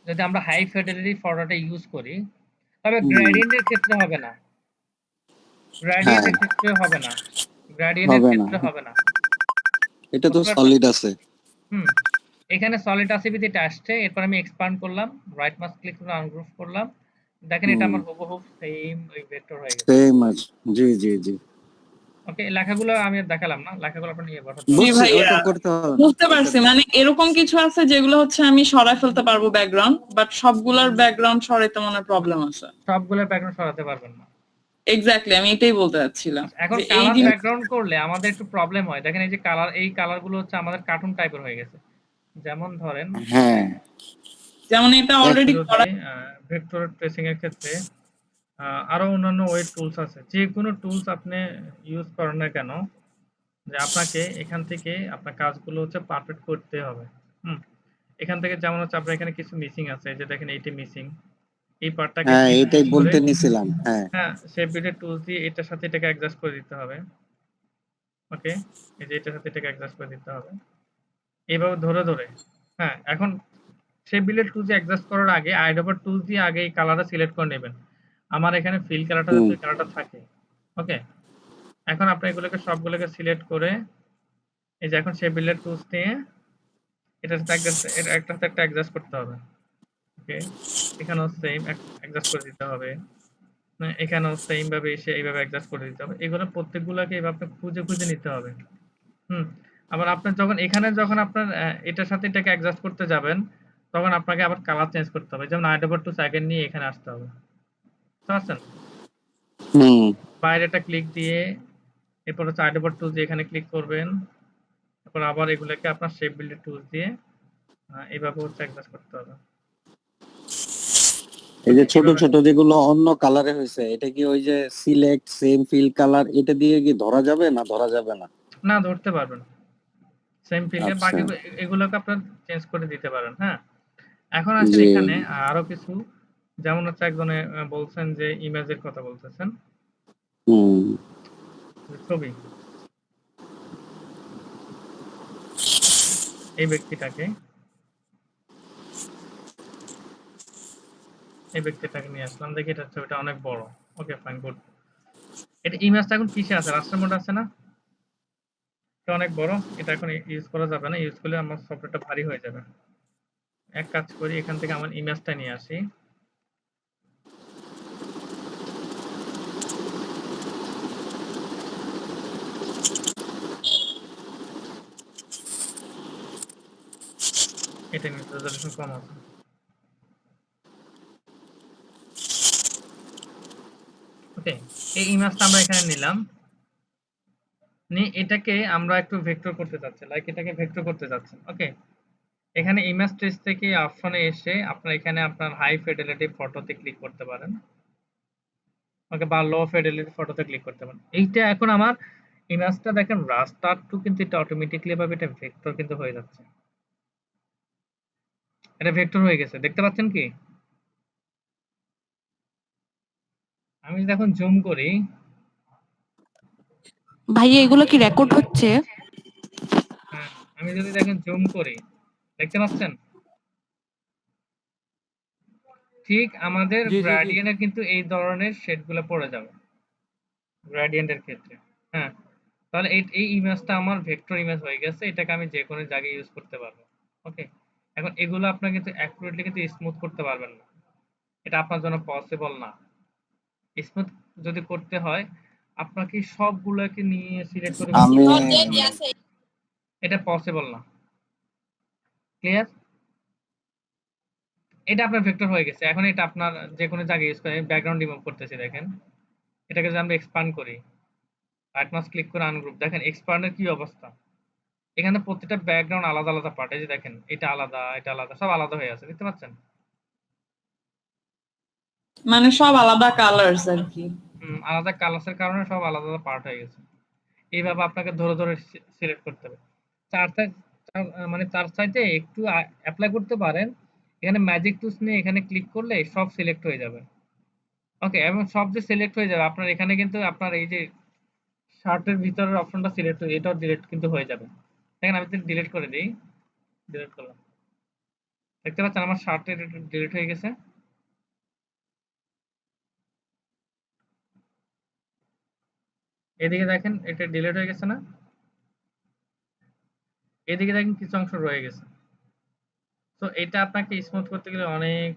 যদি আমরা হাই ফিডেলিটি ফটোটা ইউজ করি, তবে গ্রেডিয়েন্টের ক্ষেত্রে হবে না। গ্রেডিয়েন্টের ক্ষেত্রে হবে না। গ্রেডিয়েন্টের ক্ষেত্রে হবে না। এটা তো সলিড আছে। হুম, এখানে সলিড আসিবিলিটি আসছে। এরপর আমি এক্সপান্ড করলাম, রাইট মাউস ক্লিক করে আনগ্রুপ করলাম। দেখেন এটা আমার হুবহু সেম ওই ভেক্টর হয়ে গেছে। সেম আছে। জি জি জি। ওকে, লেখাগুলো আমি আর দেখালাম না, লেখাগুলো আপনি নিয়ে বসাতে জি পারবেন। ভাইয়া ওটা করতে হবে না। বুঝতে পারছি, মানে এরকম কিছু আছে যেগুলো হচ্ছে আমি সরাই ফেলতে পারবো ব্যাকগ্রাউন্ড, বাট সবগুলোর ব্যাকগ্রাউন্ড সরাইতে মনে প্রবলেম আছে। সবগুলোর ব্যাকগ্রাউন্ড সরাতে পারবেন না। এক্স্যাক্টলি আমি এটাই বলতে চাচ্ছিলাম এখন যে এই কালার জিনিস ব্যাকগ্রাউন্ড করলে আমাদের একটু প্রবলেম হয়। দেখেন এই যে কালার, এই কালারগুলো হচ্ছে আমাদের কার্টুন টাইপের হয়ে গেছে। যেমন ধরেন হ্যাঁ। যেমন এটা অলরেডি করা। ভেক্টর ট্রেসিং এর ক্ষেত্রে আরো অন্যান্য ওয়েব টুলস আছে। যে কোনো টুলস আপনি ইউজ করেন না কেন, যে আপনাকে এখান থেকে আপনার কাজগুলো হচ্ছে পারফেক্ট করতে হবে। এখান থেকে যেমন হচ্ছে আপনার এখানে কিছু মিসিং আছে, এই যে দেখেন এইটি মিসিং, এই পার্টটাকে হ্যাঁ ক্লিক এটাই করে বলতে নিছিলাম। হ্যাঁ হ্যাঁ শেপ বিল্ডের টুলস দিয়ে এটার সাথে এটাকে অ্যাডজাস্ট করে দিতে হবে। ওকে, এই যে এটার সাথে এটাকে অ্যাডজাস্ট করে দিতে হবে এইভাবে ধরে ধরে। হ্যাঁ, এখন শেপ বিল্ডের টুলস দিয়ে অ্যাডজাস্ট করার আগে আইডোবার টুলস দিয়ে আগে এই কালারটা সিলেক্ট করে নেবেন। আমার এখানে ফিল কালারটা হুম যাতে কালারটা থাকে। ওকে, এখন আপনি এগুলোকে সবগুলোকে সিলেক্ট করে এই যে এখন শেপ বিল্ডের টুলস নিয়ে এটার সাথে একটা সাথে একটা অ্যাডজাস্ট করতে হবে। ওকে, এখানেও সেম অ্যাডজাস্ট করে দিতে হবে। এখানেও সেম ভাবে এসে এইভাবে অ্যাডজাস্ট করে দিতে হবে। এগুলো প্রত্যেকগুলোকে এইভাবে আপনাকে খুঁজে খুঁজে নিতে হবে। আবার আপনার যখন আপনার এটার সাথে এটাকে অ্যাডজাস্ট করতে যাবেন, তখন আপনাকে আবার কালার চেঞ্জ করতে হবে। যেমন আইডোবার টু সেকেন্ড নিয়ে এখানে আসতে হবে। বুঝতে পারছেন? হুম বাইরেটা ক্লিক দিয়ে এরপর হচ্ছে আইডোবার টুলস দিয়ে এখানে ক্লিক করবেন। তারপর আবার এগুলোকে আপনার শেপ বিল্ডের টুলস দিয়ে এইভাবে হচ্ছে অ্যাডজাস্ট করতে হবে। এই যে ওকে, ছোট এভাবে ছোট যেগুলো অন্য কালারে হয়েছে এটা কি ওই যে সিলেক্ট সেম ফিল কালার এটা দিয়ে কি ধরা যাবে না ধরা যাবে না? না ধরতে পারবেন সেম ফিলে, আচ্ছা বাকি এগুলোকে আপনার চেঞ্জ করে দিতে পারেন। হ্যাঁ, এখন আসেন জি এখানে আরো কিছু, যেমন হচ্ছে একজনে বলছেন যে ইমেজের কথা বলতেছেন, হুম যে ছবি, এই ব্যক্তিটাকে নিয়ে আসলাম, দেখি এটা ছবিটা অনেক বড়। Okay fine good. এটা ইমেজটা এখন কিসে আছে? রাস্টার মোড আছে না? এটা অনেক বড়, এটা এখন ইউজ করা যাবে না, ইউজ করলে আমার সফটওয়্যারটা ভারী হয়ে যাবে। এক কাজ করি, এখান থেকে আমার ইমেজটা নিয়ে আসি। এটা নিয়ে রেজোলিউশন কম আছে। ওকে, এই ইমেজটা আমরা এখানে নিলাম, নিয়ে এটাকে আমরা একটু ভেক্টর করতে চাচ্ছি, লাইক এটাকে ভেক্টর করতে চাচ্ছেন। ওকে, এখানে ইমেজ ট্রেস থেকে অপশনে এসে আপনার এখানে আপনার হাই ফিডেলিটি ফটোতে ক্লিক করতে পারেন। ওকে, বা লো ফিডেলিটি ফটোতে ক্লিক করতে পারেন। এইটা এখন আমার ইমেজটা দেখেন রাস্টার টু কিন্তু এটা অটোমেটিক্যালি ভাবে এটা ভেক্টর কিন্তু হয়ে যাচ্ছে। এটা ভেক্টর হয়ে গেছে, দেখতে পাচ্ছেন কি? আমি যদি এখন জুম করি, ভাইয়া এগুলো কি রেকর্ড হচ্ছে? হ্যাঁ আমি যদি দেখেন জুম করি, দেখতে পাচ্ছেন? ঠিক আমাদের জি জি জি গ্রেডিয়েন্টের কিন্তু এই ধরনের শেডগুলো পড়ে যাবে গ্রেডিয়েন্টের ক্ষেত্রে। হ্যাঁ, তাহলে এই ইমেজটা আমার ভেক্টর ইমেজ হয়ে গেছে, এটাকে আমি যে কোনো জায়গায় ইউজ করতে পারবো। ওকে, এখন এগুলো আপনার কিন্তু অ্যাকুরেটলি কিন্তু স্মুথ করতে পারবেন না, এটা আপনার জন্য পসিবল না। স্মুথ যদি করতে হয় আপনাকে সবগুলোকে নিয়ে সিলেক্ট করে আমি এটা পসিবল না। ক্লিয়ার? এটা আপনার ভেক্টর হয়ে গেছে, এখন এটা আপনার যে কোনো জায়গায় ইউজ করে। ব্যাকগ্রাউন্ড রিমুভ করতেছি, দেখেন এটাকে যদি আমরা এক্সপান্ড করি, রাইট মাউস ক্লিক করে আনগ্রুপ, দেখেন এক্সপান্ডের কি অবস্থা। এখানে প্রত্যেকটা ব্যাকগ্রাউন্ড আলাদা আলাদা পার্ট, এই যে দেখেন এটা আলাদা, এটা আলাদা, সব আলাদা হয়ে আছে, দেখতে পাচ্ছেন? মানে সব আলাদা কালার্স আর কি। আলাদা কালার্সের কারণে সব আলাদা আলাদা পার্ট হয়ে গেছে। এইভাবে আপনাকে ধরে ধরে সিলেক্ট করতে হবে। চার সাইজ মানে চার সাইজে একটু অ্যাপ্লাই করতে পারেন। এখানে ম্যাজিক টুলস নিয়ে এখানে ক্লিক করলে সব সিলেক্ট হয়ে যাবে। ওকে, এবং সব যে সিলেক্ট হয়ে যাবে আপনার এখানে কিন্তু আপনার এই যে শার্টের ভিতরের অপশনটা সিলেক্ট হয়ে, এটাও ডিলিট কিন্তু হয়ে যাবে। দেখেন আমি যদি ডিলিট করে দিই, ডিলিট করলাম, দেখতে পাচ্ছেন আমার শার্টের ডিলিট হয়ে গেছে। এদিকে দেখেন এটা ডিলিট হয়ে গেছে না? এদিকে দেখেন কিছু অংশ রয়ে গেছে। তো এটা আপনাকে স্মুথ করতে গেলে অনেক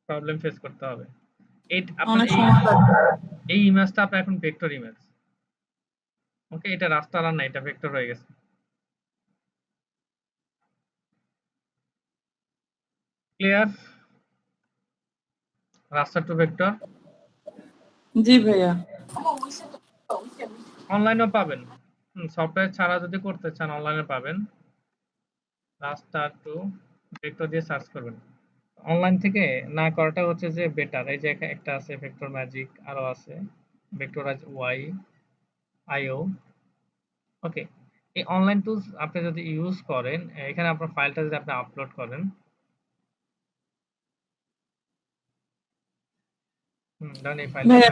প্রবলেম ফেস করতে হবে। আপনার অনেক সময় লাগে। এই ইমেজটা আপনার এখন ভেক্টর ইমেজ। ওকে, এটা রাস্টার আর না, এটা ভেক্টর হয়ে গেছে। ক্লিয়ার? রাস্টার টু ভেক্টর জি ভাইয়া। অনলাইনেও পাবেন। সফটওয়্যার ছাড়া যদি করতে চান অনলাইনে পাবেন। রাস্টার টু ভেক্টর দিয়ে সার্চ করবেন। অনলাইন থেকে না করাটা হচ্ছে যে বেটার। এই যে একটা আছে ভেক্টর ম্যাজিক, আরো আছে ভেক্টরাইজ ওয়াই আইও। ওকে, এই অনলাইন টুলস আপনি যদি ইউজ করেন, এখানে আপনার ফাইলটা যদি আপনি আপলোড করেন, ধরেন এই ফাইলটা ভাইয়া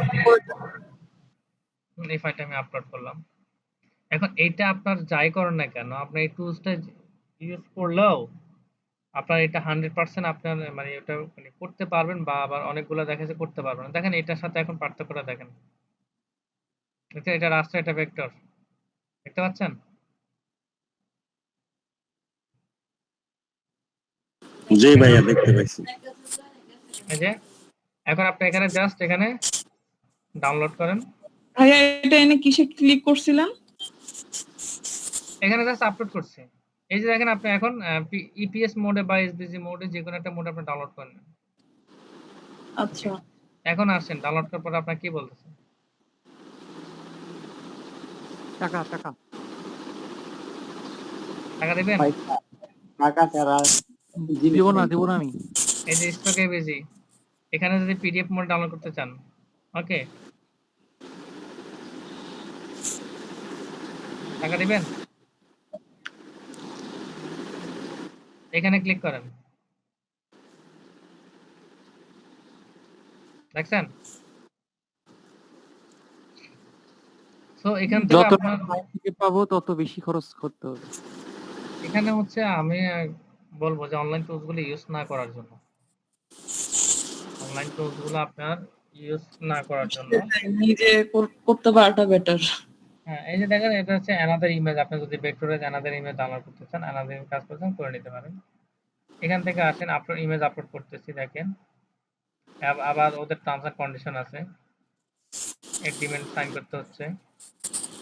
এই ফাইলটা আমি আপলোড করলাম। এখন এইটা আপনার যাই করেন না কেন, আপনি এই টুলসটা ইউজ করলেও আপনার এটা 100% আপনার মানে ওটা মানে করতে পারবেন, বা আবার অনেকগুলো দেখা যাচ্ছে করতে পারবেন না। দেখেন এটার সাথে এখন পার্থক্যটা দেখেন। এটা রাস্টার, এটা ভেক্টর। দেখতে পাচ্ছেন? জি ভাইয়া দেখতে পাইছি। এই যে এখন আপনি এখানে জাস্ট এখানে ডাউনলোড করেন। ভাইয়া এটা এনে কিসে ক্লিক করছিলাম? এখানে জাস্ট আপলোড করছি। এই যে দেখেন আপনি এখন ইপিএস মোডে বা এসবিজি মোডে যেকোনো একটা মোড আপনি ডাউনলোড করে নেন। আচ্ছা এখন আসেন ডাউনলোড করার পর আপনার কি বলতেছে? টাকা টাকা টাকা দিবেন? টাকা ছাড়া দিব না আমি। এই যে স্টক এবিজি, এখানে যদি পিডিএফ মোড ডাউনলোড করতে চান, ওকে, টাকা দিবেন? এখানে ক্লিক করেন। দেখছেন? সো এখান থেকে যত আপনার থেকে পাবো তত বেশি খরচ করতে হবে। এখানে হচ্ছে আমি বলবো যে অনলাইন টুলস গুলো ইউজ না করার জন্য। অনলাইন টুলস গুলো আপনার ইউজ না করার জন্য। নিজে করতে পারাটা বেটার। হ্যাঁ, এই যে দেখেন এটা হচ্ছে অ্যানাদার ইমেজ। আপনি যদি ভেক্টরে অ্যানাদার ইমেজ ডাউনলোড করতে চান, অ্যানাদার কাজ করতে চান, করে নিতে পারেন। এখান থেকে আসেন, আপলোড ইমেজ আপলোড করতেছি, দেখেন আবার ওদের টার্মস এন্ড কন্ডিশন আছে, এগ্রিমেন্ট সাইন করতে হচ্ছে।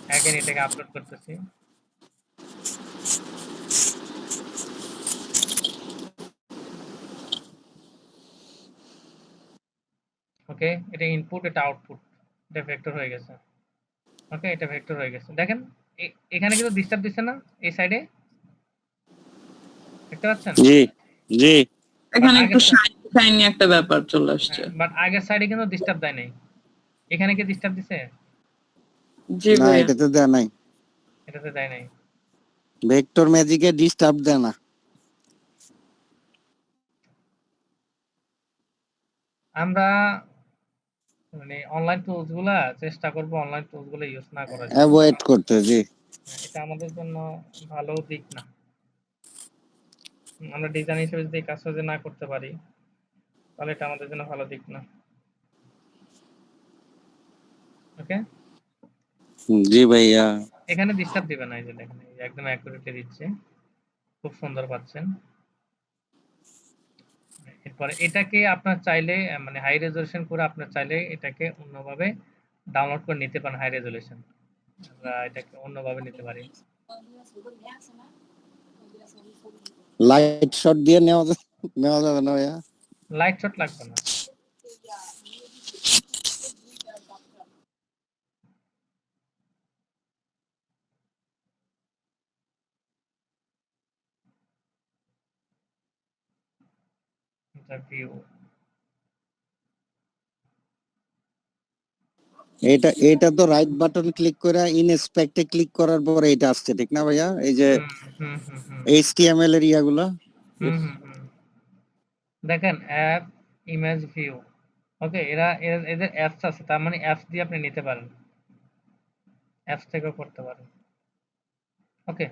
অ্যাগেন এটাকে আপলোড করতেছি। ওকে, এটা ইনপুট, এটা আউটপুট, এটা ভেক্টর হয়ে গেছে। ওকে, এটা ভেক্টর হয়ে গেছে। দেখেন এখানে কিন্তু ডিস্টার্ব দিচ্ছে না এই সাইডে, দেখতে পাচ্ছেন? জি জি। এখানে একটু আগের শাইনি একটা ব্যাপার চলে আসছে। বাট আগের সাইডে কিন্তু ডিস্টার্ব দেয় নাই। এখানে কি ডিস্টার্ব দিছে? জি না, ভাইয়া এটাতে দেয় নাই। এটাতে দেয় নাই। ভেক্টর ম্যাজিকে ডিস্টার্ব দেয় না। আমরা মানে অনলাইন টুলস গুলা চেষ্টা করব অনলাইন টুলস গুলো ইউজ না করার জন্য। অ্যাভয়েড করতে, জি। এটা আমাদের জন্য ভালো দিক না। আমরা ডিজাইন হিসেবে যদি এই কাজটা যদি না করতে পারি, তাহলে এটা আমাদের জন্য ভালো দিক না। ওকে, জি ভাইয়া। এখানে ডিস্টার্ব দিবে না। এই যে দেখেন, এই যে একদম অ্যাকুরেটলি দিচ্ছে, খুব সুন্দর পাচ্ছেন। এরপরে এটাকে আপনার চাইলে মানে হাই রেজলিউশন করে আপনার চাইলে এটাকে অন্যভাবে ডাউনলোড করে নিতে পারেন। হাই রেজলিউশন আমরা এটাকে অন্যভাবে নিতে পারি। লাইট শট দিয়ে নেওয়া যাবে না ভাইয়া? লাইট শট লাগবে না। এটা ভিউ, এটা তো রাইট বাটন ক্লিক করে ইনস্পেক্টে ক্লিক করার পরে এটা আসছে, ঠিক না ভাইয়া? এই যে হুম হুম হুম এইচটিএমএল এর ইয়াগুলা। হুম হুম হুম। দেখেন অ্যাপ, ইমেজ, ভিউ। ওকে, এদের অ্যাপস আছে, তার মানে অ্যাপস দিয়ে আপনি নিতে পারেন, অ্যাপস থেকেও করতে পারেন। ওকে,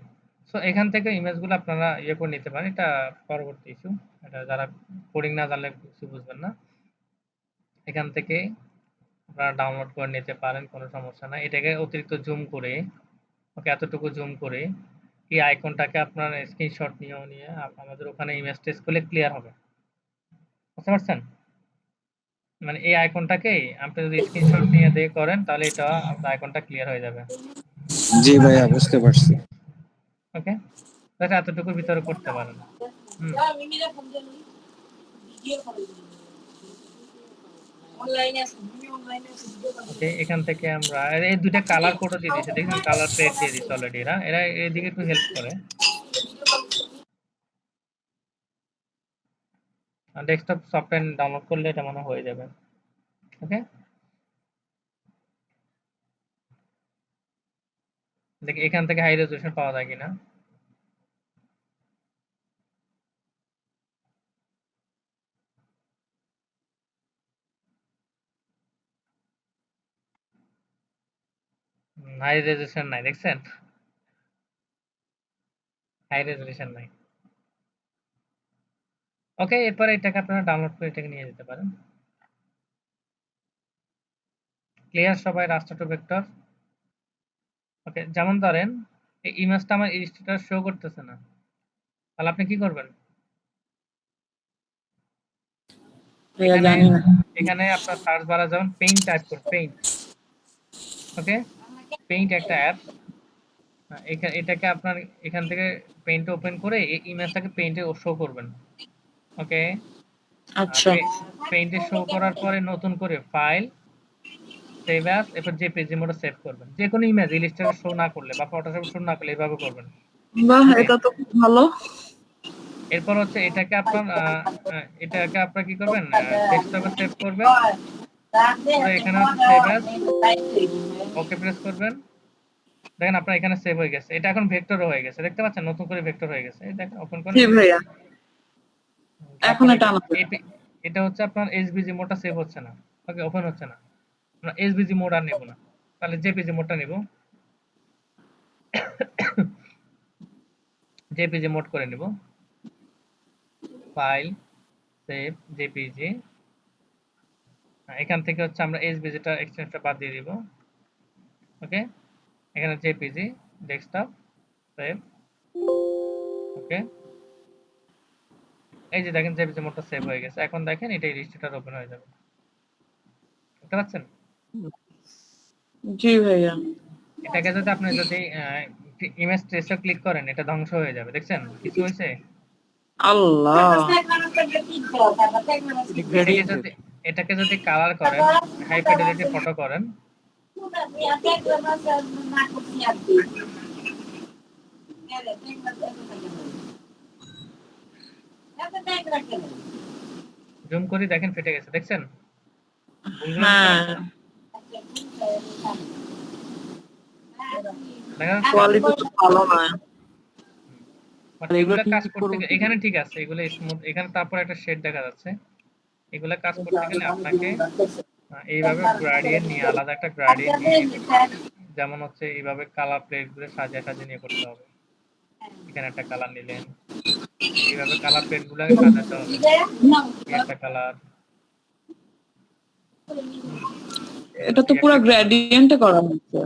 সো এখান থেকে ইমেজগুলো আপনারা ইয়ে করে নিতে পারেন। এটা পরবর্তী ইস্যু, এটা যারা কোডিং না জানলে কিছু বুঝবেন না। এখান থেকে আপনারা ডাউনলোড করে নিতে পারেন, কোনো সমস্যা নাই। এটাকে অতিরিক্ত জুম করে, ওকে, এতটুকু জুম করে এই আইকনটাকে আপনার স্ক্রিনশট নিয়ে আমাদের ওখানে ইমেজ টেস্ট করলে ক্লিয়ার হবে। বুঝতে পারছেন? মানে এই আইকনটাকে আপনি যদি স্ক্রিনশট নিয়ে দিয়ে করেন, তাহলে এটা আপনার আইকনটা ক্লিয়ার হয়ে যাবে। জি ভাইয়া, বুঝতে পারছি। ওকে, তাহলে এতটুকুর ভিতরে করতে পারেন। হুম, ওকে, এখান থেকে আমরা এই দুইটা কালার কোডও দিয়ে দিয়েছে, দেখুন কালার প্লেট দিয়ে দিয়েছে অলরেডি। এরা এদিকে একটু হেল্প করে। ডেস্কটপ সফটওয়্যার ডাউনলোড করলে এটা মনে হয়ে যাবে। ওকে, দেখি এখান থেকে হাই রেজলিউশন পাওয়া যায় কিনা। হাই রেজোলিউশন নাই, দেখছেন? হাই রেজোলিউশন নাই। ওকে, এরপরে এটাকে আপনারা ডাউনলোড করে এটাকে নিয়ে যেতে পারেন। ক্লিয়ার সবাই রাস্টার টু ভেক্টর? ওকে, যেমন ধরেন এই ইমেজটা আমার ইলাস্ট্রেটর শো করতেছে না, তাহলে আপনি কি করবেন? ভাইয়া এখানে জানি না। এখানে আপনার সার্চ বারে যাবেন, পেইন্ট টাইপ করুন, পেইন্ট। ওকে, পেইন্ট একটা অ্যাপ। এটাকে আপনার এখান থেকে পেইন্ট ওপেন করে এই ইমেজটাকে পেইন্টে শো করবেন। ওকে, আচ্ছা পেইন্টে শো করার পরে নতুন করে ফাইল, সেভ অ্যাজ, এরপর জেপিজি মোডে সেভ করবেন। যে কোনো ইমেজ ইলাস্ট্রেটর শো না করলে বা ফটোশপ শো না করলে এভাবে করবেন। বাহ, Okay? এটা তো খুব ভালো। এরপর হচ্ছে এটাকে আপনার কি করবেন, ডেস্কটপে সেভ করবেন, পরে এখানে হচ্ছে সেভ অ্যাজ, ওকে প্রেস করবেন। দেখেন আপনার এখানে সেভ হয়ে গেছে, এটা এখন ভেক্টর হয়ে গেছে, দেখতে পাচ্ছেন? নতুন করে ভেক্টর হয়ে গেছে, এই দেখেন, ওপেন করেন। জি ভাইয়া, এখন তারপরে এটা আমাকে এটা হচ্ছে আপনার এসভিজি মোডটা সেভ হচ্ছে না, ওকে, ওপেন হচ্ছে না। আমরা এসভিজি মোড আর নেব না, তাহলে জেপিজি মোডটা নেব। জেপিজি মোড করে নেব, ফাইল, সেভ, জেপিজি। এখান থেকে হচ্ছে আমরা এসভিজিটা এক্সটেনশনটা বাদ দিয়ে দিব। ওকে, এখানে জেপিজি, ডেস্কটপ, সেভ। ওকে, এই যে দেখেন জেপিজি মোডটা সেভ হয়ে গেছে। এখন দেখেন এটা ইলাস্ট্রেটর ওপেন হয়ে যাবে, দেখতে পাচ্ছেন? জি ভাইয়া। এটাকে যদি ইমেজ ট্রেসে ক্লিক করেন, এটা ধ্বংস হয়ে যাবে, দেখছেন? কিছু হয়েছে? আল্লাহ, এটাকে যদি কালার করেন, হাই ফিডেলিটি ফটো করেন, জুম করি, দেখেন ফেটে গেছে, দেখছেন? ভুলগুলো দেখতে হ্যাঁ, পাচ্ছেন? দেখা যাচ্ছে? কোয়ালিটি তো ভালো না। But এগুলো এগুলা ঠিক কাজ করতে করবো কি? এখানে ঠিক আছে, এগুলো স্মুথ। এখানে তারপর একটা শেড দেখা যাচ্ছে। এগুলা কাজ করতে গেলে আপনাকে এইভাবে গ্রেডিয়েন্ট নিয়ে, আলাদা একটা গ্রেডিয়েন্ট নিয়ে নিতে হবে। যেমন হচ্ছে এইভাবে কালার প্লেট গুলো সাজিয়ে সাজিয়ে নিয়ে করতে হবে। এখানে একটা কালার নিলেন, এইভাবে কালার প্লেট গুলো সাজাতে হবে, এই একটা কালার, এটা তো পুরো গ্রেডিয়েন্টে করা হচ্ছে।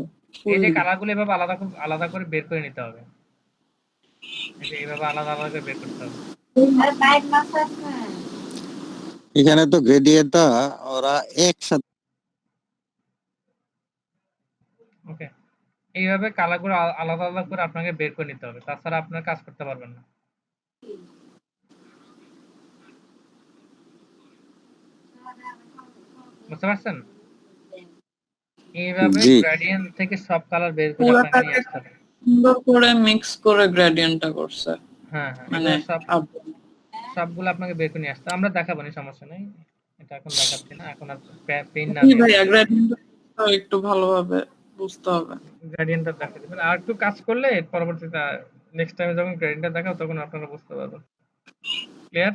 এই যে কালার গুলো এভাবে আলাদা করে বের করে নিতে হবে। এই যে এইভাবে আলাদা আলাদা করে বের করতে হবে। এখানে তো গ্রেডিয়েন্টটা ওরা একসাথে ওকে, এইভাবে কালার গুলো আলাদা আলাদা করে আপনাকে বের করে নিতে হবে, তাছাড়া আপনার কাজ করতে পারবেন না। বুঝতে পারছেন? এইভাবে জি গ্রেডিয়েন্ট থেকে সব কালার বের করে আপনাকে নিয়ে পুরাটাকে আসতে হবে। সুন্দর করে মিক্স করে গ্রেডিয়েন্টটা করছে, হ্যাঁ, মানে এগুলো সবগুলো আপনাকে বের করে নিয়ে আসতে হবে। আমরা দেখাবো না, সমস্যা নেই। এটা এখন দেখাচ্ছি না, এখন আর পেন না জি দিয়ে ভাইয়া, গ্রেডিয়েন্টটা একটু ভালোভাবে বুঝতে হবে। গ্রেডিয়েন্টটা দেখা দিবেন। আর একটু কাজ করলে পরবর্তীতে নেক্সট টাইমে যখন গ্রেডিয়েন্টটা দেখাবো তখন আপনারা বুঝতে পারবেন। ক্লিয়ার?